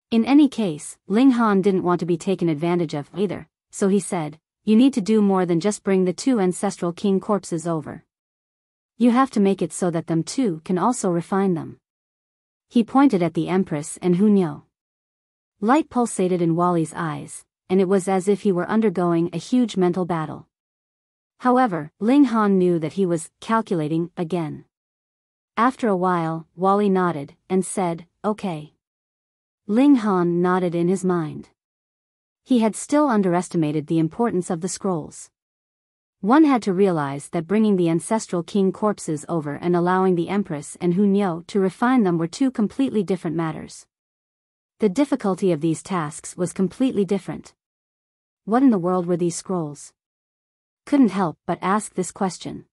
In any case, Ling Han didn't want to be taken advantage of either, so he said, you need to do more than just bring the 2 ancestral king corpses over. You have to make it so that them too can also refine them. He pointed at the Empress and Hunyo. Light pulsated in Wally's eyes, and it was as if he were undergoing a huge mental battle. However, Ling Han knew that he was calculating again. After a while, Wally nodded, and said, okay. Ling Han nodded in his mind. He had still underestimated the importance of the scrolls. One had to realize that bringing the ancestral king corpses over and allowing the Empress and Hunyo to refine them were 2 completely different matters. The difficulty of these tasks was completely different. What in the world were these scrolls? Couldn't help but ask this question.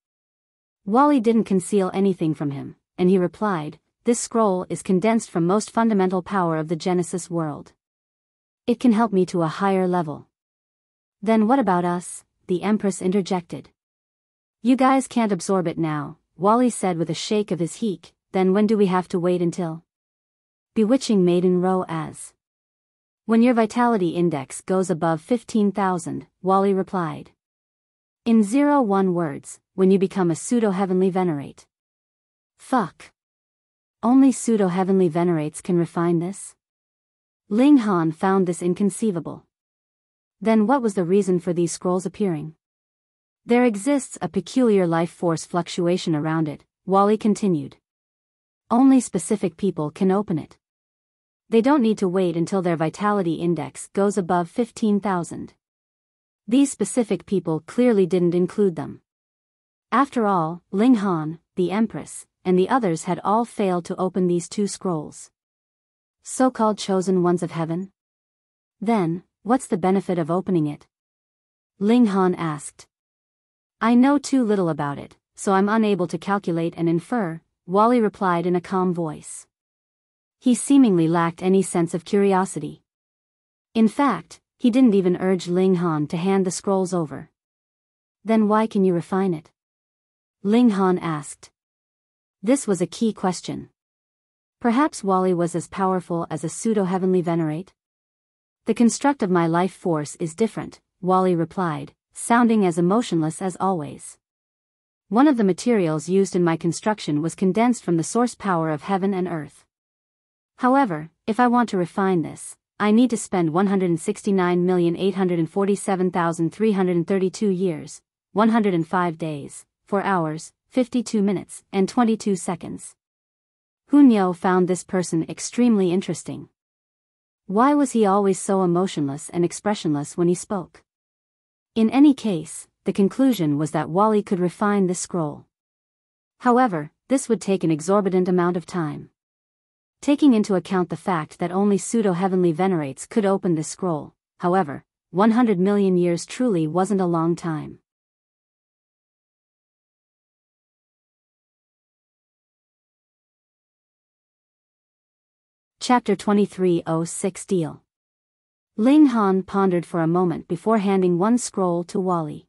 Wally didn't conceal anything from him, and he replied, this scroll is condensed from most fundamental power of the Genesis world. It can help me to a higher level. Then what about us? The Empress interjected. You guys can't absorb it now, Wally said with a shake of his heek. Then when do we have to wait until? Bewitching Maiden Row as. When your vitality index goes above 15,000, Wally replied. In 01 words, when you become a pseudo-heavenly venerate. Fuck. Only pseudo-heavenly venerates can refine this? Ling Han found this inconceivable. Then what was the reason for these scrolls appearing? There exists a peculiar life force fluctuation around it, Wally continued. Only specific people can open it. They don't need to wait until their vitality index goes above 15,000. These specific people clearly didn't include them. After all, Ling Han, the Empress, and the others had all failed to open these two scrolls. So-called chosen ones of heaven? Then, what's the benefit of opening it? Ling Han asked. I know too little about it, so I'm unable to calculate and infer, Wally replied in a calm voice. He seemingly lacked any sense of curiosity. In fact, he didn't even urge Ling Han to hand the scrolls over. Then why can you refine it? Ling Han asked. This was a key question. Perhaps Wally was as powerful as a pseudo-heavenly venerate? The construct of my life force is different, Wally replied, sounding as emotionless as always. One of the materials used in my construction was condensed from the source power of heaven and earth. However, if I want to refine this, I need to spend 169,847,332 years, 105 days, 4 hours, 52 minutes, and 22 seconds. Hunyao found this person extremely interesting. Why was he always so emotionless and expressionless when he spoke? In any case, the conclusion was that Wally could refine this scroll. However, this would take an exorbitant amount of time. Taking into account the fact that only pseudo-heavenly venerates could open this scroll, however, 100 million years truly wasn't a long time. Chapter 2306 Deal. Ling Han pondered for a moment before handing one scroll to Wally.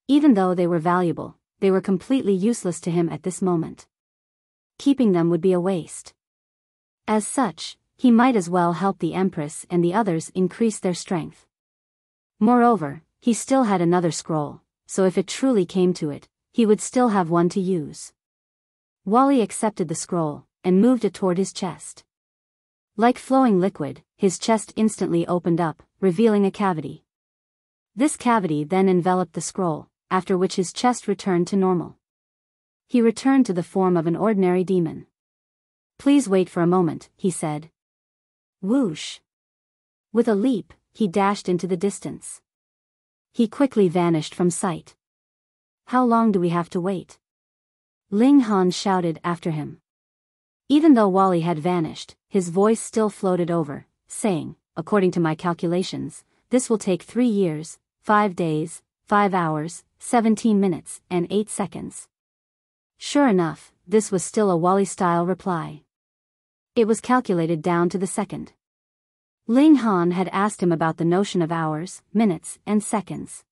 Even though they were valuable, they were completely useless to him at this moment. Keeping them would be a waste. As such, he might as well help the Empress and the others increase their strength. Moreover, he still had another scroll, so if it truly came to it, he would still have one to use. Wally accepted the scroll, and moved it toward his chest. Like flowing liquid, his chest instantly opened up, revealing a cavity. This cavity then enveloped the scroll, after which his chest returned to normal. He returned to the form of an ordinary demon. Please wait for a moment, he said. Whoosh! With a leap, he dashed into the distance. He quickly vanished from sight. How long do we have to wait? Ling Han shouted after him. Even though Wally had vanished, his voice still floated over, saying, according to my calculations, this will take 3 years, 5 days, 5 hours, 17 minutes, and 8 seconds. Sure enough, this was still a Wally-style reply. It was calculated down to the second. Ling Han had asked him about the notion of hours, minutes, and seconds.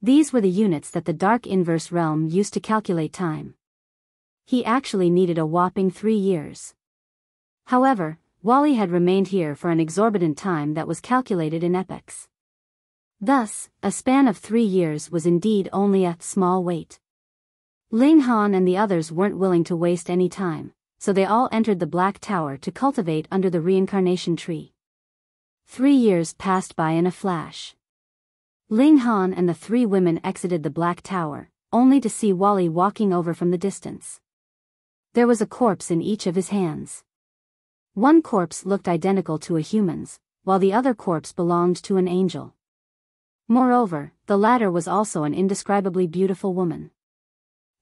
These were the units that the Dark Inverse Realm used to calculate time. He actually needed a whopping 3 years. However, Wally had remained here for an exorbitant time that was calculated in epochs. Thus, a span of 3 years was indeed only a small wait. Ling Han and the others weren't willing to waste any time, so they all entered the Black Tower to cultivate under the reincarnation tree. 3 years passed by in a flash. Ling Han and the 3 women exited the Black Tower, only to see Wally walking over from the distance. There was a corpse in each of his hands. One corpse looked identical to a human's, while the other corpse belonged to an angel. Moreover, the latter was also an indescribably beautiful woman.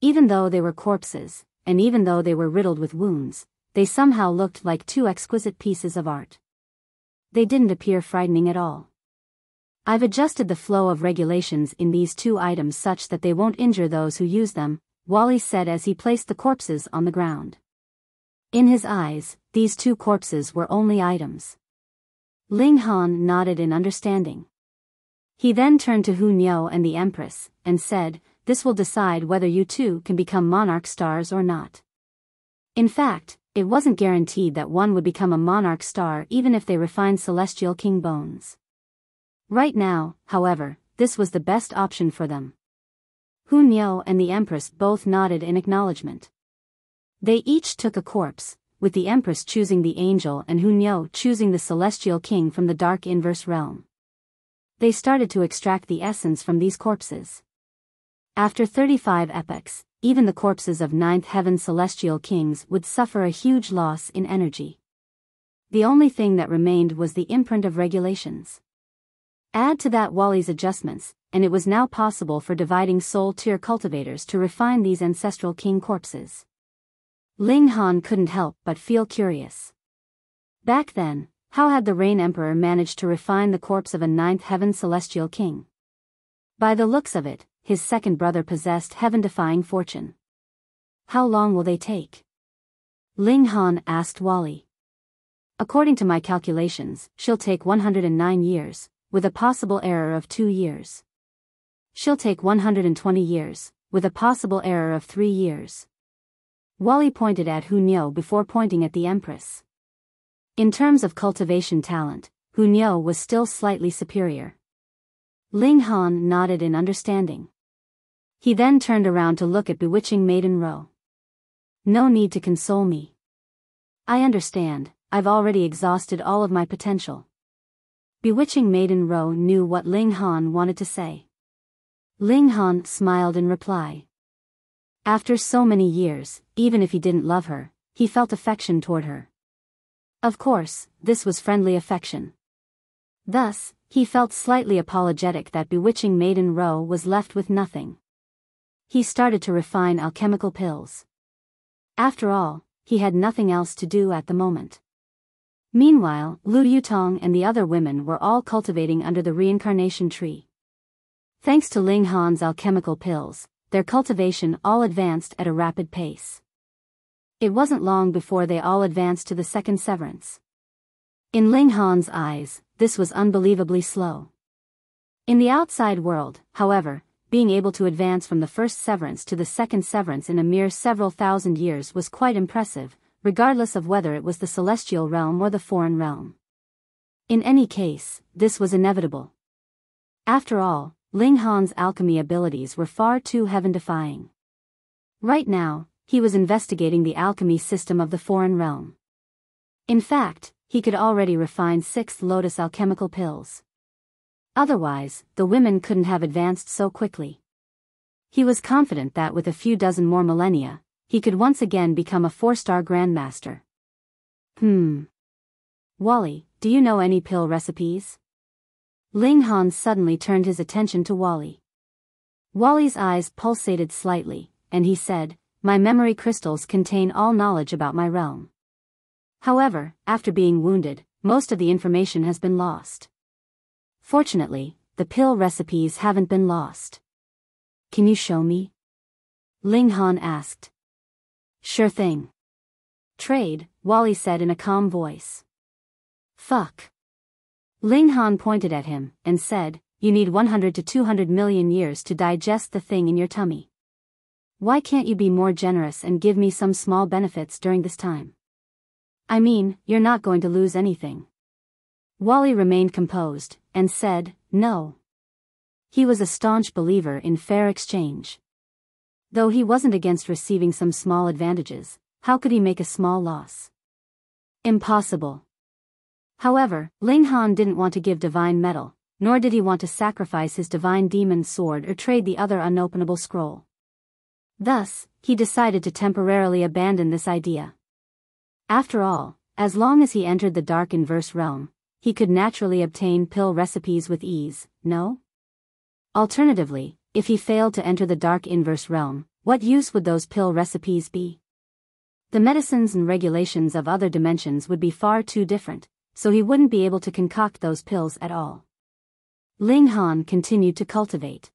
Even though they were corpses, and even though they were riddled with wounds, they somehow looked like 2 exquisite pieces of art. They didn't appear frightening at all. I've adjusted the flow of regulations in these 2 items such that they won't injure those who use them, Wally said as he placed the corpses on the ground. In his eyes, these 2 corpses were only items. Ling Han nodded in understanding. He then turned to Hunyao and the Empress, and said, this will decide whether you 2 can become monarch stars or not. In fact, it wasn't guaranteed that one would become a monarch star even if they refined celestial king bones. Right now, however, this was the best option for them. Hunyao and the Empress both nodded in acknowledgement. They each took a corpse, with the Empress choosing the angel and Hunyao choosing the celestial king from the Dark Inverse Realm. They started to extract the essence from these corpses. After 35 epochs, even the corpses of ninth heaven celestial kings would suffer a huge loss in energy. The only thing that remained was the imprint of regulations. Add to that Wally's adjustments, and it was now possible for dividing soul tier cultivators to refine these ancestral king corpses. Ling Han couldn't help but feel curious. Back then, how had the Rain Emperor managed to refine the corpse of a ninth heaven celestial king? By the looks of it, his second brother possessed heaven-defying fortune. How long will they take? Ling Han asked Wally. According to my calculations, she'll take 109 years, with a possible error of 2 years. She'll take 120 years, with a possible error of 3 years. Wally pointed at Hunyao before pointing at the Empress. In terms of cultivation talent, Hunyao was still slightly superior. Ling Han nodded in understanding. He then turned around to look at Bewitching Maiden Ro. No need to console me. I understand, I've already exhausted all of my potential. Bewitching Maiden Ro knew what Ling Han wanted to say. Ling Han smiled in reply. After so many years, even if he didn't love her, he felt affection toward her. Of course, this was friendly affection. Thus, he felt slightly apologetic that Bewitching Maiden Ro was left with nothing. He started to refine alchemical pills. After all, he had nothing else to do at the moment. Meanwhile, Lu Yutong and the other women were all cultivating under the reincarnation tree. Thanks to Ling Han's alchemical pills, their cultivation all advanced at a rapid pace. It wasn't long before they all advanced to the second severance. In Ling Han's eyes, this was unbelievably slow. In the outside world, however, being able to advance from the first severance to the second severance in a mere several thousand years was quite impressive, regardless of whether it was the celestial realm or the foreign realm. In any case, this was inevitable. After all, Ling Han's alchemy abilities were far too heaven-defying. Right now, he was investigating the alchemy system of the foreign realm. In fact, he could already refine 6th Lotus alchemical pills. Otherwise, the women couldn't have advanced so quickly. He was confident that with a few dozen more millennia, he could once again become a 4-star grandmaster. Wally, do you know any pill recipes? Ling Han suddenly turned his attention to Wally. Wally's eyes pulsated slightly, and he said, "My memory crystals contain all knowledge about my realm. However, after being wounded, most of the information has been lost. Fortunately, the pill recipes haven't been lost. Can you show me?" Ling Han asked. "Sure thing. Trade," Wally said in a calm voice. "Fuck." Ling Han pointed at him and said, "You need 100 to 200 million years to digest the thing in your tummy. Why can't you be more generous and give me some small benefits during this time? I mean, you're not going to lose anything." Wally remained composed, and said, "No." He was a staunch believer in fair exchange. Though he wasn't against receiving some small advantages, how could he make a small loss? Impossible. However, Ling Han didn't want to give divine metal, nor did he want to sacrifice his divine demon sword or trade the other unopenable scroll. Thus, he decided to temporarily abandon this idea. After all, as long as he entered the dark inverse realm, he could naturally obtain pill recipes with ease, no? Alternatively, if he failed to enter the dark inverse realm, what use would those pill recipes be? The medicines and regulations of other dimensions would be far too different, so he wouldn't be able to concoct those pills at all. Ling Han continued to cultivate.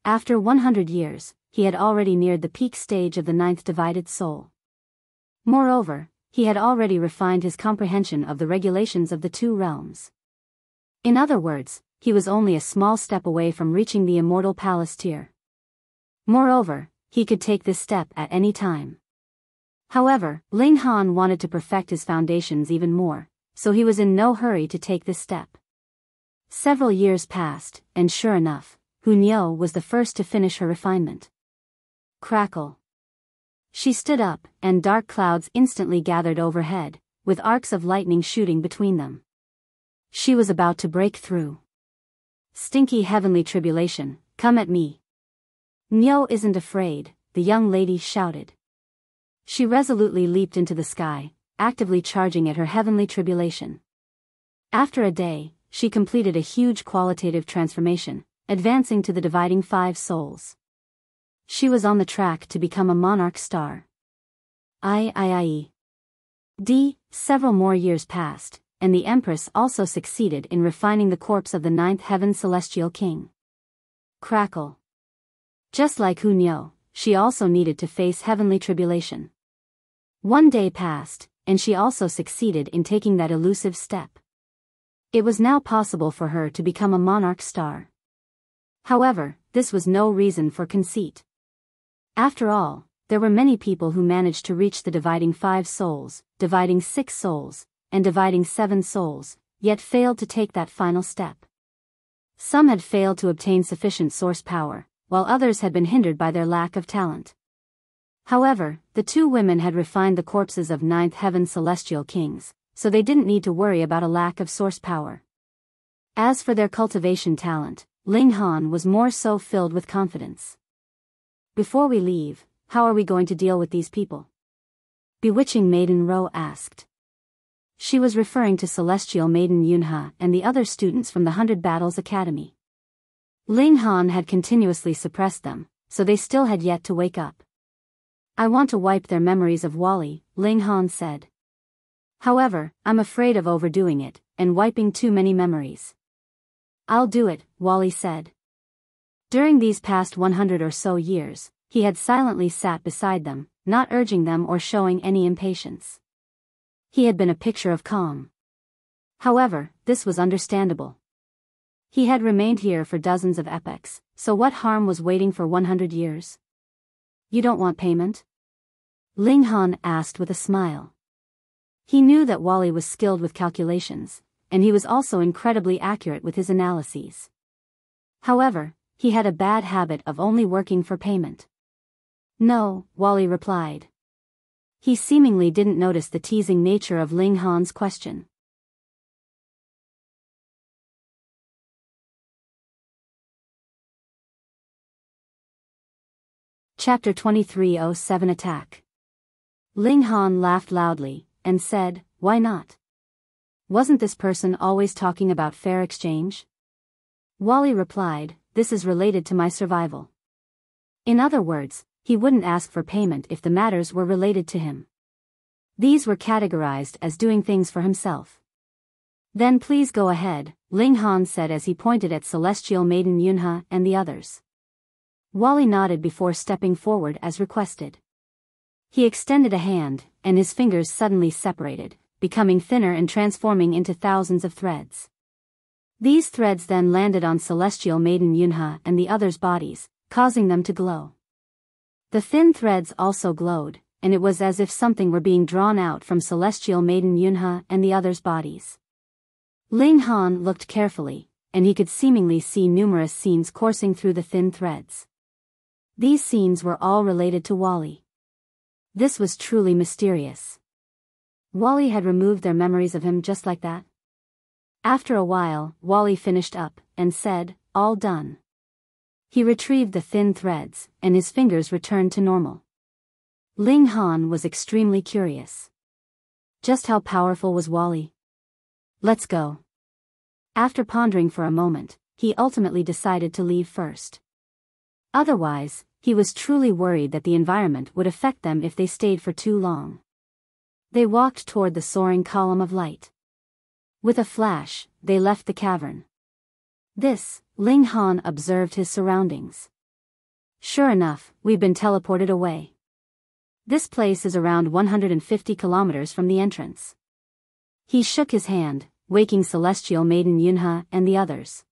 After 100 years, he had already neared the peak stage of the 9th divided soul. Moreover, he had already refined his comprehension of the regulations of the 2 realms. In other words, he was only a small step away from reaching the immortal palace tier. Moreover, he could take this step at any time. However, Ling Han wanted to perfect his foundations even more, so he was in no hurry to take this step. Several years passed, and sure enough, Hunyao was the first to finish her refinement. Crackle. She stood up, and dark clouds instantly gathered overhead, with arcs of lightning shooting between them. She was about to break through. Stinky heavenly tribulation, come at me. Nyo isn't afraid, the young lady shouted. She resolutely leaped into the sky, actively charging at her heavenly tribulation. After a day, she completed a huge qualitative transformation, advancing to the dividing 5 souls. She was on the track to become a monarch star. Several more years passed, and the Empress also succeeded in refining the corpse of the 9th Heaven Celestial King. Crackle. Just like Hunyo, she also needed to face heavenly tribulation. One day passed, and she also succeeded in taking that elusive step. It was now possible for her to become a monarch star. However, this was no reason for conceit. After all, there were many people who managed to reach the dividing 5 souls, dividing 6 souls, and dividing 7 souls, yet failed to take that final step. Some had failed to obtain sufficient source power, while others had been hindered by their lack of talent. However, the 2 women had refined the corpses of 9th Heaven Celestial Kings, so they didn't need to worry about a lack of source power. As for their cultivation talent, Ling Han was more so filled with confidence. Before we leave, how are we going to deal with these people? Bewitching Maiden Ro asked. She was referring to Celestial Maiden Yunha and the other students from the 100 Battles Academy. Ling Han had continuously suppressed them, so they still had yet to wake up. I want to wipe their memories of Wally, Ling Han said. However, I'm afraid of overdoing it, and wiping too many memories. I'll do it, Wally said. During these past 100 or so years, he had silently sat beside them, not urging them or showing any impatience. He had been a picture of calm. However, this was understandable. He had remained here for dozens of epochs, so what harm was waiting for 100 years? You don't want payment? Ling Han asked with a smile. He knew that Wally was skilled with calculations, and he was also incredibly accurate with his analyses. However, he had a bad habit of only working for payment. No, Wally replied. He seemingly didn't notice the teasing nature of Ling Han's question. Chapter 2307 Attack. Ling Han laughed loudly, and said, "Why not? Wasn't this person always talking about fair exchange?" Wally replied, "This is related to my survival." In other words, he wouldn't ask for payment if the matters were related to him. These were categorized as doing things for himself. Then please go ahead, Ling Han said as he pointed at Celestial Maiden Yunha and the others. Wally nodded before stepping forward as requested. He extended a hand, and his fingers suddenly separated, becoming thinner and transforming into thousands of threads. These threads then landed on Celestial Maiden Yunha and the others' bodies, causing them to glow. The thin threads also glowed, and it was as if something were being drawn out from Celestial Maiden Yunha and the others' bodies. Ling Han looked carefully, and he could seemingly see numerous scenes coursing through the thin threads. These scenes were all related to Wally. This was truly mysterious. Wally had removed their memories of him just like that. After a while, Wally finished up, and said, "All done." He retrieved the thin threads, and his fingers returned to normal. Ling Han was extremely curious. Just how powerful was Wally? Let's go. After pondering for a moment, he ultimately decided to leave first. Otherwise, he was truly worried that the environment would affect them if they stayed for too long. They walked toward the soaring column of light. With a flash, they left the cavern. Ling Han observed his surroundings. Sure enough, we've been teleported away. This place is around 150 kilometers from the entrance. He shook his hand, waking Celestial Maiden Yunha and the others.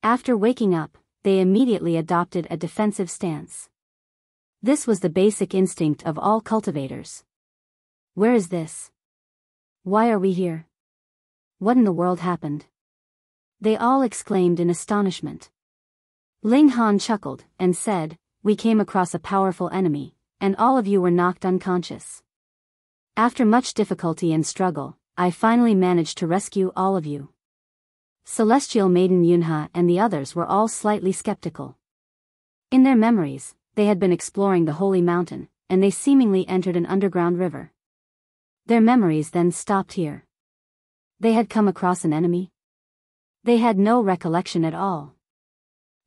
After waking up, they immediately adopted a defensive stance. This was the basic instinct of all cultivators. Where is this? Why are we here? What in the world happened? They all exclaimed in astonishment. Ling Han chuckled, and said, "We came across a powerful enemy, and all of you were knocked unconscious. After much difficulty and struggle, I finally managed to rescue all of you." Celestial Maiden Yunha and the others were all slightly skeptical. In their memories, they had been exploring the holy mountain, and they seemingly entered an underground river. Their memories then stopped here. They had come across an enemy? They had no recollection at all.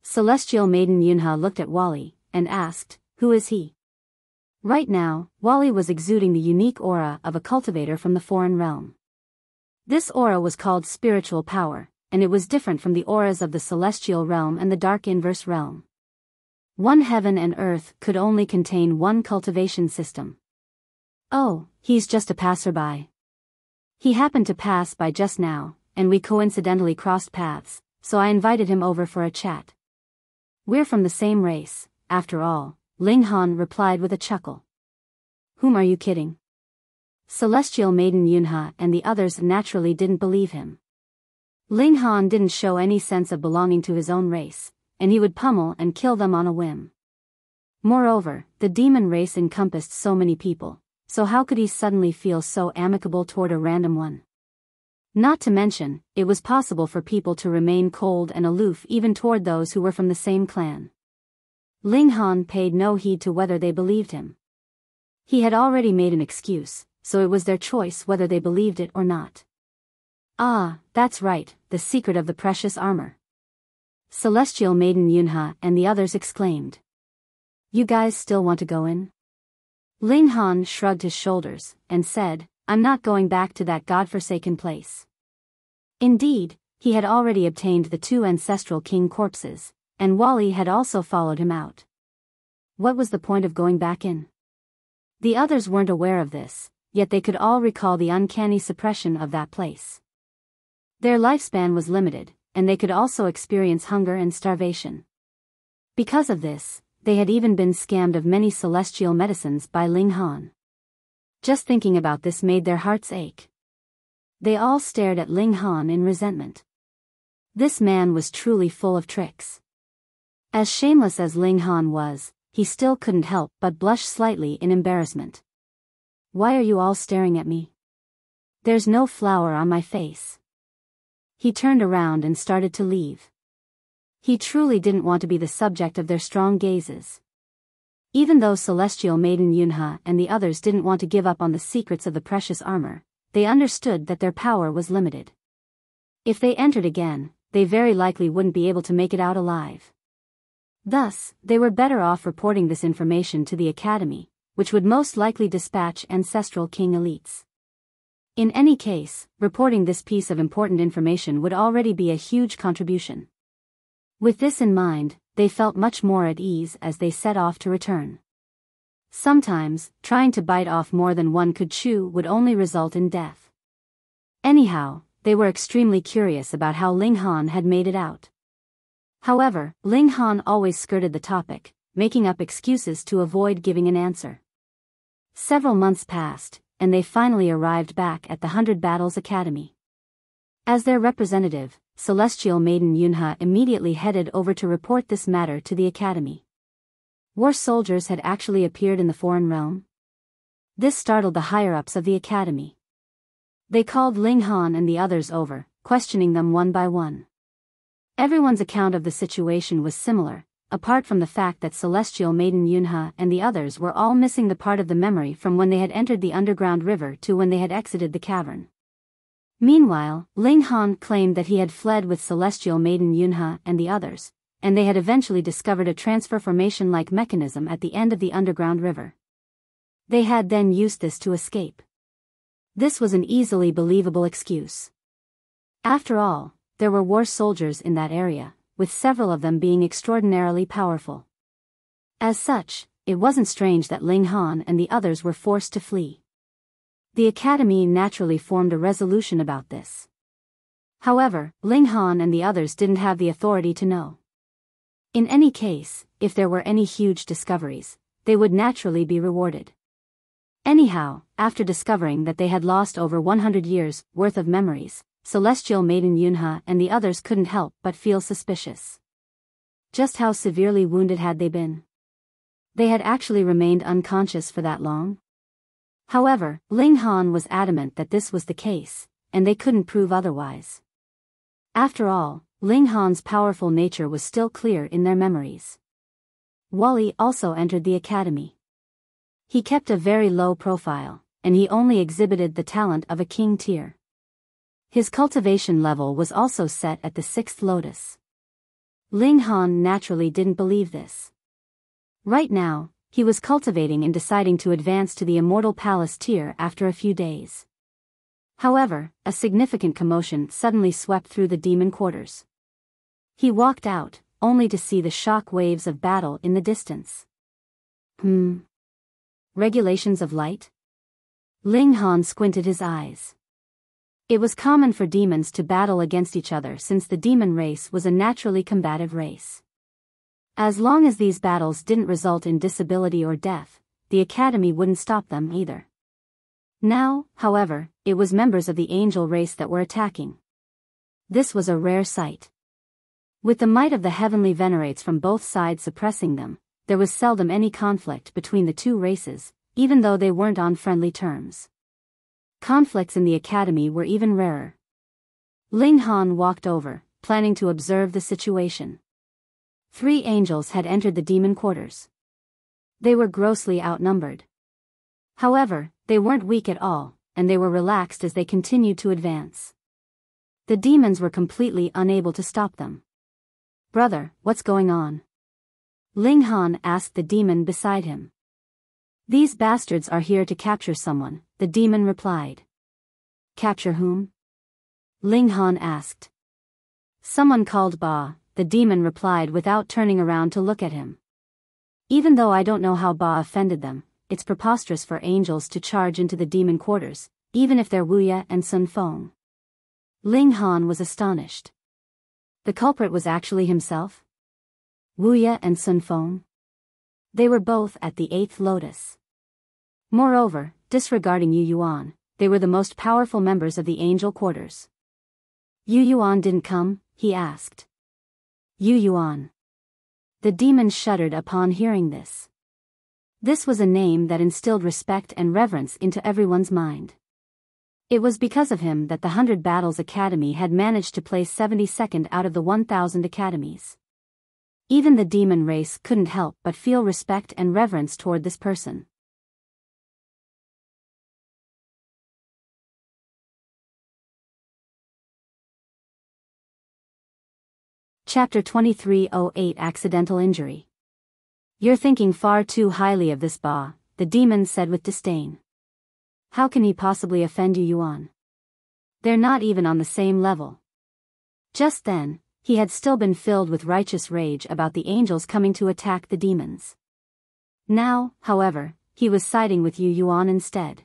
Celestial Maiden Yunha looked at Wally, and asked, "Who is he?" Right now, Wally was exuding the unique aura of a cultivator from the foreign realm. This aura was called spiritual power, and it was different from the auras of the celestial realm and the dark inverse realm. One heaven and earth could only contain one cultivation system. "Oh, he's just a passerby. He happened to pass by just now, and we coincidentally crossed paths, so I invited him over for a chat. We're from the same race, after all," Ling Han replied with a chuckle. "Whom are you kidding?" Celestial Maiden Yunha and the others naturally didn't believe him. Ling Han didn't show any sense of belonging to his own race, and he would pummel and kill them on a whim. Moreover, the demon race encompassed so many people, so how could he suddenly feel so amicable toward a random one? Not to mention, it was possible for people to remain cold and aloof even toward those who were from the same clan. Ling Han paid no heed to whether they believed him. He had already made an excuse, so it was their choice whether they believed it or not. "Ah, that's right, the secret of the precious armor," Celestial Maiden Yunha and the others exclaimed. "You guys still want to go in?" Ling Han shrugged his shoulders, and said, "I'm not going back to that godforsaken place." Indeed, he had already obtained the 2 ancestral king corpses, and Wally had also followed him out. What was the point of going back in? The others weren't aware of this, yet they could all recall the uncanny suppression of that place. Their lifespan was limited, and they could also experience hunger and starvation. Because of this, they had even been scammed of many celestial medicines by Ling Han. Just thinking about this made their hearts ache. They all stared at Ling Han in resentment. This man was truly full of tricks. As shameless as Ling Han was, he still couldn't help but blush slightly in embarrassment. "Why are you all staring at me? There's no flour on my face." He turned around and started to leave. He truly didn't want to be the subject of their strong gazes. Even though Celestial Maiden Yunha and the others didn't want to give up on the secrets of the precious armor, they understood that their power was limited. If they entered again, they very likely wouldn't be able to make it out alive. Thus, they were better off reporting this information to the Academy, which would most likely dispatch ancestral king elites. In any case, reporting this piece of important information would already be a huge contribution. With this in mind, they felt much more at ease as they set off to return. Sometimes, trying to bite off more than one could chew would only result in death. Anyhow, they were extremely curious about how Ling Han had made it out. However, Ling Han always skirted the topic, making up excuses to avoid giving an answer. Several months passed, and they finally arrived back at the 100 Battles Academy. As their representative, Celestial Maiden Yunha immediately headed over to report this matter to the Academy. War soldiers had actually appeared in the foreign realm. This startled the higher-ups of the Academy. They called Ling Han and the others over, questioning them one by one. Everyone's account of the situation was similar, apart from the fact that Celestial Maiden Yunha and the others were all missing the part of the memory from when they had entered the underground river to when they had exited the cavern. Meanwhile, Ling Han claimed that he had fled with Celestial Maiden Yunha and the others, and they had eventually discovered a transfer formation-like mechanism at the end of the underground river. They had then used this to escape. This was an easily believable excuse. After all, there were war soldiers in that area, with several of them being extraordinarily powerful. As such, it wasn't strange that Ling Han and the others were forced to flee. The Academy naturally formed a resolution about this. However, Ling Han and the others didn't have the authority to know. In any case, if there were any huge discoveries, they would naturally be rewarded. Anyhow, after discovering that they had lost over 100 years' worth of memories, Celestial Maiden Yunha and the others couldn't help but feel suspicious. Just how severely wounded had they been? They had actually remained unconscious for that long? However, Ling Han was adamant that this was the case, and they couldn't prove otherwise. After all, Ling Han's powerful nature was still clear in their memories. Wally also entered the academy. He kept a very low profile, and he only exhibited the talent of a king tier. His cultivation level was also set at the 6th lotus. Ling Han naturally didn't believe this. Right now, he was cultivating and deciding to advance to the Immortal Palace tier after a few days. However, a significant commotion suddenly swept through the demon quarters. He walked out, only to see the shock waves of battle in the distance. Regulations of light? Ling Han squinted his eyes. It was common for demons to battle against each other since the demon race was a naturally combative race. As long as these battles didn't result in disability or death, the academy wouldn't stop them either. Now, however, it was members of the angel race that were attacking. This was a rare sight. With the might of the heavenly venerates from both sides suppressing them, there was seldom any conflict between the two races, even though they weren't on friendly terms. Conflicts in the academy were even rarer. Ling Han walked over, planning to observe the situation. 3 angels had entered the demon quarters. They were grossly outnumbered. However, they weren't weak at all, and they were relaxed as they continued to advance. The demons were completely unable to stop them. "Brother, what's going on?" Ling Han asked the demon beside him. "These bastards are here to capture someone," the demon replied. "Capture whom?" Ling Han asked. "Someone called Ba," the demon replied without turning around to look at him. "Even though I don't know how Ba offended them, it's preposterous for angels to charge into the demon quarters, even if they're Wuya and Sun Feng." Ling Han was astonished. The culprit was actually himself? Wuya and Sun Feng? They were both at the 8th lotus. Moreover, disregarding Yu Yuan, they were the most powerful members of the angel quarters. "Yu Yuan didn't come?" he asked. Yu Yuan. The demon shuddered upon hearing this. This was a name that instilled respect and reverence into everyone's mind. It was because of him that the 100 Battles Academy had managed to place 72nd out of the 1,000 academies. Even the demon race couldn't help but feel respect and reverence toward this person. Chapter 2308 Accidental Injury. "You're thinking far too highly of this Ba," the demon said with disdain. "How can he possibly offend Yu Yuan? They're not even on the same level." Just then, he had still been filled with righteous rage about the angels coming to attack the demons. Now, however, he was siding with Yu Yuan instead.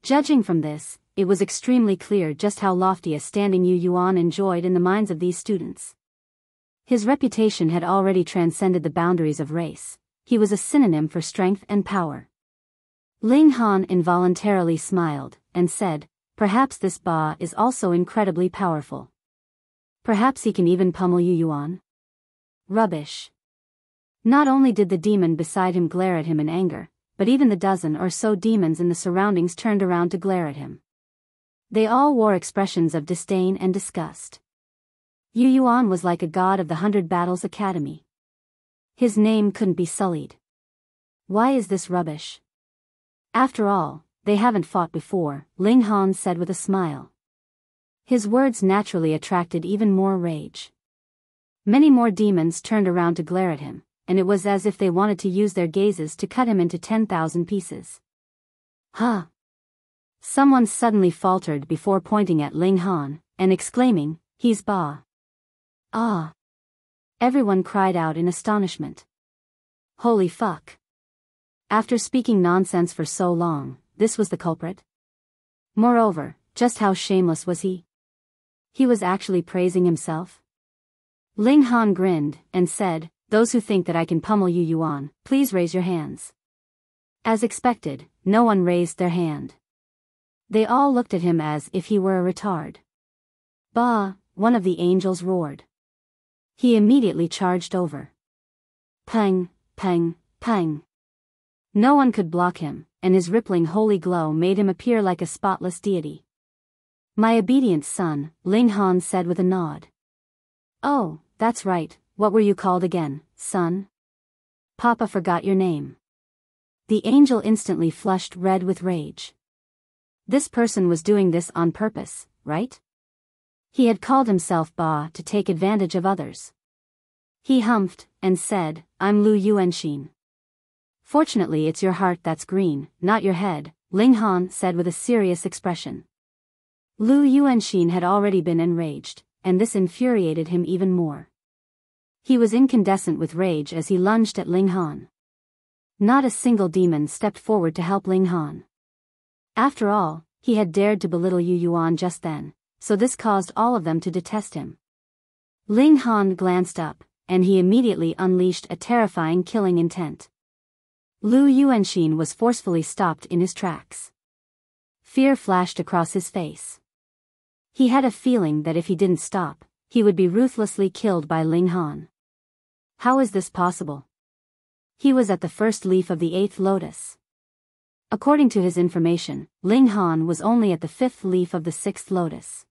Judging from this, it was extremely clear just how lofty a standing Yu Yuan enjoyed in the minds of these students. His reputation had already transcended the boundaries of race. He was a synonym for strength and power. Ling Han involuntarily smiled, and said, "Perhaps this Ba is also incredibly powerful. Perhaps he can even pummel Yu Yuan?" Rubbish. Not only did the demon beside him glare at him in anger, but even the dozen or so demons in the surroundings turned around to glare at him. They all wore expressions of disdain and disgust. Yu Yuan was like a god of the 100 Battles Academy. His name couldn't be sullied. Why is this rubbish? After all, they haven't fought before, Ling Han said with a smile. His words naturally attracted even more rage. Many more demons turned around to glare at him, and it was as if they wanted to use their gazes to cut him into 10,000 pieces. "Huh!" Someone suddenly faltered before pointing at Ling Han, and exclaiming, "He's Ba." "Ah!" Everyone cried out in astonishment. Holy fuck. After speaking nonsense for so long, this was the culprit? Moreover, just how shameless was he? He was actually praising himself? Ling Han grinned, and said, "Those who think that I can pummel Yu Yuan, please raise your hands." As expected, no one raised their hand. They all looked at him as if he were a retard. "Ba," one of the angels roared. He immediately charged over. Pang, pang, pang. No one could block him, and his rippling holy glow made him appear like a spotless deity. "My obedient son," Ling Han said with a nod. "Oh, that's right, what were you called again, son?" Papa forgot your name. The angel instantly flushed red with rage. This person was doing this on purpose, right? He had called himself Ba to take advantage of others. He humphed and said, I'm Lu Yuanxin. Fortunately it's your heart that's green, not your head, Ling Han said with a serious expression. Lu Yuanxin had already been enraged, and this infuriated him even more. He was incandescent with rage as he lunged at Ling Han. Not a single demon stepped forward to help Ling Han. After all, he had dared to belittle Yu Yuan just then, so this caused all of them to detest him. Ling Han glanced up, and he immediately unleashed a terrifying killing intent. Lu Yuanxin was forcefully stopped in his tracks. Fear flashed across his face. He had a feeling that if he didn't stop, he would be ruthlessly killed by Ling Han. How is this possible? He was at the first leaf of the 8th lotus. According to his information, Ling Han was only at the 5th leaf of the 6th lotus.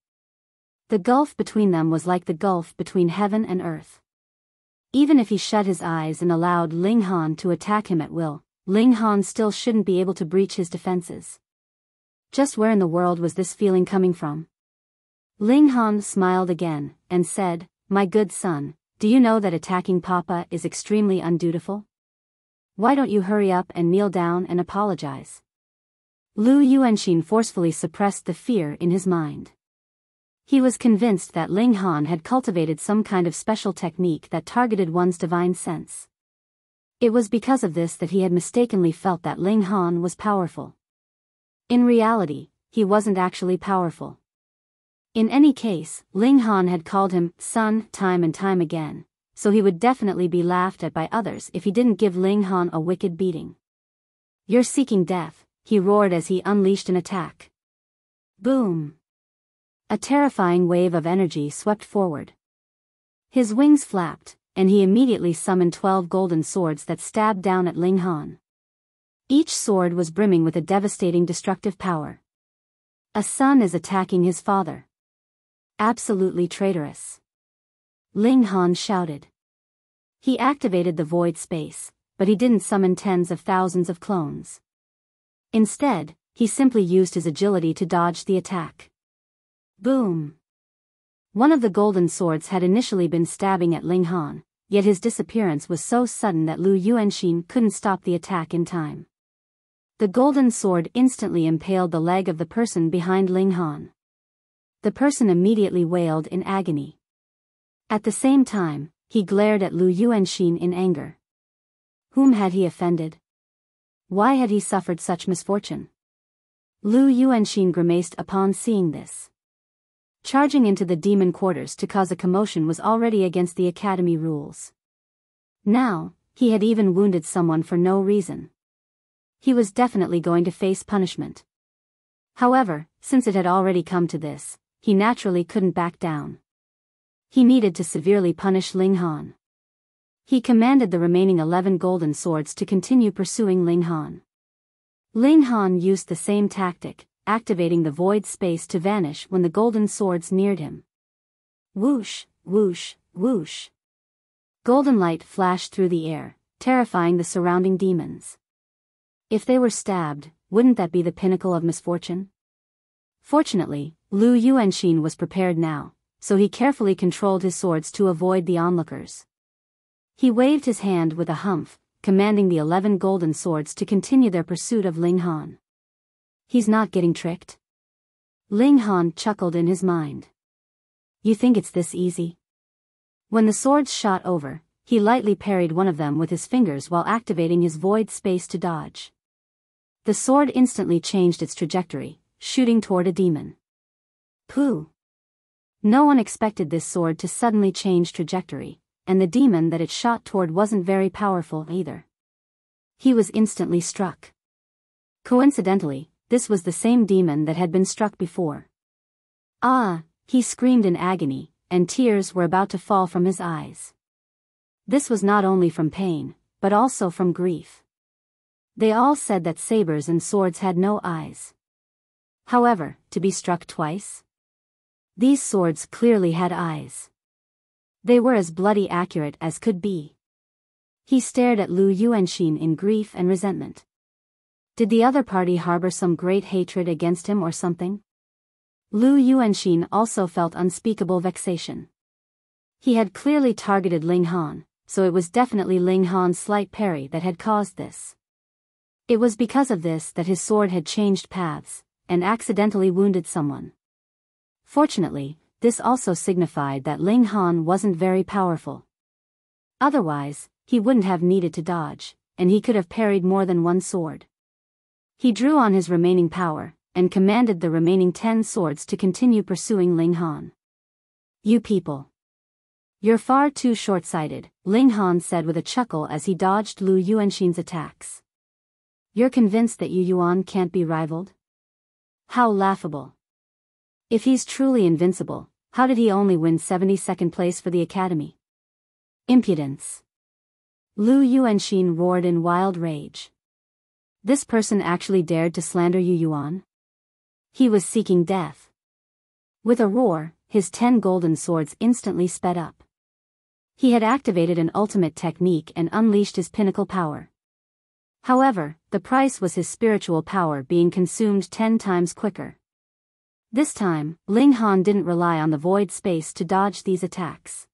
The gulf between them was like the gulf between heaven and earth. Even if he shut his eyes and allowed Ling Han to attack him at will, Ling Han still shouldn't be able to breach his defenses. Just where in the world was this feeling coming from? Ling Han smiled again, and said, My good son, do you know that attacking Papa is extremely undutiful? Why don't you hurry up and kneel down and apologize? Lu Yuanxin forcefully suppressed the fear in his mind. He was convinced that Ling Han had cultivated some kind of special technique that targeted one's divine sense. It was because of this that he had mistakenly felt that Ling Han was powerful. In reality, he wasn't actually powerful. In any case, Ling Han had called him son time and time again, so he would definitely be laughed at by others if he didn't give Ling Han a wicked beating. You're seeking death, he roared as he unleashed an attack. Boom! A terrifying wave of energy swept forward. His wings flapped, and he immediately summoned 12 golden swords that stabbed down at Ling Han. Each sword was brimming with a devastating destructive power. A son is attacking his father. Absolutely traitorous. Ling Han shouted. He activated the void space, but he didn't summon tens of thousands of clones. Instead, he simply used his agility to dodge the attack. Boom! One of the golden swords had initially been stabbing at Ling Han, yet his disappearance was so sudden that Lu Yuanxin couldn't stop the attack in time. The golden sword instantly impaled the leg of the person behind Ling Han. The person immediately wailed in agony. At the same time, he glared at Lu Yuanxin in anger. Whom had he offended? Why had he suffered such misfortune? Lu Yuanxin grimaced upon seeing this. Charging into the demon quarters to cause a commotion was already against the academy rules. Now, he had even wounded someone for no reason. He was definitely going to face punishment. However, since it had already come to this, he naturally couldn't back down. He needed to severely punish Ling Han. He commanded the remaining 11 golden swords to continue pursuing Ling Han. Ling Han used the same tactic, activating the void space to vanish when the golden swords neared him. Whoosh, whoosh, whoosh. Golden light flashed through the air, terrifying the surrounding demons. If they were stabbed, wouldn't that be the pinnacle of misfortune? Fortunately, Lu Yuanxin was prepared now, so he carefully controlled his swords to avoid the onlookers. He waved his hand with a humph, commanding the 11 golden swords to continue their pursuit of Ling Han. He's not getting tricked? Ling Han chuckled in his mind. You think it's this easy? When the swords shot over, he lightly parried one of them with his fingers while activating his void space to dodge. The sword instantly changed its trajectory, shooting toward a demon. Pooh! No one expected this sword to suddenly change trajectory, and the demon that it shot toward wasn't very powerful either. He was instantly struck. Coincidentally, this was the same demon that had been struck before. Ah! He screamed in agony, and tears were about to fall from his eyes. This was not only from pain, but also from grief. They all said that sabers and swords had no eyes. However, to be struck twice? These swords clearly had eyes. They were as bloody accurate as could be. He stared at Lu Yuanxin in grief and resentment. Did the other party harbor some great hatred against him or something? Lu Yuanxin also felt unspeakable vexation. He had clearly targeted Ling Han, so it was definitely Ling Han's slight parry that had caused this. It was because of this that his sword had changed paths, and accidentally wounded someone. Fortunately, this also signified that Ling Han wasn't very powerful. Otherwise, he wouldn't have needed to dodge, and he could have parried more than one sword. He drew on his remaining power, and commanded the remaining 10 swords to continue pursuing Ling Han. You people. You're far too short-sighted, Ling Han said with a chuckle as he dodged Lu Yuanxin's attacks. You're convinced that Yu Yuan can't be rivaled? How laughable. If he's truly invincible, how did he only win 72nd place for the academy? Impudence. Lu Yuanxin roared in wild rage. This person actually dared to slander Yu Yuan? He was seeking death. With a roar, his 10 golden swords instantly sped up. He had activated an ultimate technique and unleashed his pinnacle power. However, the price was his spiritual power being consumed 10 times quicker. This time, Ling Han didn't rely on the void space to dodge these attacks.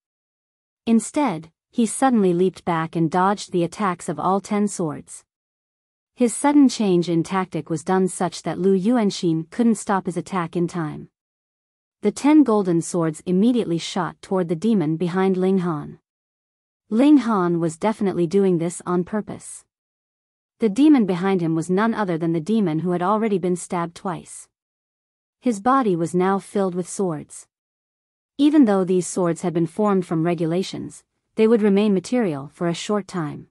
Instead, he suddenly leaped back and dodged the attacks of all 10 swords. His sudden change in tactic was done such that Lu Yuanxin couldn't stop his attack in time. The 10 golden swords immediately shot toward the demon behind Ling Han. Ling Han was definitely doing this on purpose. The demon behind him was none other than the demon who had already been stabbed twice. His body was now filled with swords. Even though these swords had been formed from regulations, they would remain material for a short time.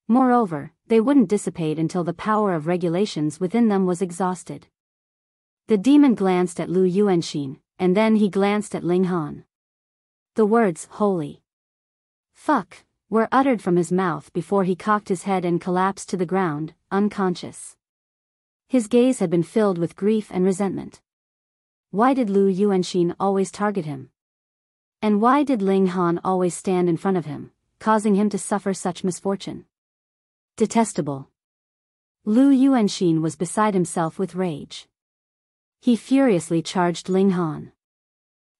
Moreover, they wouldn't dissipate until the power of regulations within them was exhausted. The demon glanced at Lu Yuanxin, and then he glanced at Ling Han. The words, "Holy fuck," were uttered from his mouth before he cocked his head and collapsed to the ground, unconscious. His gaze had been filled with grief and resentment. Why did Lu Yuanxin always target him? And why did Ling Han always stand in front of him, causing him to suffer such misfortune? Detestable. Lu Yuanxin was beside himself with rage. He furiously charged Ling Han.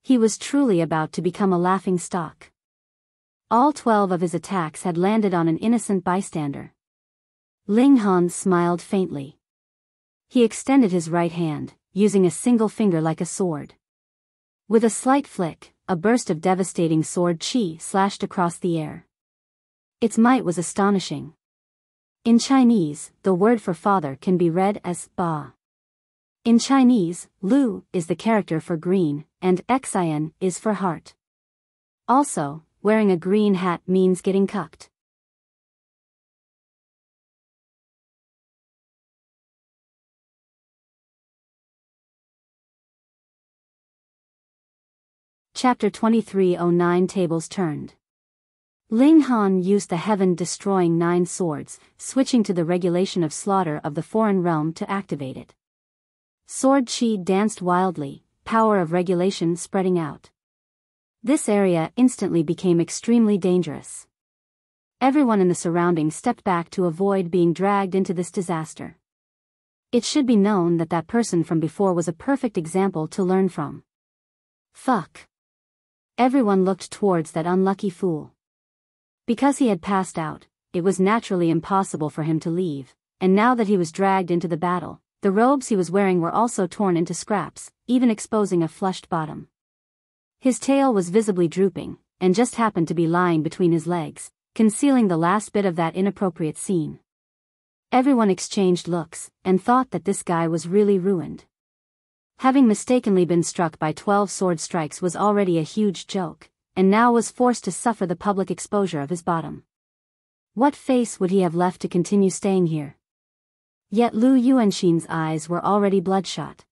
He was truly about to become a laughing stock. All 12 of his attacks had landed on an innocent bystander. Ling Han smiled faintly. He extended his right hand, using a single finger like a sword. With a slight flick, a burst of devastating sword chi slashed across the air. Its might was astonishing. In Chinese, the word for father can be read as Ba. In Chinese, Lu is the character for green, and Xian is for heart. Also, wearing a green hat means getting cucked. Chapter 2309 Tables Turned. Ling Han used the heaven-destroying 9 swords, switching to the regulation of slaughter of the foreign realm to activate it. Sword chi danced wildly, power of regulation spreading out. This area instantly became extremely dangerous. Everyone in the surroundings stepped back to avoid being dragged into this disaster. It should be known that that person from before was a perfect example to learn from. Fuck. Everyone looked towards that unlucky fool. Because he had passed out, it was naturally impossible for him to leave, and now that he was dragged into the battle, the robes he was wearing were also torn into scraps, even exposing a flushed bottom. His tail was visibly drooping, and just happened to be lying between his legs, concealing the last bit of that inappropriate scene. Everyone exchanged looks, and thought that this guy was really ruined. Having mistakenly been struck by 12 sword strikes was already a huge joke, and now was forced to suffer the public exposure of his bottom. What face would he have left to continue staying here? Yet Lu Yuanxin's eyes were already bloodshot.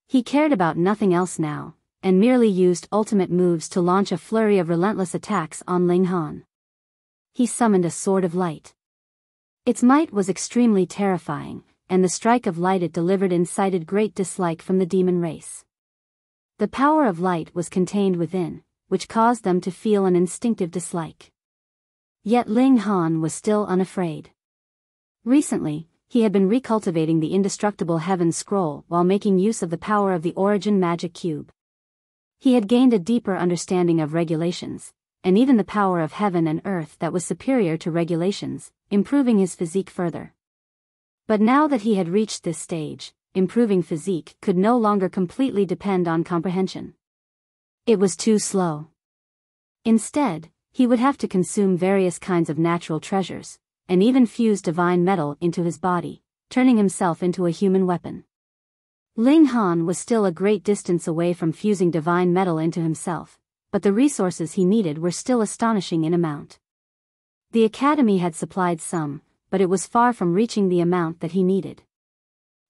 He cared about nothing else now, and merely used ultimate moves to launch a flurry of relentless attacks on Ling Han. He summoned a sword of light. Its might was extremely terrifying, and the strike of light it delivered incited great dislike from the demon race. The power of light was contained within, which caused them to feel an instinctive dislike. Yet Ling Han was still unafraid. Recently, he had been recultivating the indestructible Heaven Scroll while making use of the power of the Origin Magic Cube. He had gained a deeper understanding of regulations, and even the power of heaven and earth that was superior to regulations, improving his physique further. But now that he had reached this stage, improving physique could no longer completely depend on comprehension. It was too slow. Instead, he would have to consume various kinds of natural treasures, and even fuse divine metal into his body, turning himself into a human weapon. Ling Han was still a great distance away from fusing divine metal into himself, but the resources he needed were still astonishing in amount. The Academy had supplied some, but it was far from reaching the amount that he needed.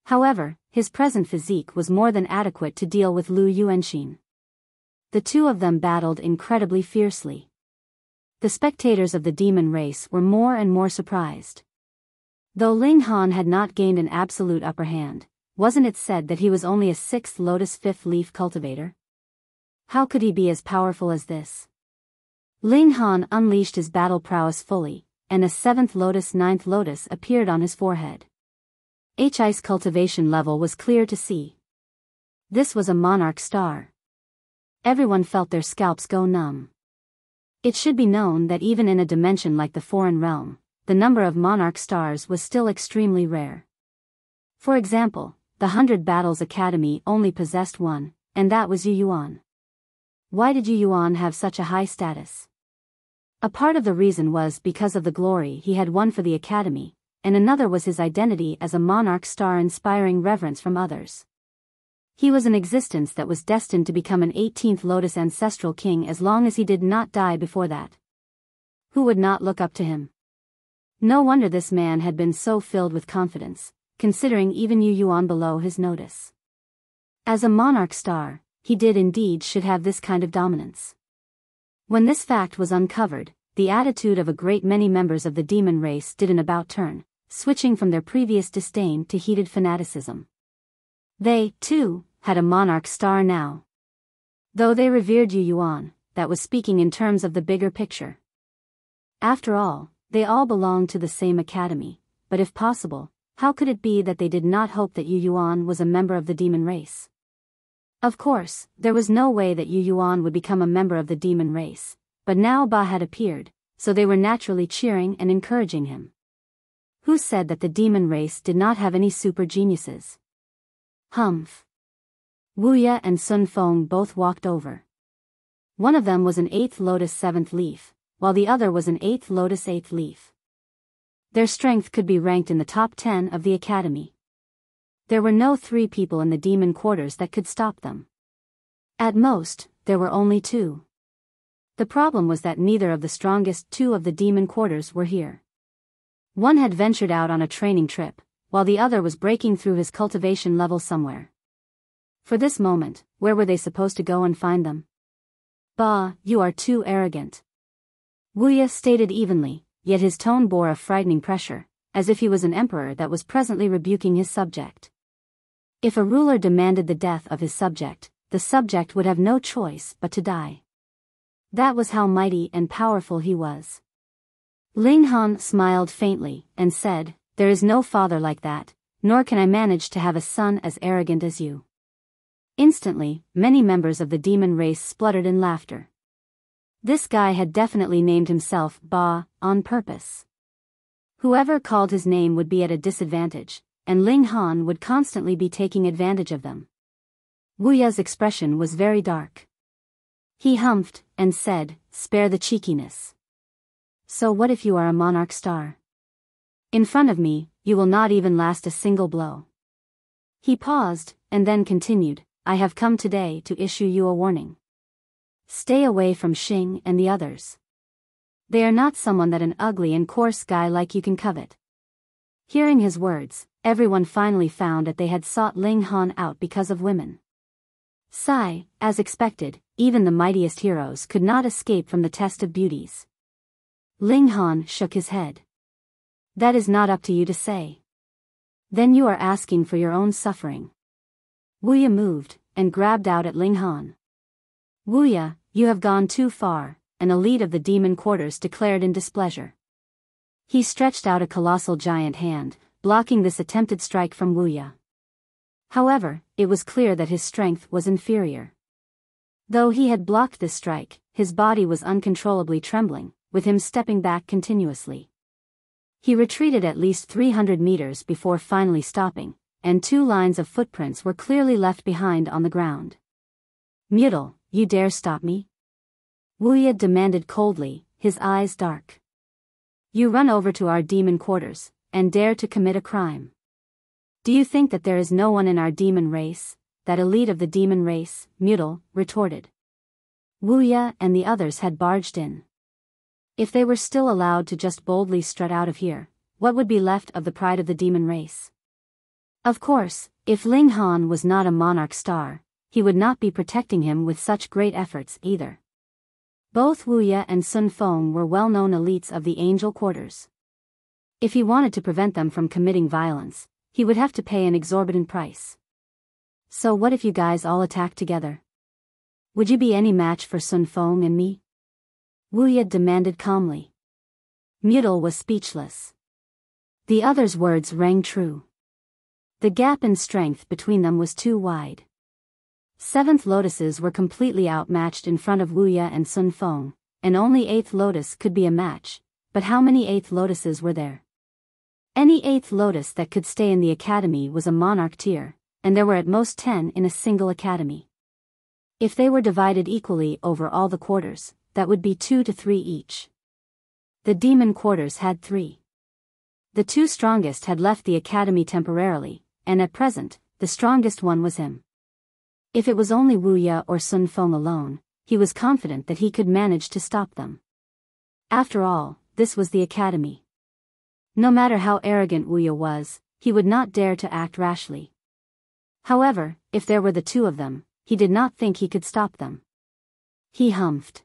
However, his present physique was more than adequate to deal with Lu Yuanxin. The two of them battled incredibly fiercely. The spectators of the demon race were more and more surprised. Though Ling Han had not gained an absolute upper hand, wasn't it said that he was only a 6th Lotus 5th Leaf cultivator? How could he be as powerful as this? Ling Han unleashed his battle prowess fully, and a 7th Lotus 9th Lotus appeared on his forehead. His cultivation level was clear to see. This was a monarch star. Everyone felt their scalps go numb. It should be known that even in a dimension like the foreign realm, the number of monarch stars was still extremely rare. For example, the 100 Battles Academy only possessed one, and that was Yu Yuan. Why did Yu Yuan have such a high status? A part of the reason was because of the glory he had won for the Academy, and another was his identity as a monarch star inspiring reverence from others. He was an existence that was destined to become an 18th Lotus ancestral king as long as he did not die before that. Who would not look up to him? No wonder this man had been so filled with confidence, considering even Yu Yuan below his notice. As a monarch star, he did indeed should have this kind of dominance. When this fact was uncovered, the attitude of a great many members of the demon race did an about turn, switching from their previous disdain to heated fanaticism. They, too, had a monarch star now. Though they revered Yu Yuan, that was speaking in terms of the bigger picture. After all, they all belonged to the same academy, but if possible, how could it be that they did not hope that Yu Yuan was a member of the demon race? Of course, there was no way that Yu Yuan would become a member of the demon race, but now Ba had appeared, so they were naturally cheering and encouraging him. Who said that the demon race did not have any super geniuses? Humph. Wuya and Sun Feng both walked over. One of them was an 8th Lotus 7th Leaf, while the other was an 8th Lotus 8th Leaf. Their strength could be ranked in the top 10 of the academy. There were no 3 people in the demon quarters that could stop them. At most, there were only 2. The problem was that neither of the strongest 2 of the demon quarters were here. One had ventured out on a training trip, while the other was breaking through his cultivation level somewhere. For this moment, where were they supposed to go and find them? Ba, you are too arrogant. Wuya stated evenly, yet his tone bore a frightening pressure, as if he was an emperor that was presently rebuking his subject. If a ruler demanded the death of his subject, the subject would have no choice but to die. That was how mighty and powerful he was. Ling Han smiled faintly, and said, "There is no father like that, nor can I manage to have a son as arrogant as you." Instantly, many members of the demon race spluttered in laughter. This guy had definitely named himself Ba, on purpose. Whoever called his name would be at a disadvantage, and Ling Han would constantly be taking advantage of them. Wuya's expression was very dark. He humphed, and said, "Spare the cheekiness. So what if you are a monarch star? In front of me, you will not even last a single blow." He paused, and then continued, "I have come today to issue you a warning. Stay away from Xing and the others. They are not someone that an ugly and coarse guy like you can covet." Hearing his words, everyone finally found that they had sought Ling Han out because of women. Sigh, as expected, even the mightiest heroes could not escape from the test of beauties. Ling Han shook his head. "That is not up to you to say. Then you are asking for your own suffering." Wuya moved, and grabbed out at Ling Han. "Wuya, you have gone too far, an elite of the demon quarters declared in displeasure. He stretched out a colossal giant hand, blocking this attempted strike from Wuya. However, it was clear that his strength was inferior. Though he had blocked this strike, his body was uncontrollably trembling, with him stepping back continuously. He retreated at least 300 meters before finally stopping, and 2 lines of footprints were clearly left behind on the ground. "Mutal, you dare stop me?" Wuya demanded coldly, his eyes dark. "You run over to our demon quarters, and dare to commit a crime. Do you think that there is no one in our demon race, that elite of the demon race?" Mutal retorted. Wuya and the others had barged in. If they were still allowed to just boldly strut out of here, what would be left of the pride of the demon race? Of course, if Ling Han was not a monarch star, he would not be protecting him with such great efforts either. Both Wuya and Sun Feng were well-known elites of the angel quarters. If he wanted to prevent them from committing violence, he would have to pay an exorbitant price. So what if you guys all attack together? Would you be any match for Sun Feng and me? Wuya demanded calmly. Mutal was speechless. The other's words rang true. The gap in strength between them was too wide. Seventh lotuses were completely outmatched in front of Wuya and Sun Feng, and only 8th lotus could be a match, but how many 8th lotuses were there? Any 8th lotus that could stay in the academy was a monarch tier, and there were at most 10 in a single academy. If they were divided equally over all the quarters, that would be 2 to 3 each. The demon quarters had 3. The 2 strongest had left the academy temporarily, and at present, the strongest one was him. If it was only Wuya or Sun Feng alone, he was confident that he could manage to stop them. After all, this was the academy. No matter how arrogant Wuya was, he would not dare to act rashly. However, if there were the 2 of them, he did not think he could stop them. He humphed.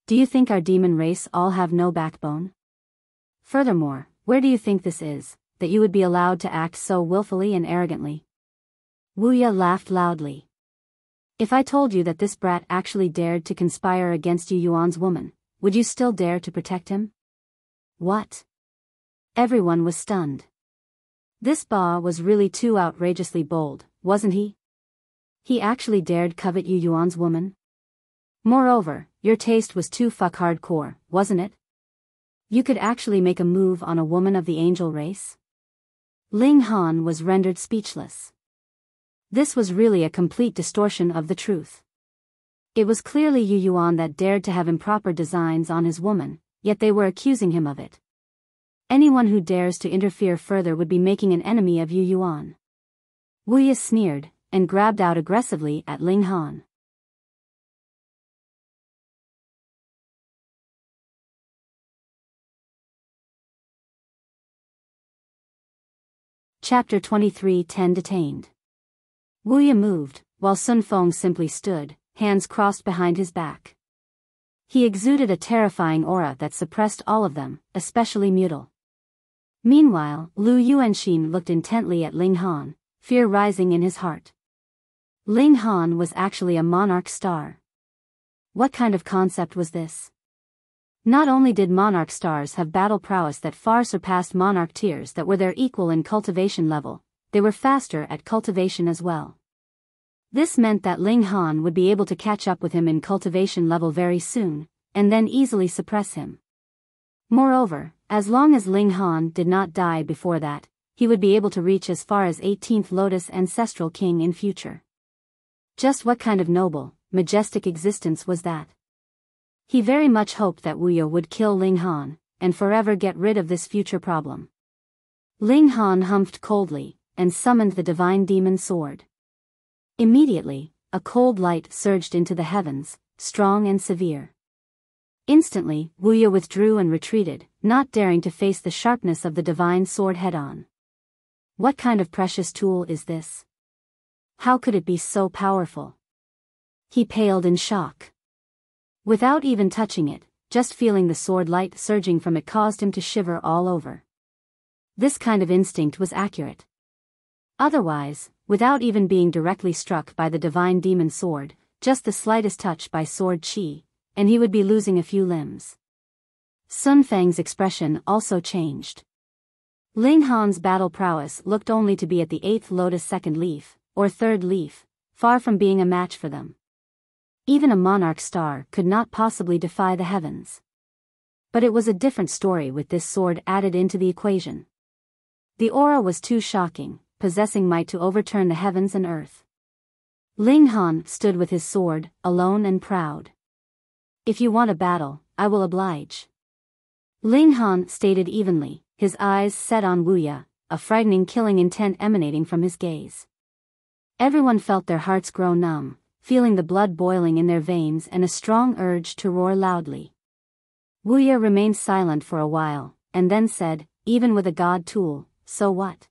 "Do you think our demon race all have no backbone? Furthermore, where do you think this is, that you would be allowed to act so willfully and arrogantly?" Wuya laughed loudly. "If I told you that this brat actually dared to conspire against Yu Yuan's woman, would you still dare to protect him?" "What?" Everyone was stunned. This Ba was really too outrageously bold, wasn't he? He actually dared covet Yu Yuan's woman? Moreover, your taste was too fuck hardcore, wasn't it? You could actually make a move on a woman of the angel race? Ling Han was rendered speechless. This was really a complete distortion of the truth. It was clearly Yu Yuan that dared to have improper designs on his woman, yet they were accusing him of it. Anyone who dares to interfere further would be making an enemy of Yu Yuan. Wuya sneered, and grabbed out aggressively at Ling Han. Chapter 23 10 Detained. Wuya moved, while Sun Feng simply stood, hands crossed behind his back. He exuded a terrifying aura that suppressed all of them, especially Mutal. Meanwhile, Lu Yuanxin looked intently at Ling Han, fear rising in his heart. Ling Han was actually a monarch star. What kind of concept was this? Not only did monarch stars have battle prowess that far surpassed monarch tiers that were their equal in cultivation level, they were faster at cultivation as well. This meant that Ling Han would be able to catch up with him in cultivation level very soon, and then easily suppress him. Moreover, as long as Ling Han did not die before that, he would be able to reach as far as 18th Lotus Ancestral King in future. Just what kind of noble, majestic existence was that? He very much hoped that Wuya would kill Ling Han, and forever get rid of this future problem. Ling Han humphed coldly, and summoned the divine demon sword. Immediately, a cold light surged into the heavens, strong and severe. Instantly, Wuya withdrew and retreated, not daring to face the sharpness of the divine sword head-on. What kind of precious tool is this? How could it be so powerful? He paled in shock. Without even touching it, just feeling the sword light surging from it caused him to shiver all over. This kind of instinct was accurate. Otherwise, without even being directly struck by the divine demon sword, just the slightest touch by sword chi, and he would be losing a few limbs. Sun Fang's expression also changed. Ling Han's battle prowess looked only to be at the 8th lotus second leaf, or third leaf, far from being a match for them. Even a monarch star could not possibly defy the heavens. But it was a different story with this sword added into the equation. The aura was too shocking, possessing might to overturn the heavens and earth. Ling Han stood with his sword, alone and proud. "If you want a battle, I will oblige." Ling Han stated evenly, his eyes set on Wuya, a frightening killing intent emanating from his gaze. Everyone felt their hearts grow numb, feeling the blood boiling in their veins and a strong urge to roar loudly. Wuya remained silent for a while, and then said, "Even with a god tool, so what?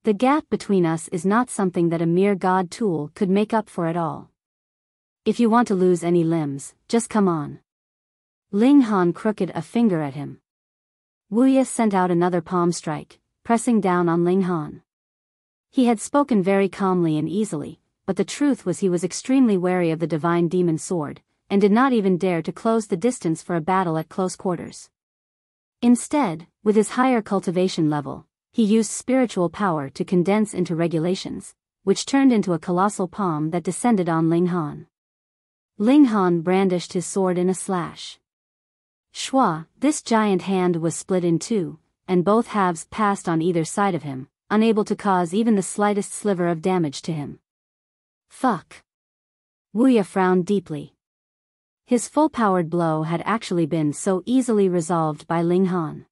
The gap between us is not something that a mere god tool could make up for at all. If you want to lose any limbs, just come on." Ling Han crooked a finger at him. Wuya sent out another palm strike, pressing down on Ling Han. He had spoken very calmly and easily, but the truth was he was extremely wary of the divine demon sword, and did not even dare to close the distance for a battle at close quarters. Instead, with his higher cultivation level, he used spiritual power to condense into regulations, which turned into a colossal palm that descended on Ling Han. Ling Han brandished his sword in a slash. Shwa, this giant hand was split in two, and both halves passed on either side of him, unable to cause even the slightest sliver of damage to him. Fuck. Wuya frowned deeply. His full-powered blow had actually been so easily resolved by Ling Han.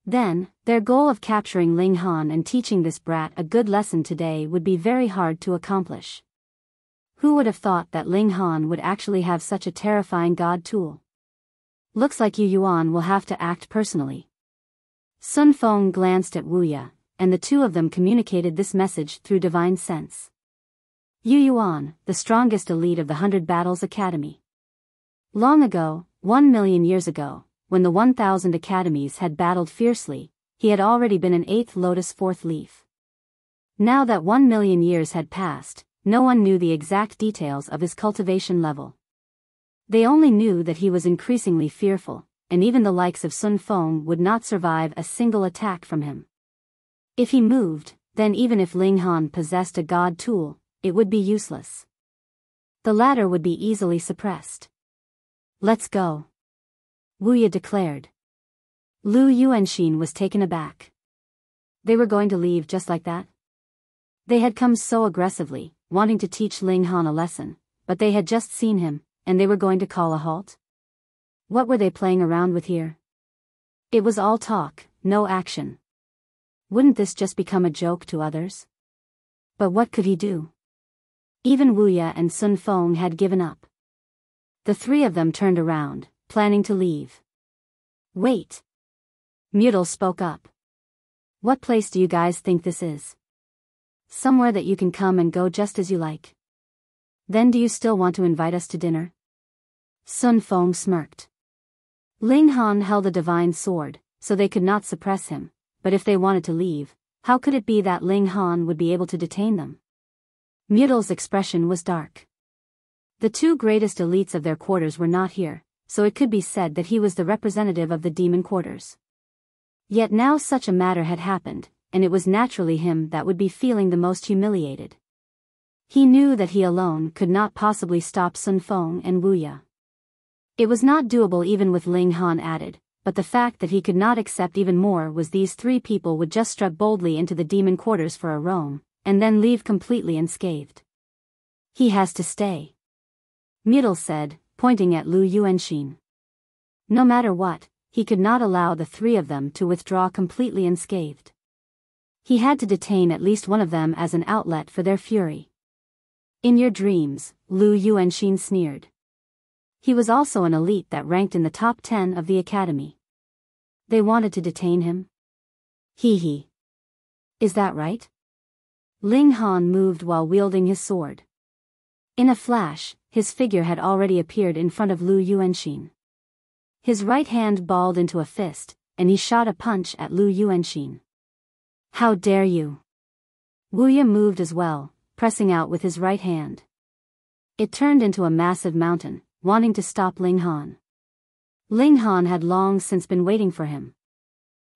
Then, their goal of capturing Ling Han and teaching this brat a good lesson today would be very hard to accomplish. Who would have thought that Ling Han would actually have such a terrifying god tool? Looks like Yu Yuan will have to act personally. Sun Feng glanced at Wuya, and the two of them communicated this message through divine sense. Yu Yuan, the strongest elite of the 100 Battles Academy. Long ago, 1,000,000 years ago, when the 1,000 academies had battled fiercely, he had already been an 8th lotus 4th leaf. Now that 1,000,000 years had passed, no one knew the exact details of his cultivation level. They only knew that he was increasingly fearful, and even the likes of Sun Feng would not survive a single attack from him. If he moved, then even if Ling Han possessed a god tool, it would be useless. The latter would be easily suppressed. "Let's go," Wuya declared. Lu Yuanxin was taken aback. They were going to leave just like that? They had come so aggressively, wanting to teach Ling Han a lesson, but they had just seen him, and they were going to call a halt? What were they playing around with here? It was all talk, no action. Wouldn't this just become a joke to others? But what could he do? Even Wuya and Sun Feng had given up. The three of them turned around, planning to leave. "Wait." Mutal spoke up. "What place do you guys think this is? Somewhere that you can come and go just as you like. Then do you still want to invite us to dinner?" Sun Feng smirked. Ling Han held a divine sword, so they could not suppress him, but if they wanted to leave, how could it be that Ling Han would be able to detain them? Mutal's expression was dark. The two greatest elites of their quarters were not here, so it could be said that he was the representative of the demon quarters. Yet now such a matter had happened, and it was naturally him that would be feeling the most humiliated. He knew that he alone could not possibly stop Sun Feng and Wuya. It was not doable even with Ling Han added, but the fact that he could not accept even more was these three people would just strut boldly into the demon quarters for a roam, and then leave completely unscathed. "He has to stay," Mutal said, pointing at Lu Yuanxin. No matter what, he could not allow the three of them to withdraw completely unscathed. He had to detain at least one of them as an outlet for their fury. "In your dreams," Lu Yuanxin sneered. He was also an elite that ranked in the top 10 of the academy. They wanted to detain him? Hee. Is that right? Ling Han moved while wielding his sword. In a flash, his figure had already appeared in front of Lu Yuanxin. His right hand balled into a fist, and he shot a punch at Lu Yuanxin. "How dare you!" Wuya moved as well, pressing out with his right hand. It turned into a massive mountain, wanting to stop Ling Han. Ling Han had long since been waiting for him.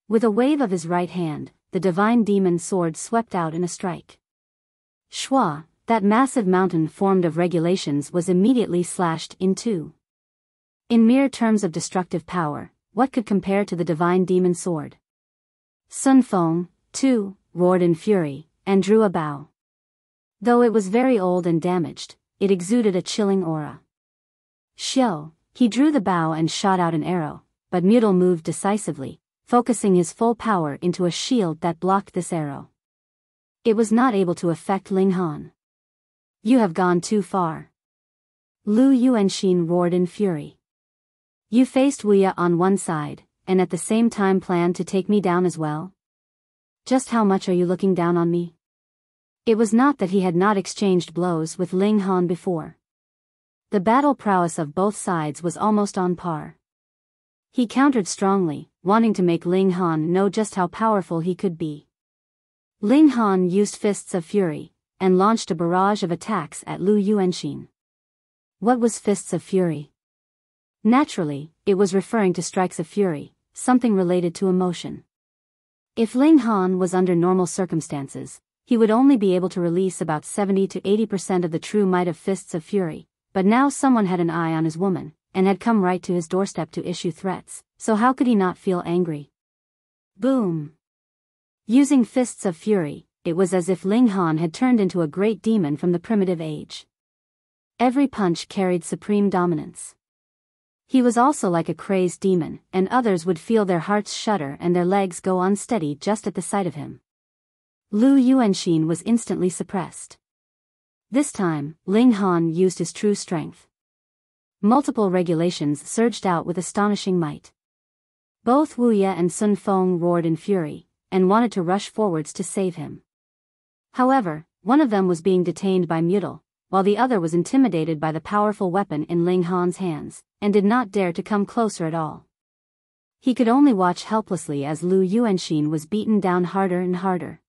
With a wave of his right hand, the divine demon sword swept out in a strike. Shua, that massive mountain formed of regulations, was immediately slashed in two. In mere terms of destructive power, what could compare to the divine demon sword? Sun Feng, too, roared in fury, and drew a bow. Though it was very old and damaged, it exuded a chilling aura. Xiao, he drew the bow and shot out an arrow, but Mutal moved decisively, focusing his full power into a shield that blocked this arrow. It was not able to affect Ling Han. You have gone too far. Lu Yuanxin roared in fury. You faced Wuya on one side, and at the same time planned to take me down as well? Just how much are you looking down on me? It was not that he had not exchanged blows with Ling Han before. The battle prowess of both sides was almost on par. He countered strongly, wanting to make Ling Han know just how powerful he could be. Ling Han used Fists of Fury, and launched a barrage of attacks at Lu Yuanxin. What was Fists of Fury? Naturally, it was referring to strikes of fury, something related to emotion. If Ling Han was under normal circumstances, he would only be able to release about 70 to 80% of the true might of Fists of Fury, but now someone had an eye on his woman, and had come right to his doorstep to issue threats, so how could he not feel angry? Boom! Using Fists of Fury, it was as if Ling Han had turned into a great demon from the primitive age. Every punch carried supreme dominance. He was also like a crazed demon, and others would feel their hearts shudder and their legs go unsteady just at the sight of him. Lu Yuanxin was instantly suppressed. This time, Ling Han used his true strength. Multiple regulations surged out with astonishing might. Both Wuya and Sun Feng roared in fury, and wanted to rush forwards to save him. However, one of them was being detained by Mutal, while the other was intimidated by the powerful weapon in Ling Han's hands, and did not dare to come closer at all. He could only watch helplessly as Lu Yuanxin was beaten down harder and harder.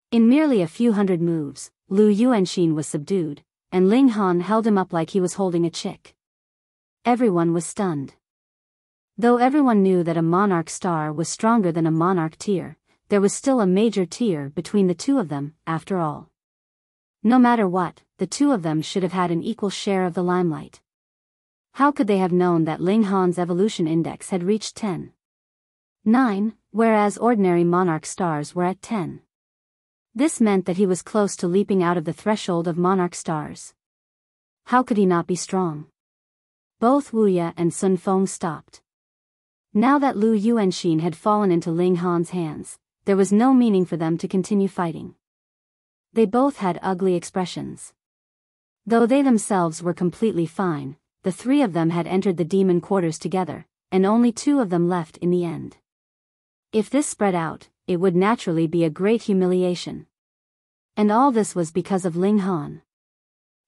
In merely a few hundred moves, Lu Yuanxin was subdued, and Ling Han held him up like he was holding a chick. Everyone was stunned. Though everyone knew that a monarch star was stronger than a monarch tier, there was still a major tier between the two of them, after all. No matter what, the two of them should have had an equal share of the limelight. How could they have known that Ling Han's evolution index had reached 10.9, whereas ordinary monarch stars were at 10? This meant that he was close to leaping out of the threshold of monarch stars. How could he not be strong? Both Wuya and Sun Feng stopped. Now that Lu Yuanxin had fallen into Ling Han's hands, there was no meaning for them to continue fighting. They both had ugly expressions. Though they themselves were completely fine, the three of them had entered the demon quarters together, and only two of them left in the end. If this spread out, it would naturally be a great humiliation. And all this was because of Ling Han.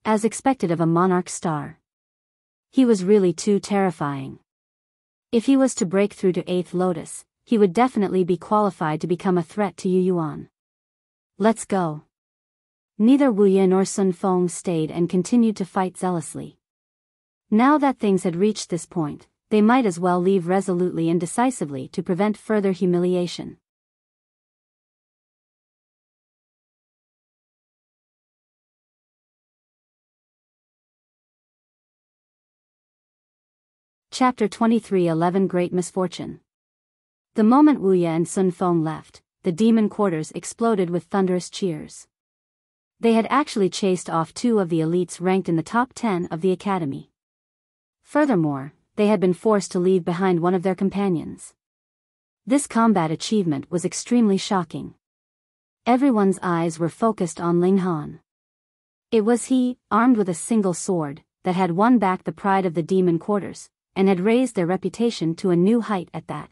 As expected of a monarch star. He was really too terrifying. If he was to break through to 8th Lotus, he would definitely be qualified to become a threat to Yu Yuan. Let's go. Neither Wuya nor Sun Feng stayed and continued to fight zealously. Now that things had reached this point, they might as well leave resolutely and decisively to prevent further humiliation. Chapter 23:11 Great Misfortune. The moment Wuya and Sun Feng left, the demon quarters exploded with thunderous cheers. They had actually chased off two of the elites ranked in the top 10 of the academy. Furthermore, they had been forced to leave behind one of their companions. This combat achievement was extremely shocking. Everyone's eyes were focused on Ling Han. It was he, armed with a single sword, that had won back the pride of the demon quarters, and had raised their reputation to a new height at that.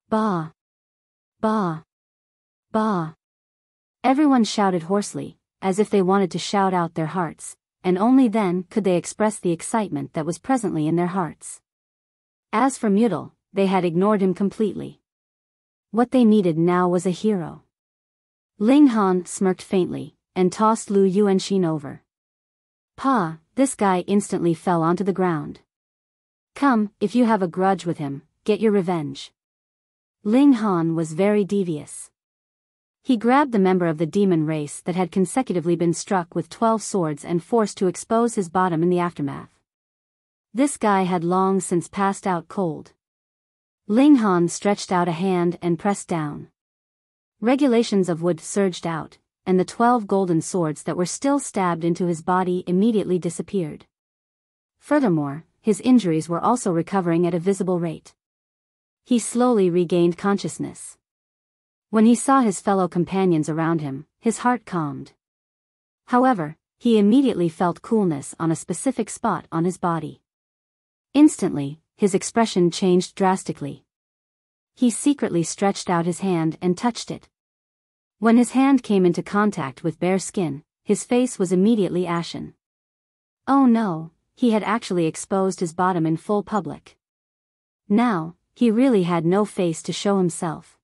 Bah! Bah! Bah! Everyone shouted hoarsely, as if they wanted to shout out their hearts, and only then could they express the excitement that was presently in their hearts. As for Mutal, they had ignored him completely. What they needed now was a hero. Ling Han smirked faintly, and tossed Lu Yuanxin over. Pa, this guy instantly fell onto the ground. Come, if you have a grudge with him, get your revenge. Ling Han was very devious. He grabbed the member of the demon race that had consecutively been struck with 12 swords and forced to expose his bottom in the aftermath. This guy had long since passed out cold. Ling Han stretched out a hand and pressed down. Regulations of wood surged out, and the 12 golden swords that were still stabbed into his body immediately disappeared. Furthermore, his injuries were also recovering at a visible rate. He slowly regained consciousness. When he saw his fellow companions around him, his heart calmed. However, he immediately felt coolness on a specific spot on his body. Instantly, his expression changed drastically. He secretly stretched out his hand and touched it. When his hand came into contact with bare skin, his face was immediately ashen. Oh no, he had actually exposed his bottom in full public. Now, he really had no face to show himself.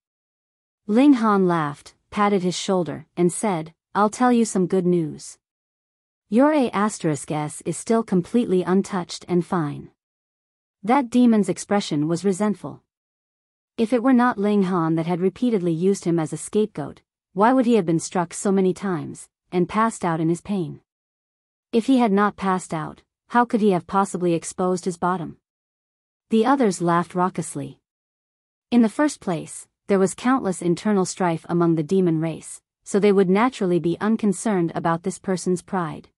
Ling Han laughed, patted his shoulder, and said, I'll tell you some good news. Your A*S is still completely untouched and fine. That demon's expression was resentful. If it were not Ling Han that had repeatedly used him as a scapegoat, why would he have been struck so many times, and passed out in his pain? If he had not passed out, how could he have possibly exposed his bottom? The others laughed raucously. In the first place, there was countless internal strife among the demon race, so they would naturally be unconcerned about this person's pride.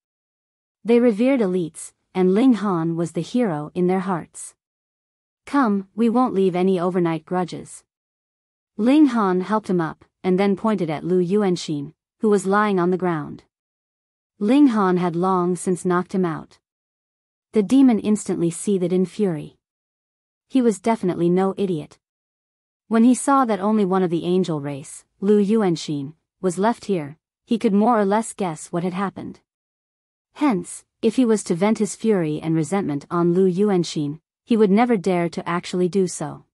They revered elites, and Ling Han was the hero in their hearts. Come, we won't leave any overnight grudges. Ling Han helped him up, and then pointed at Lu Yuanxin, who was lying on the ground. Ling Han had long since knocked him out. The demon instantly seethed in fury. He was definitely no idiot. When he saw that only one of the angel race, Lu Yuanxin, was left here, he could more or less guess what had happened. Hence, if he was to vent his fury and resentment on Lu Yuanxin, he would never dare to actually do so.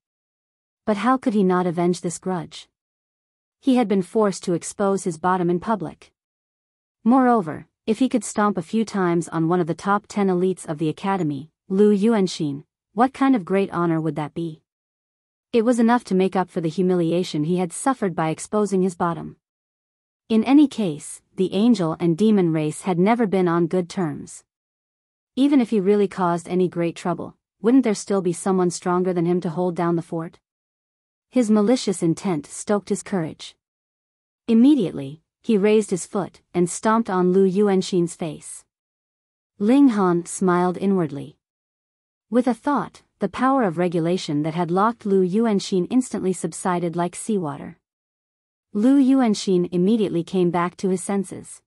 But how could he not avenge this grudge? He had been forced to expose his bottom in public. Moreover, if he could stomp a few times on one of the top 10 elites of the academy, Lu Yuanxin, what kind of great honor would that be? It was enough to make up for the humiliation he had suffered by exposing his bottom. In any case, the angel and demon race had never been on good terms. Even if he really caused any great trouble, wouldn't there still be someone stronger than him to hold down the fort? His malicious intent stoked his courage. Immediately, he raised his foot and stomped on Lu Yuanxin's face. Ling Han smiled inwardly. With a thought, the power of regulation that had locked Lu Yuanxin instantly subsided like seawater. Lu Yuanxin immediately came back to his senses.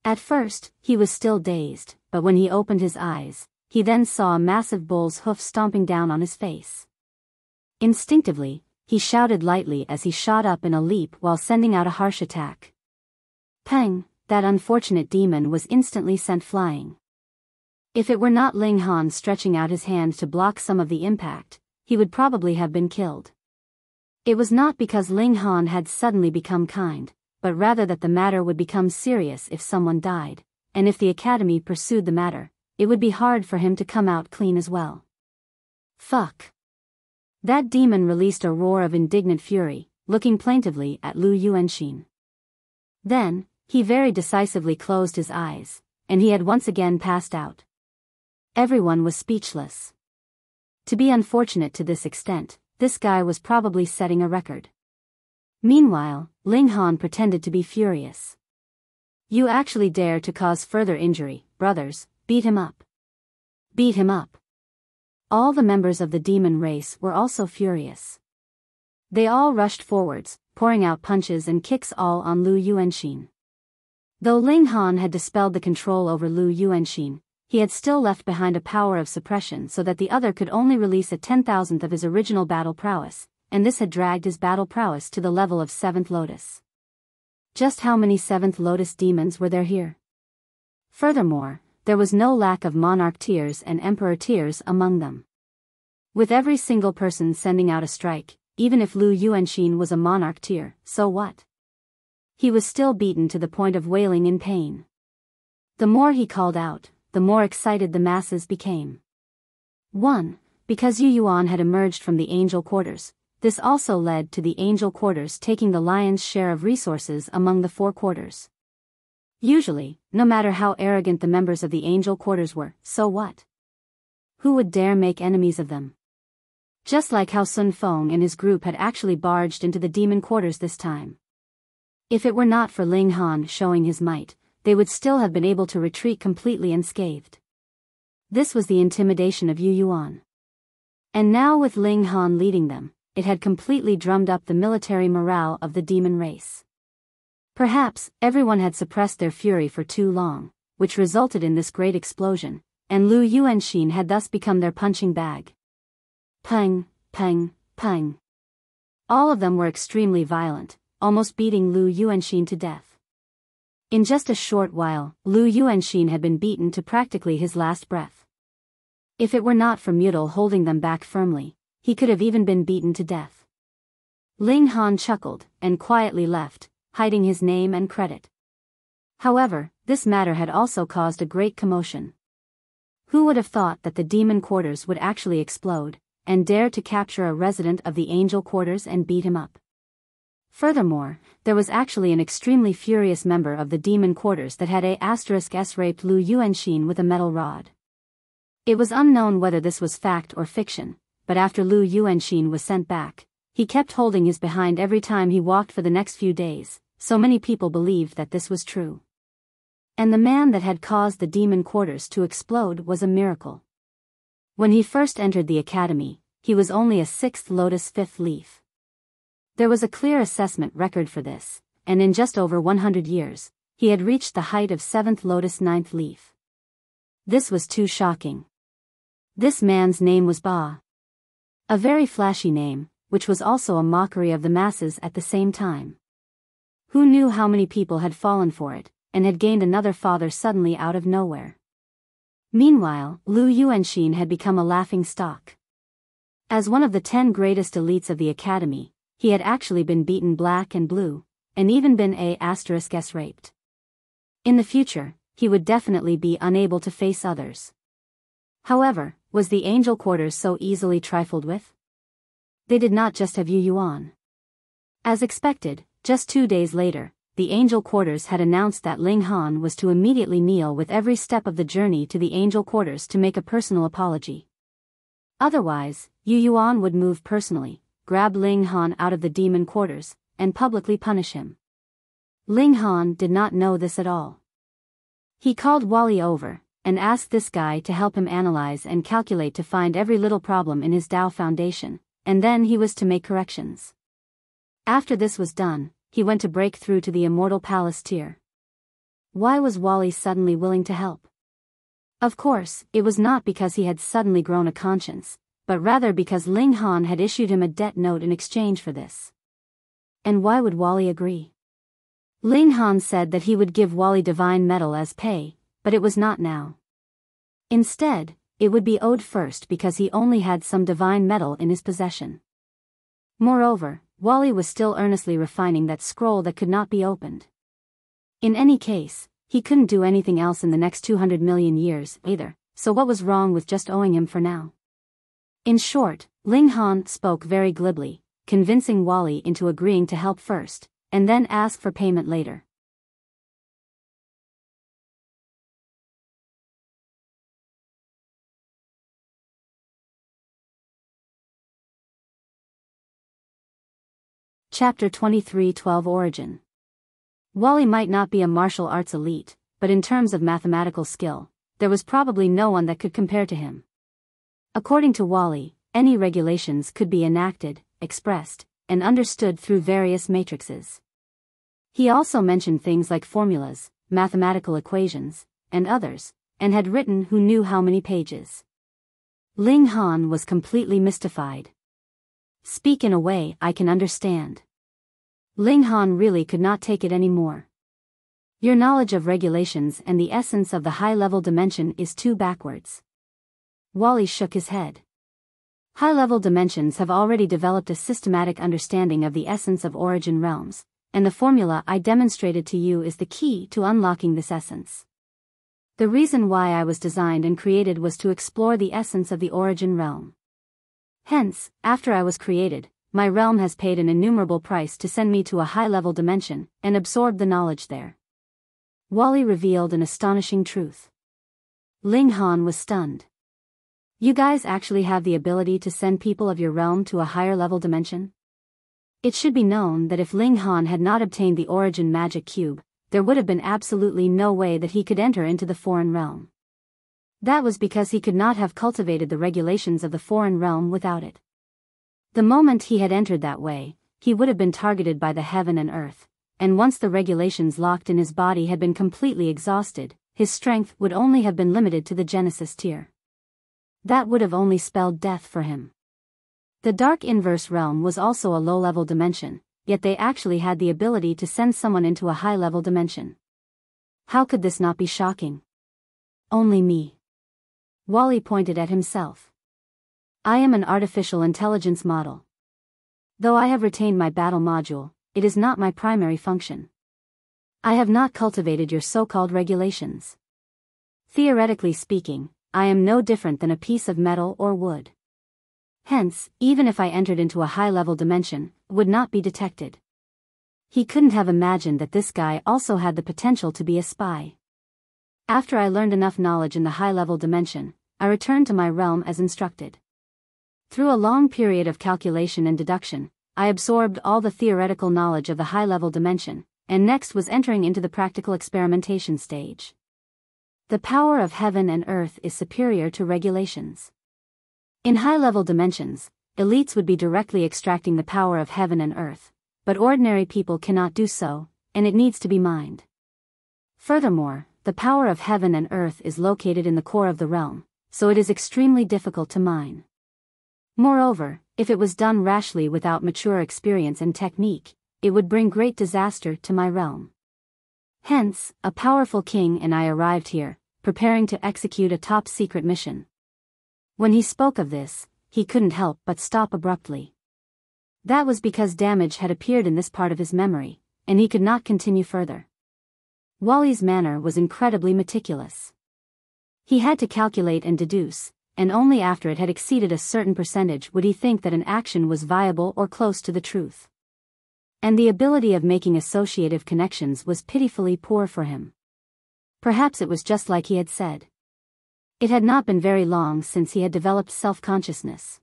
At first, he was still dazed, but when he opened his eyes, he then saw a massive bull's hoof stomping down on his face. Instinctively, he shouted lightly as he shot up in a leap while sending out a harsh attack. Peng, that unfortunate demon was instantly sent flying. If it were not Ling Han stretching out his hand to block some of the impact, he would probably have been killed. It was not because Ling Han had suddenly become kind, but rather that the matter would become serious if someone died, and if the academy pursued the matter, it would be hard for him to come out clean as well. Fuck. That demon released a roar of indignant fury, looking plaintively at Lu Yuanxin. Then, he very decisively closed his eyes, and he had once again passed out. Everyone was speechless. To be unfortunate to this extent, this guy was probably setting a record. Meanwhile, Ling Han pretended to be furious. You actually dare to cause further injury, brothers, beat him up. Beat him up. All the members of the demon race were also furious. They all rushed forwards, pouring out punches and kicks all on Lu Yuanxin. Though Ling Han had dispelled the control over Lu Yuanxin, he had still left behind a power of suppression so that the other could only release a 10,000th of his original battle prowess, and this had dragged his battle prowess to the level of 7th Lotus. Just how many 7th Lotus demons were there here? Furthermore, there was no lack of monarch tiers and emperor tiers among them. With every single person sending out a strike, even if Lu Yuanxin was a monarch tier, so what? He was still beaten to the point of wailing in pain. The more he called out, the more excited the masses became. 1. Because Yu Yuan had emerged from the angel quarters, this also led to the angel quarters taking the lion's share of resources among the 4 quarters. Usually, no matter how arrogant the members of the angel quarters were, so what? Who would dare make enemies of them? Just like how Sun Feng and his group had actually barged into the demon quarters this time. If it were not for Ling Han showing his might, they would still have been able to retreat completely unscathed. This was the intimidation of Yu Yuan. And now with Ling Han leading them, it had completely drummed up the military morale of the demon race. Perhaps, everyone had suppressed their fury for too long, which resulted in this great explosion, and Lu Yuanxin had thus become their punching bag. Peng, peng, peng. All of them were extremely violent, almost beating Lu Yuanxin to death. In just a short while, Lu Yuanxin had been beaten to practically his last breath. If it were not for Mutal holding them back firmly, he could have even been beaten to death. Ling Han chuckled, and quietly left, hiding his name and credit. However, this matter had also caused a great commotion. Who would have thought that the demon quarters would actually explode, and dare to capture a resident of the angel quarters and beat him up? Furthermore, there was actually an extremely furious member of the demon quarters that had *s raped Lu Yuanxin with a metal rod. It was unknown whether this was fact or fiction, but after Lu Yuanxin was sent back, he kept holding his behind every time he walked for the next few days, so many people believed that this was true. And the man that had caused the demon quarters to explode was a miracle. When he first entered the academy, he was only a 6th lotus 5th leaf. There was a clear assessment record for this, and in just over 100 years, he had reached the height of 7th lotus 9th leaf. This was too shocking. This man's name was Ba. A very flashy name, which was also a mockery of the masses at the same time. Who knew how many people had fallen for it, and had gained another father suddenly out of nowhere? Meanwhile, Lu Yuanxin had become a laughing stock. As one of the 10 greatest elites of the academy, he had actually been beaten black and blue, and even been *s raped. In the future, he would definitely be unable to face others. However, was the angel quarters so easily trifled with? They did not just have Yu Yuan. As expected, just 2 days later, the angel quarters had announced that Ling Han was to immediately kneel with every step of the journey to the angel quarters to make a personal apology. Otherwise, Yu Yuan would move personally, grab Ling Han out of the demon quarters, and publicly punish him. Ling Han did not know this at all. He called Wally over, and asked this guy to help him analyze and calculate to find every little problem in his Tao foundation, and then he was to make corrections. After this was done, he went to break through to the immortal palace tier. Why was Wally suddenly willing to help? Of course, it was not because he had suddenly grown a conscience, but rather because Ling Han had issued him a debt note in exchange for this. And why would Wally agree? Ling Han said that he would give Wally divine metal as pay, but it was not now. Instead, it would be owed first because he only had some divine metal in his possession. Moreover, Wally was still earnestly refining that scroll that could not be opened. In any case, he couldn't do anything else in the next 200 million years either, so what was wrong with just owing him for now? In short, Ling Han spoke very glibly, convincing Wally into agreeing to help first, and then ask for payment later. Chapter 23:12 Origin. Wally might not be a martial arts elite, but in terms of mathematical skill, there was probably no one that could compare to him. According to Wally, any regulations could be enacted, expressed, and understood through various matrices. He also mentioned things like formulas, mathematical equations, and others, and had written who knew how many pages. Ling Han was completely mystified. Speak in a way I can understand. Ling Han really could not take it anymore. Your knowledge of regulations and the essence of the high-level dimension is too backwards. Wally shook his head. High-level dimensions have already developed a systematic understanding of the essence of origin realms, and the formula I demonstrated to you is the key to unlocking this essence. The reason why I was designed and created was to explore the essence of the origin realm. Hence, after I was created, my realm has paid an innumerable price to send me to a high-level dimension and absorb the knowledge there. Wally revealed an astonishing truth. Ling Han was stunned. You guys actually have the ability to send people of your realm to a higher-level dimension? It should be known that if Ling Han had not obtained the origin magic cube, there would have been absolutely no way that he could enter into the foreign realm. That was because he could not have cultivated the regulations of the foreign realm without it. The moment he had entered that way, he would have been targeted by the heaven and earth, and once the regulations locked in his body had been completely exhausted, his strength would only have been limited to the Genesis tier. That would have only spelled death for him. The Dark Inverse Realm was also a low-level dimension, yet they actually had the ability to send someone into a high-level dimension. How could this not be shocking? Only me. Wally pointed at himself. I am an artificial intelligence model. Though I have retained my battle module, it is not my primary function. I have not cultivated your so-called regulations. Theoretically speaking, I am no different than a piece of metal or wood. Hence, even if I entered into a high-level dimension, it would not be detected. He couldn't have imagined that this guy also had the potential to be a spy. After I learned enough knowledge in the high-level dimension, I returned to my realm as instructed. Through a long period of calculation and deduction, I absorbed all the theoretical knowledge of the high-level dimension, and next was entering into the practical experimentation stage. The power of heaven and earth is superior to regulations. In high-level dimensions, elites would be directly extracting the power of heaven and earth, but ordinary people cannot do so, and it needs to be mined. Furthermore, the power of heaven and earth is located in the core of the realm, so it is extremely difficult to mine. Moreover, if it was done rashly without mature experience and technique, it would bring great disaster to my realm. Hence, a powerful king and I arrived here, preparing to execute a top-secret mission. When he spoke of this, he couldn't help but stop abruptly. That was because damage had appeared in this part of his memory, and he could not continue further. Wally's manner was incredibly meticulous. He had to calculate and deduce, and only after it had exceeded a certain percentage would he think that an action was viable or close to the truth. And the ability of making associative connections was pitifully poor for him. Perhaps it was just like he had said. It had not been very long since he had developed self-consciousness.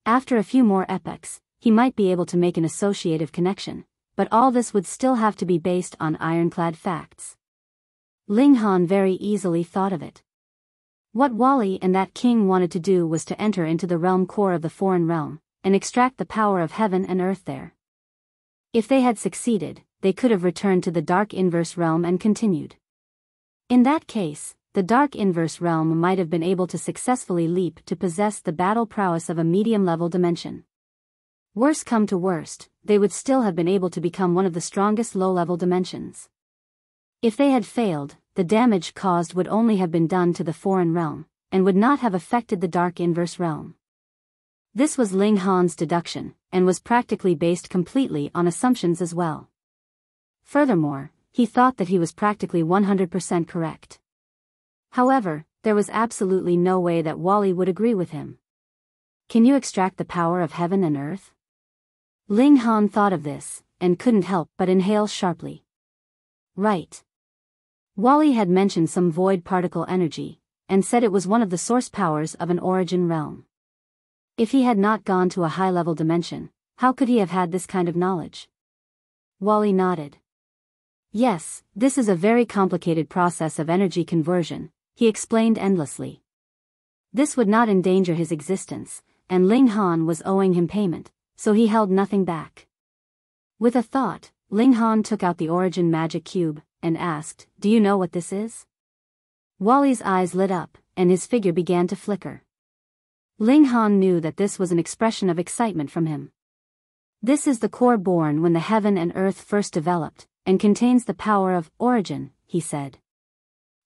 After a few more epochs, he might be able to make an associative connection, but all this would still have to be based on ironclad facts. Ling Han very easily thought of it. What Wally and that king wanted to do was to enter into the realm core of the foreign realm, and extract the power of heaven and earth there. If they had succeeded, they could have returned to the Dark Inverse Realm and continued. In that case, the Dark Inverse Realm might have been able to successfully leap to possess the battle prowess of a medium-level dimension. Worst come to worst, they would still have been able to become one of the strongest low-level dimensions. If they had failed, the damage caused would only have been done to the foreign realm, and would not have affected the Dark Inverse Realm. This was Ling Han's deduction, and was practically based completely on assumptions as well. Furthermore, he thought that he was practically 100% correct. However, there was absolutely no way that Wally would agree with him. Can you extract the power of heaven and earth? Ling Han thought of this, and couldn't help but inhale sharply. Right. Wally had mentioned some void particle energy, and said it was one of the source powers of an origin realm. If he had not gone to a high-level dimension, how could he have had this kind of knowledge? Wally nodded. Yes, this is a very complicated process of energy conversion, he explained endlessly. This would not endanger his existence, and Ling Han was owing him payment, so he held nothing back. With a thought, Ling Han took out the origin magic cube, and asked, "Do you know what this is?" Wally's eyes lit up, and his figure began to flicker. Ling Han knew that this was an expression of excitement from him. This is the core born when the heaven and earth first developed, and contains the power of origin, he said.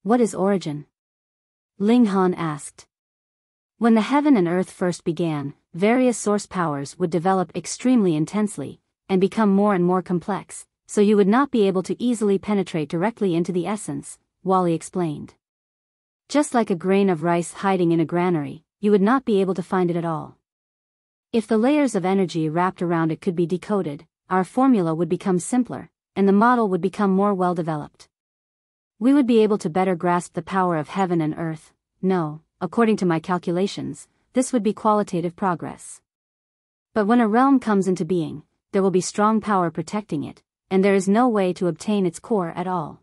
What is origin? Ling Han asked. When the heaven and earth first began, various source powers would develop extremely intensely, and become more and more complex, so you would not be able to easily penetrate directly into the essence, Wally explained. Just like a grain of rice hiding in a granary, you would not be able to find it at all. If the layers of energy wrapped around it could be decoded, our formula would become simpler, and the model would become more well-developed. We would be able to better grasp the power of heaven and earth. No, according to my calculations, this would be qualitative progress. But when a realm comes into being, there will be strong power protecting it, and there is no way to obtain its core at all.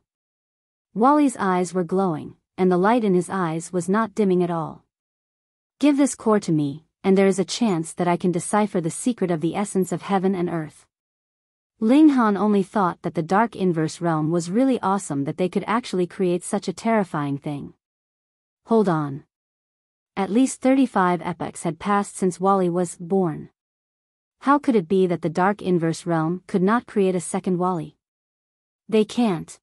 Wally's eyes were glowing, and the light in his eyes was not dimming at all. Give this core to me, and there is a chance that I can decipher the secret of the essence of heaven and earth. Ling Han only thought that the dark inverse realm was really awesome, that they could actually create such a terrifying thing. Hold on. At least 35 epochs had passed since Wally was born. How could it be that the dark inverse realm could not create a second Wally? They can't.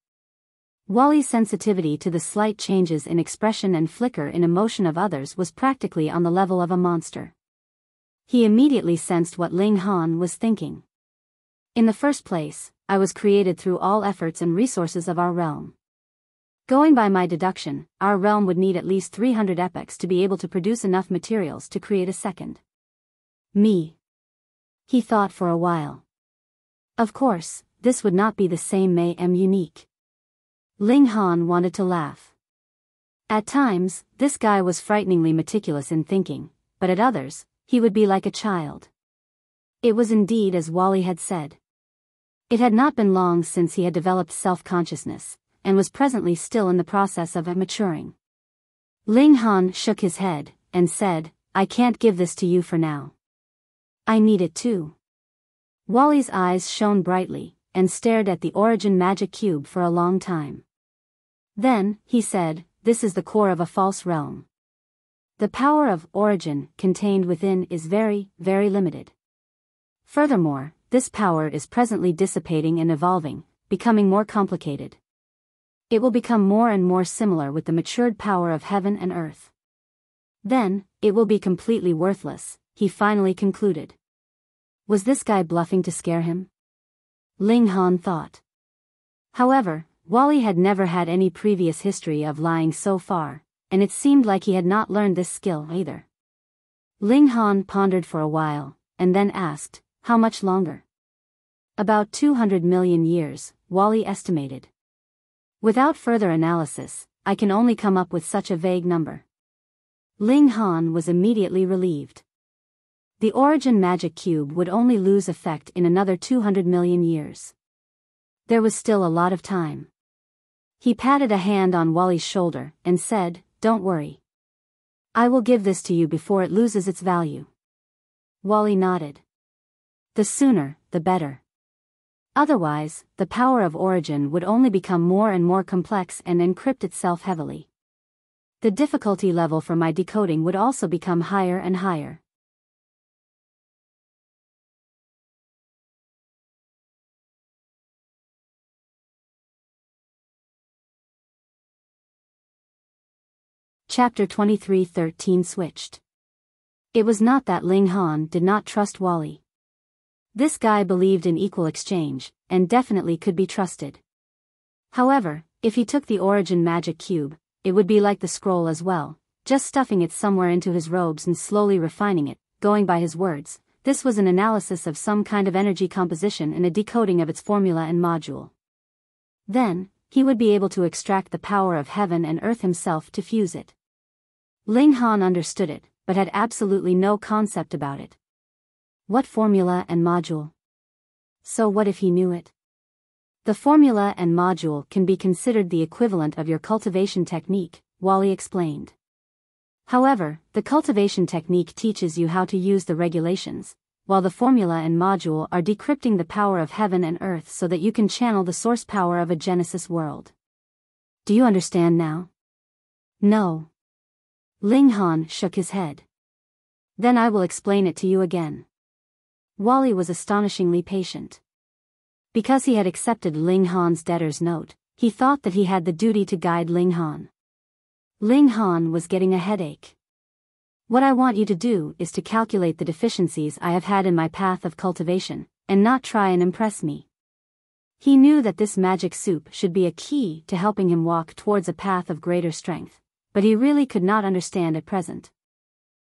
Wally's sensitivity to the slight changes in expression and flicker in emotion of others was practically on the level of a monster. He immediately sensed what Ling Han was thinking. In the first place, I was created through all efforts and resources of our realm. Going by my deduction, our realm would need at least 300 epochs to be able to produce enough materials to create a second me. He thought for a while. Of course, this would not be the same May M unique. Ling Han wanted to laugh. At times, this guy was frighteningly meticulous in thinking, but at others, he would be like a child. It was indeed as Wally had said. It had not been long since he had developed self-consciousness, and was presently still in the process of maturing. Ling Han shook his head, and said, I can't give this to you for now. I need it too. Wally's eyes shone brightly, and stared at the origin magic cube for a long time. Then, he said, this is the core of a false realm. The power of origin contained within is very, very limited. Furthermore, this power is presently dissipating and evolving, becoming more complicated. It will become more and more similar with the matured power of heaven and earth. Then, it will be completely worthless, he finally concluded. Was this guy bluffing to scare him? Ling Han thought. However, Wally had never had any previous history of lying so far, and it seemed like he had not learned this skill either. Ling Han pondered for a while, and then asked, how much longer? About 200 million years, Wally estimated. Without further analysis, I can only come up with such a vague number. Ling Han was immediately relieved. The origin magic cube would only lose effect in another 200 million years. There was still a lot of time. He patted a hand on Wally's shoulder, and said, don't worry. I will give this to you before it loses its value. Wally nodded. The sooner, the better. Otherwise, the power of origin would only become more and more complex and encrypt itself heavily. The difficulty level for my decoding would also become higher and higher. Chapter 23:13 Switched. It was not that Ling Han did not trust Wally. This guy believed in equal exchange, and definitely could be trusted. However, if he took the origin magic cube, it would be like the scroll as well, just stuffing it somewhere into his robes and slowly refining it, going by his words. This was an analysis of some kind of energy composition and a decoding of its formula and module. Then, he would be able to extract the power of heaven and earth himself to fuse it. Ling Han understood it, but had absolutely no concept about it. What formula and module? So what if he knew it? The formula and module can be considered the equivalent of your cultivation technique, Wally explained. However, the cultivation technique teaches you how to use the regulations, while the formula and module are decrypting the power of heaven and earth so that you can channel the source power of a Genesis world. Do you understand now? No. Ling Han shook his head. Then I will explain it to you again. Wally was astonishingly patient. Because he had accepted Ling Han's debtor's note, he thought that he had the duty to guide Ling Han. Ling Han was getting a headache. What I want you to do is to calculate the deficiencies I have had in my path of cultivation, and not try and impress me. He knew that this magic soup should be a key to helping him walk towards a path of greater strength, but he really could not understand at present.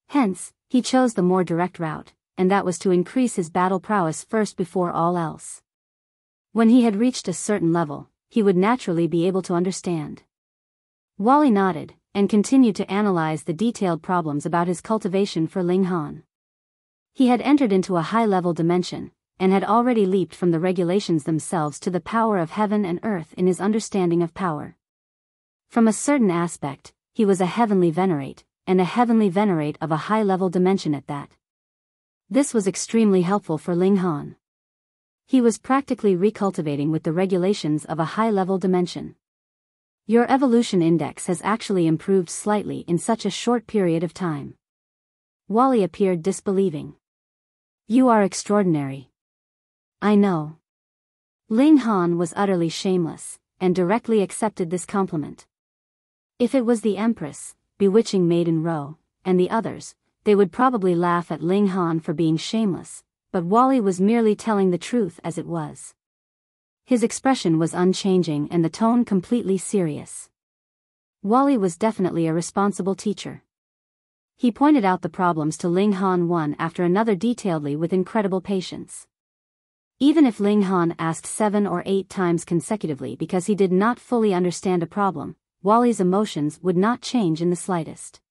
Hence, he chose the more direct route, and that was to increase his battle prowess first before all else. When he had reached a certain level, he would naturally be able to understand. Wally nodded, and continued to analyze the detailed problems about his cultivation for Ling Han. He had entered into a high-level dimension, and had already leaped from the regulations themselves to the power of heaven and earth in his understanding of power. From a certain aspect, he was a heavenly venerate, and a heavenly venerate of a high-level dimension at that. This was extremely helpful for Ling Han. He was practically recultivating with the regulations of a high-level dimension. Your evolution index has actually improved slightly in such a short period of time. Wally appeared disbelieving. You are extraordinary. I know. Ling Han was utterly shameless, and directly accepted this compliment. If it was the Empress, bewitching Maiden Ro, and the others, they would probably laugh at Ling Han for being shameless, but Wally was merely telling the truth as it was. His expression was unchanging and the tone completely serious. Wally was definitely a responsible teacher. He pointed out the problems to Ling Han one after another detailedly with incredible patience. Even if Ling Han asked 7 or 8 times consecutively because he did not fully understand a problem, Wally's emotions would not change in the slightest.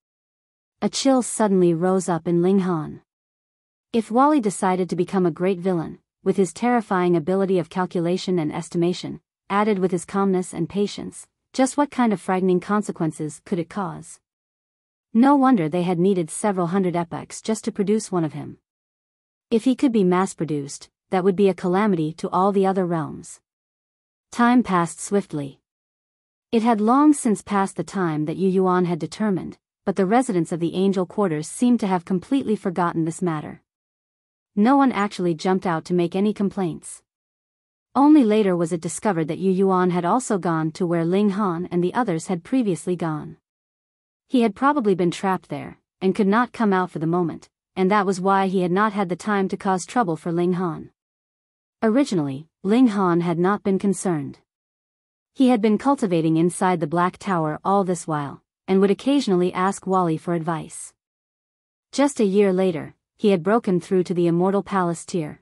A chill suddenly rose up in Ling Han. If Wally decided to become a great villain, with his terrifying ability of calculation and estimation, added with his calmness and patience, just what kind of frightening consequences could it cause? No wonder they had needed several hundred epochs just to produce one of him. If he could be mass-produced, that would be a calamity to all the other realms. Time passed swiftly. It had long since passed the time that Yu Yuan had determined, but the residents of the Angel Quarters seemed to have completely forgotten this matter. No one actually jumped out to make any complaints. Only later was it discovered that Yu Yuan had also gone to where Ling Han and the others had previously gone. He had probably been trapped there, and could not come out for the moment, and that was why he had not had the time to cause trouble for Ling Han. Originally, Ling Han had not been concerned. He had been cultivating inside the Black Tower all this while, and would occasionally ask Wally for advice. Just a year later, he had broken through to the Immortal Palace tier.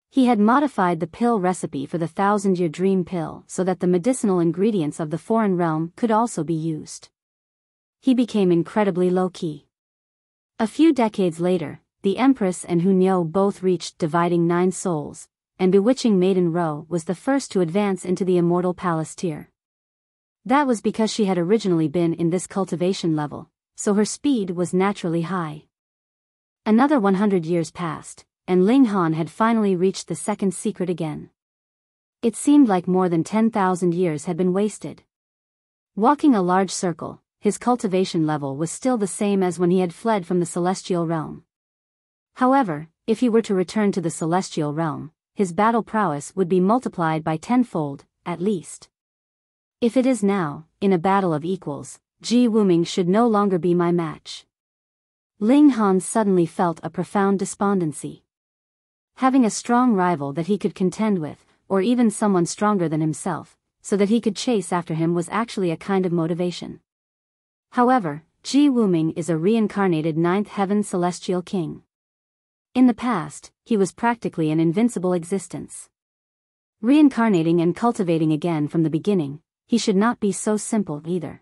He had modified the pill recipe for the 1000-year dream pill so that the medicinal ingredients of the foreign realm could also be used. He became incredibly low-key. A few decades later, the Empress and Hunyo both reached dividing 9 souls, and bewitching Maiden Ro was the first to advance into the Immortal Palace tier. That was because she had originally been in this cultivation level, so her speed was naturally high. Another 100 years passed, and Ling Han had finally reached the second secret again. It seemed like more than 10,000 years had been wasted. Walking a large circle, his cultivation level was still the same as when he had fled from the celestial realm. However, if he were to return to the celestial realm, his battle prowess would be multiplied by 10-fold, at least. If it is now, in a battle of equals, Ji Wuming should no longer be my match. Ling Han suddenly felt a profound despondency. Having a strong rival that he could contend with, or even someone stronger than himself, so that he could chase after him was actually a kind of motivation. However, Ji Wuming is a reincarnated 9th heaven celestial king. In the past, he was practically an invincible existence. Reincarnating and cultivating again from the beginning, he should not be so simple either.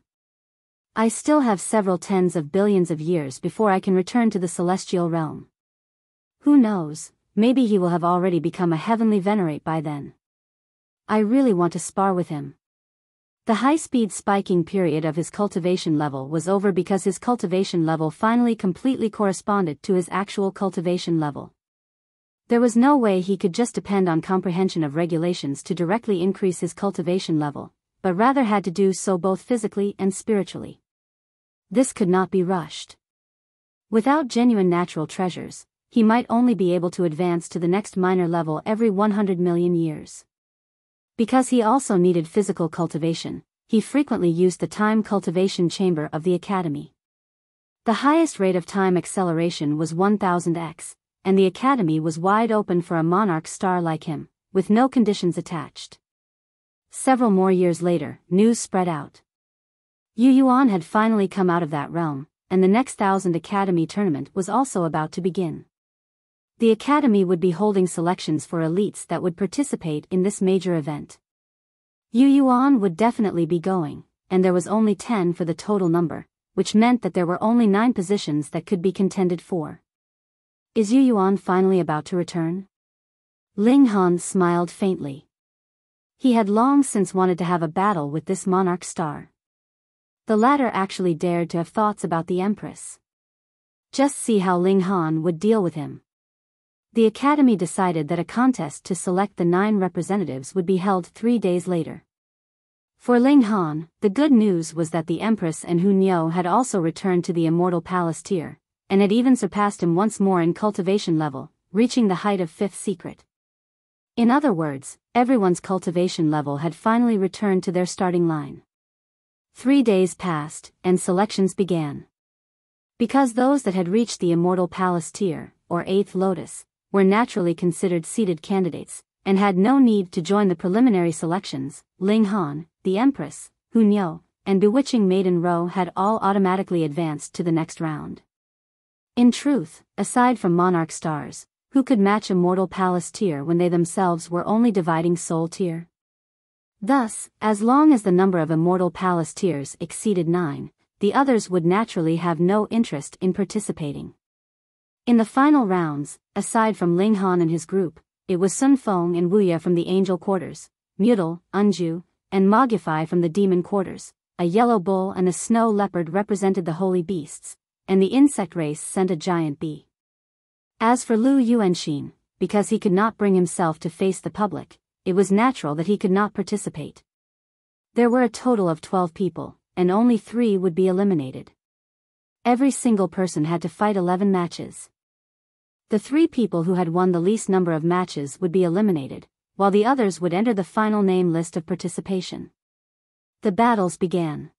I still have several tens of billions of years before I can return to the celestial realm. Who knows, maybe he will have already become a heavenly venerate by then. I really want to spar with him. The high-speed spiking period of his cultivation level was over because his cultivation level finally completely corresponded to his actual cultivation level. There was no way he could just depend on comprehension of regulations to directly increase his cultivation level, but rather had to do so both physically and spiritually. This could not be rushed. Without genuine natural treasures, he might only be able to advance to the next minor level every 100 million years. Because he also needed physical cultivation, he frequently used the time cultivation chamber of the Academy. The highest rate of time acceleration was 1000x, and the Academy was wide open for a monarch star like him, with no conditions attached. Several more years later, news spread out. Yu Yuan had finally come out of that realm, and the next 1000 Academy tournament was also about to begin. The Academy would be holding selections for elites that would participate in this major event. Yu Yuan would definitely be going, and there was only 10 for the total number, which meant that there were only 9 positions that could be contended for. Is Yu Yuan finally about to return? Ling Han smiled faintly. He had long since wanted to have a battle with this monarch star. The latter actually dared to have thoughts about the Empress. Just see how Ling Han would deal with him. The Academy decided that a contest to select the 9 representatives would be held 3 days later. For Ling Han, the good news was that the Empress and Hu Niu had also returned to the Immortal Palace tier, and had even surpassed him once more in cultivation level, reaching the height of 5th secret. In other words, everyone's cultivation level had finally returned to their starting line. 3 days passed, and selections began. Because those that had reached the Immortal Palace tier, or 8th Lotus, were naturally considered seeded candidates, and had no need to join the preliminary selections, Ling Han, the Empress, Hu Niu, and Bewitching Maiden Ro had all automatically advanced to the next round. In truth, aside from Monarch Stars, who could match Immortal Palace tier when they themselves were only dividing Soul tier? Thus, as long as the number of Immortal Palace tiers exceeded 9, the others would naturally have no interest in participating. In the final rounds, aside from Ling Han and his group, it was Sun Feng and Wuya from the Angel Quarters, Mutal, Unju, and Mogify from the Demon Quarters. A yellow bull and a snow leopard represented the holy beasts, and the insect race sent a giant bee. As for Lu Yuanxin, because he could not bring himself to face the public, it was natural that he could not participate. There were a total of 12 people, and only 3 would be eliminated. Every single person had to fight 11 matches. The 3 people who had won the least number of matches would be eliminated, while the others would enter the final name list of participation. The battles began.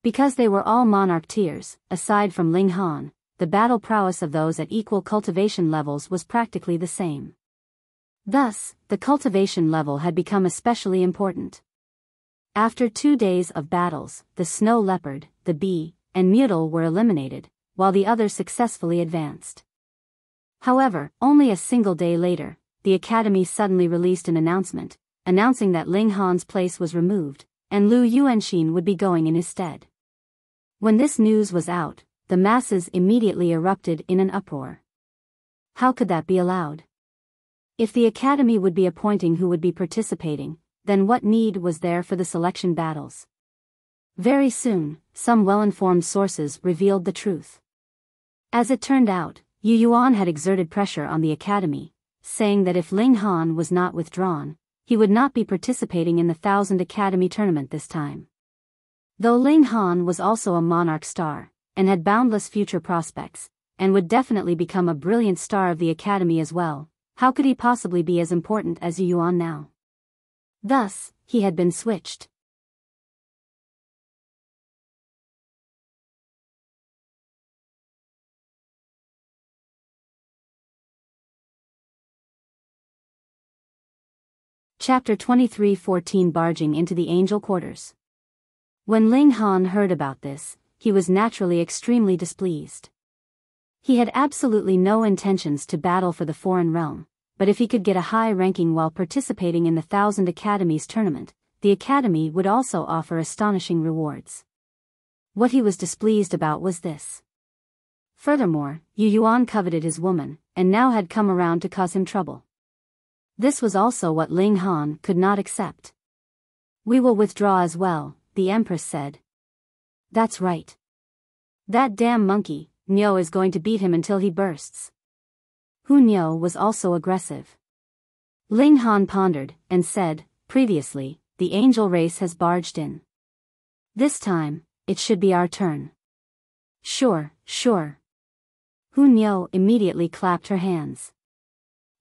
Because they were all monarch tiers, aside from Ling Han, the battle prowess of those at equal cultivation levels was practically the same. Thus, the cultivation level had become especially important. After 2 days of battles, the snow leopard, the bee, and Mutal were eliminated, while the others successfully advanced. However, only a single day later, the Academy suddenly released an announcement, announcing that Ling Han's place was removed, and Lu Yuanxin would be going in his stead. When this news was out, the masses immediately erupted in an uproar. How could that be allowed? If the Academy would be appointing who would be participating, then what need was there for the selection battles? Very soon, some well-informed sources revealed the truth. As it turned out, Yu Yuan had exerted pressure on the Academy, saying that if Ling Han was not withdrawn, he would not be participating in the 1000 Academy tournament this time. Though Ling Han was also a monarch star, and had boundless future prospects, and would definitely become a brilliant star of the Academy as well, how could he possibly be as important as Yu Yuan now? Thus, he had been switched. Chapter 23:14 Barging into the Angel Quarters. When Ling Han heard about this, he was naturally extremely displeased. He had absolutely no intentions to battle for the foreign realm, but if he could get a high ranking while participating in the 1000 Academies tournament, the Academy would also offer astonishing rewards. What he was displeased about was this. Furthermore, Yu Yuan coveted his woman, and now had come around to cause him trouble. This was also what Ling Han could not accept. "We will withdraw as well," the Empress said. "That's right. That damn monkey, Niu, is going to beat him until he bursts." Hu Niu was also aggressive. Ling Han pondered, and said, "Previously, the angel race has barged in. This time, it should be our turn." Sure. Hu Niu immediately clapped her hands.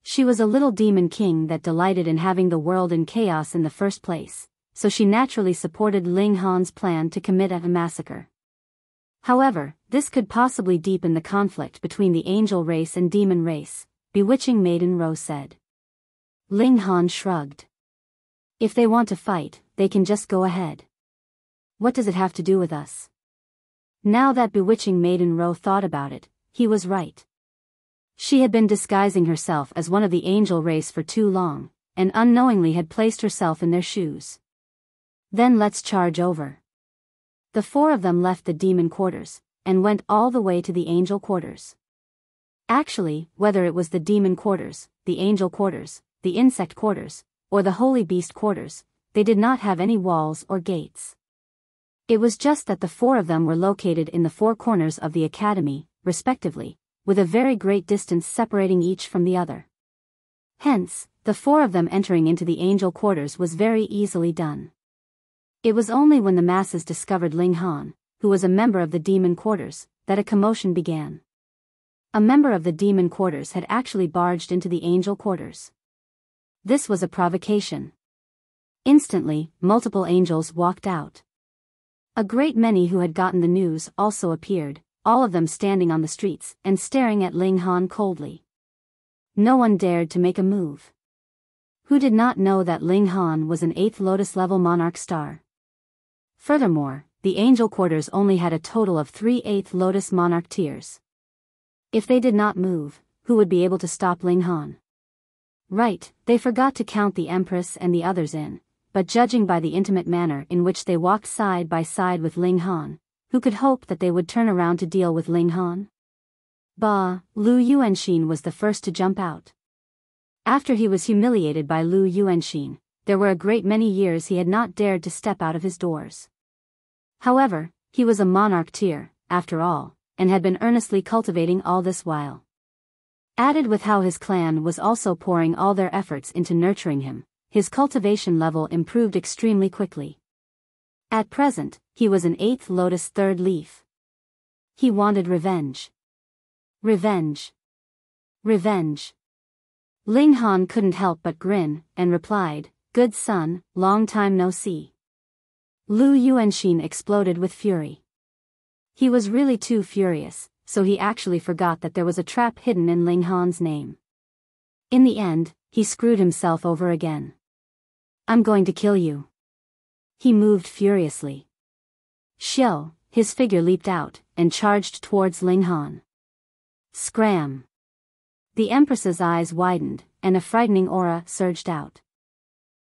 She was a little demon king that delighted in having the world in chaos in the first place, so she naturally supported Ling Han's plan to commit a massacre. However, this could possibly deepen the conflict between the angel race and demon race, Bewitching Maiden Ro said. Ling Han shrugged. If they want to fight, they can just go ahead. What does it have to do with us? Now that bewitching maiden Ro thought about it, he was right. She had been disguising herself as one of the angel race for too long, and unknowingly had placed herself in their shoes. Then let's charge over. The four of them left the demon quarters, and went all the way to the angel quarters. Actually, whether it was the demon quarters, the angel quarters, the insect quarters, or the holy beast quarters, they did not have any walls or gates. It was just that the four of them were located in the four corners of the academy, respectively, with a very great distance separating each from the other. Hence, the four of them entering into the angel quarters was very easily done. It was only when the masses discovered Ling Han, who was a member of the demon quarters, that a commotion began. A member of the demon quarters had actually barged into the angel quarters. This was a provocation. Instantly, multiple angels walked out. A great many who had gotten the news also appeared, all of them standing on the streets and staring at Ling Han coldly. No one dared to make a move. Who did not know that Ling Han was an 8th Lotus level monarch star? Furthermore, the angel quarters only had a total of 3 8th Lotus monarch tiers. If they did not move, who would be able to stop Ling Han? Right, they forgot to count the Empress and the others in, but judging by the intimate manner in which they walked side by side with Ling Han, who could hope that they would turn around to deal with Ling Han? Lu Yuanxin was the first to jump out. After he was humiliated by Lu Yuanxin, there were a great many years he had not dared to step out of his doors. However, he was a monarch tier, after all, and had been earnestly cultivating all this while. Added with how his clan was also pouring all their efforts into nurturing him, his cultivation level improved extremely quickly. At present, he was an 8th Lotus 3rd leaf. He wanted revenge. Revenge. Revenge. Ling Han couldn't help but grin, and replied, "Good son, long time no see." Lu Yuanxin exploded with fury. He was really too furious, so he actually forgot that there was a trap hidden in Ling Han's name. In the end, he screwed himself over again. "I'm going to kill you." He moved furiously. Xiao, his figure leaped out, and charged towards Ling Han. Scram! The Empress's eyes widened, and a frightening aura surged out.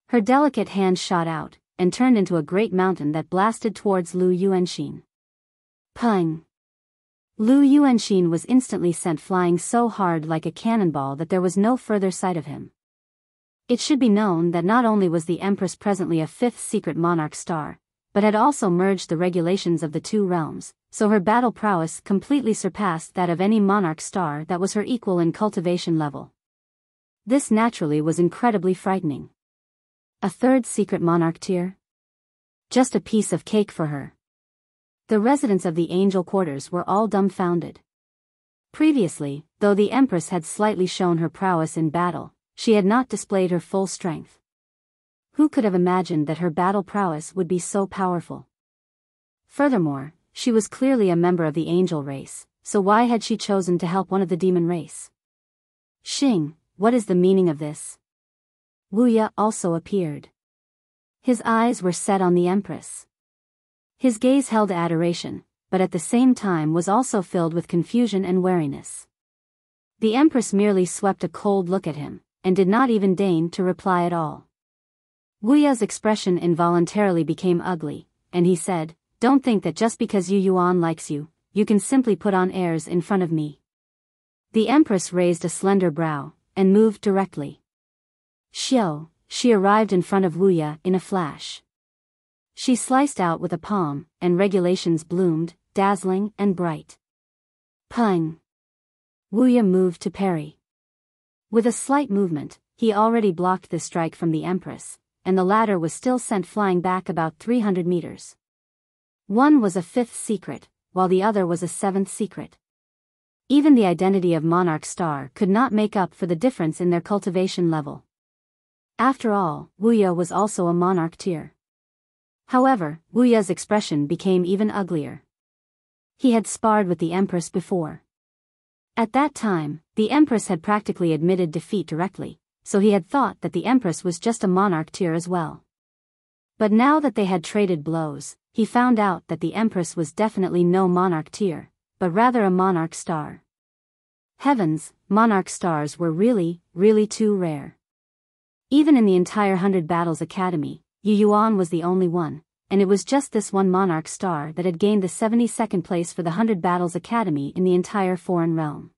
Her delicate hand shot out, and turned into a great mountain that blasted towards Lu Yuanxin. Pung! Lu Yuanxin was instantly sent flying so hard like a cannonball that there was no further sight of him. It should be known that not only was the Empress presently a 5th secret monarch star, but had also merged the regulations of the two realms, so her battle prowess completely surpassed that of any monarch star that was her equal in cultivation level. This naturally was incredibly frightening. A 3rd secret monarch tier? Just a piece of cake for her. The residents of the angel quarters were all dumbfounded. Previously, though the Empress had slightly shown her prowess in battle, she had not displayed her full strength. Who could have imagined that her battle prowess would be so powerful? Furthermore, she was clearly a member of the angel race, so why had she chosen to help one of the demon race? Xing, what is the meaning of this? Wuya also appeared. His eyes were set on the Empress. His gaze held adoration, but at the same time was also filled with confusion and wariness. The Empress merely swept a cold look at him, and did not even deign to reply at all. Wuya's expression involuntarily became ugly, and he said, "Don't think that just because Yu Yuan likes you, you can simply put on airs in front of me." The Empress raised a slender brow, and moved directly. Xiao, she arrived in front of Wuya in a flash. She sliced out with a palm, and regulations bloomed, dazzling and bright. Pung! Wuya moved to parry. With a slight movement, he already blocked the strike from the Empress, and the latter was still sent flying back about 300 meters. One was a 5th secret, while the other was a 7th secret. Even the identity of Monarch Star could not make up for the difference in their cultivation level. After all, Wuya was also a monarch tier. However, Wuya's expression became even uglier. He had sparred with the Empress before. At that time, the Empress had practically admitted defeat directly, so he had thought that the Empress was just a monarch tier as well. But now that they had traded blows, he found out that the Empress was definitely no monarch tier, but rather a monarch star. Heavens, monarch stars were really, really too rare. Even in the entire 100 Battles Academy, Yu Yuan was the only one, and it was just this one monarch star that had gained the 72nd place for the 100 Battles Academy in the entire foreign realm.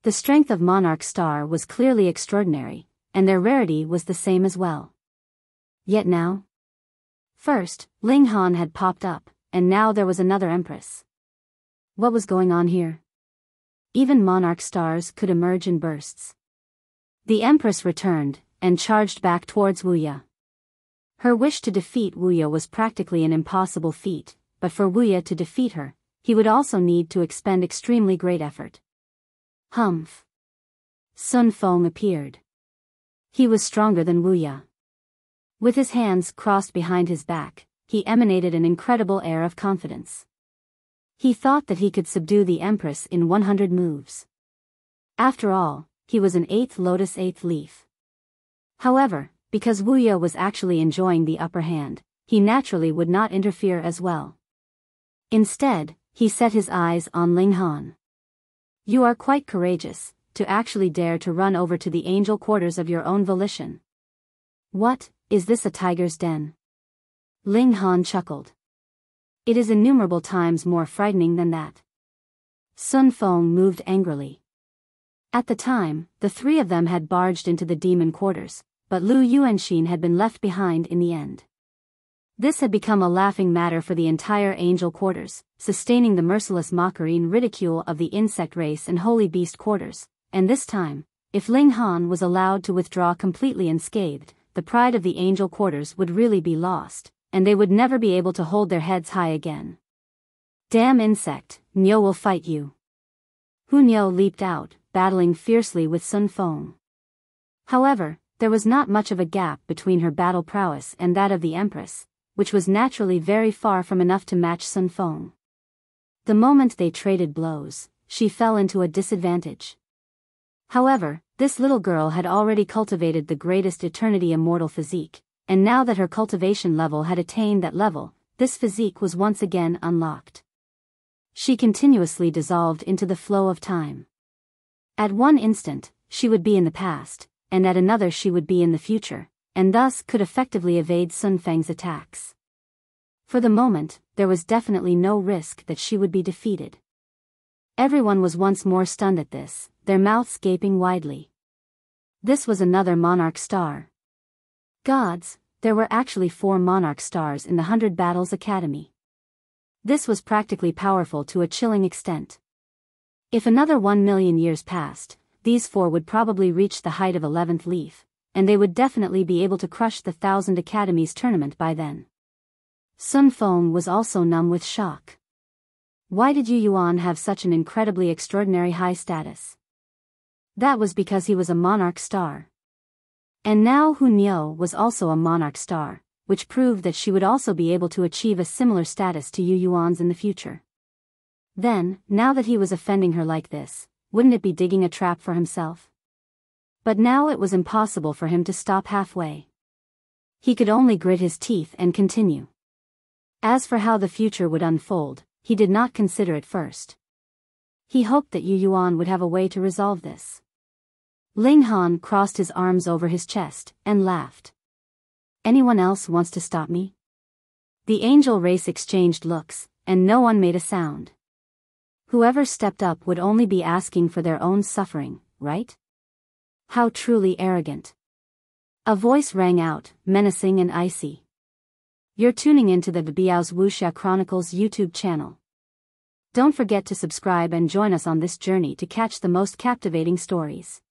The strength of monarch star was clearly extraordinary, and their rarity was the same as well. Yet now? First, Ling Han had popped up, and now there was another empress. What was going on here? Even monarch stars could emerge in bursts. The empress returned, and charged back towards Wuya. Her wish to defeat Wuya was practically an impossible feat, but for Wuya to defeat her, he would also need to expend extremely great effort. Humph. Sun Feng appeared. He was stronger than Wuya. With his hands crossed behind his back, he emanated an incredible air of confidence. He thought that he could subdue the Empress in 100 moves. After all, he was an 8th Lotus 8th Leaf. However, because Wuya was actually enjoying the upper hand, he naturally would not interfere as well. Instead, he set his eyes on Ling Han. You are quite courageous, to actually dare to run over to the angel quarters of your own volition. What, is this a tiger's den? Ling Han chuckled. It is innumerable times more frightening than that. Sun Feng moved angrily. At the time, the three of them had barged into the demon quarters, but Lu Yuanxin had been left behind in the end. This had become a laughing matter for the entire angel quarters, sustaining the merciless mockery and ridicule of the insect race and holy beast quarters, and this time, if Ling Han was allowed to withdraw completely unscathed, the pride of the angel quarters would really be lost, and they would never be able to hold their heads high again. Damn insect, Niu will fight you. Hu Niu leaped out, battling fiercely with Sun Feng. However, there was not much of a gap between her battle prowess and that of the Empress, which was naturally very far from enough to match Sun Feng. The moment they traded blows, she fell into a disadvantage. However, this little girl had already cultivated the greatest eternity immortal physique, and now that her cultivation level had attained that level, this physique was once again unlocked. She continuously dissolved into the flow of time. At one instant, she would be in the past, and at another she would be in the future, and thus could effectively evade Sun Feng's attacks. For the moment, there was definitely no risk that she would be defeated. Everyone was once more stunned at this, their mouths gaping widely. This was another monarch star. Gods, there were actually 4 monarch stars in the 100 Battles Academy. This was practically powerful to a chilling extent. If another 1 million years passed, these 4 would probably reach the height of 11th Leaf, and they would definitely be able to crush the 1000 Academies tournament by then. Sun Feng was also numb with shock. Why did Yu Yuan have such an incredibly extraordinary high status? That was because he was a monarch star. And now Hu Niu was also a monarch star, which proved that she would also be able to achieve a similar status to Yu Yuan's in the future. Then, now that he was offending her like this, wouldn't it be digging a trap for himself? But now it was impossible for him to stop halfway. He could only grit his teeth and continue. As for how the future would unfold, he did not consider it first. He hoped that Yu Yuan would have a way to resolve this. Ling Han crossed his arms over his chest, and laughed. Anyone else wants to stop me? The angel race exchanged looks, and no one made a sound. Whoever stepped up would only be asking for their own suffering, right? How truly arrogant. A voice rang out, menacing and icy. You're tuning into the Biyao's Wuxia Chronicles YouTube channel. Don't forget to subscribe and join us on this journey to catch the most captivating stories.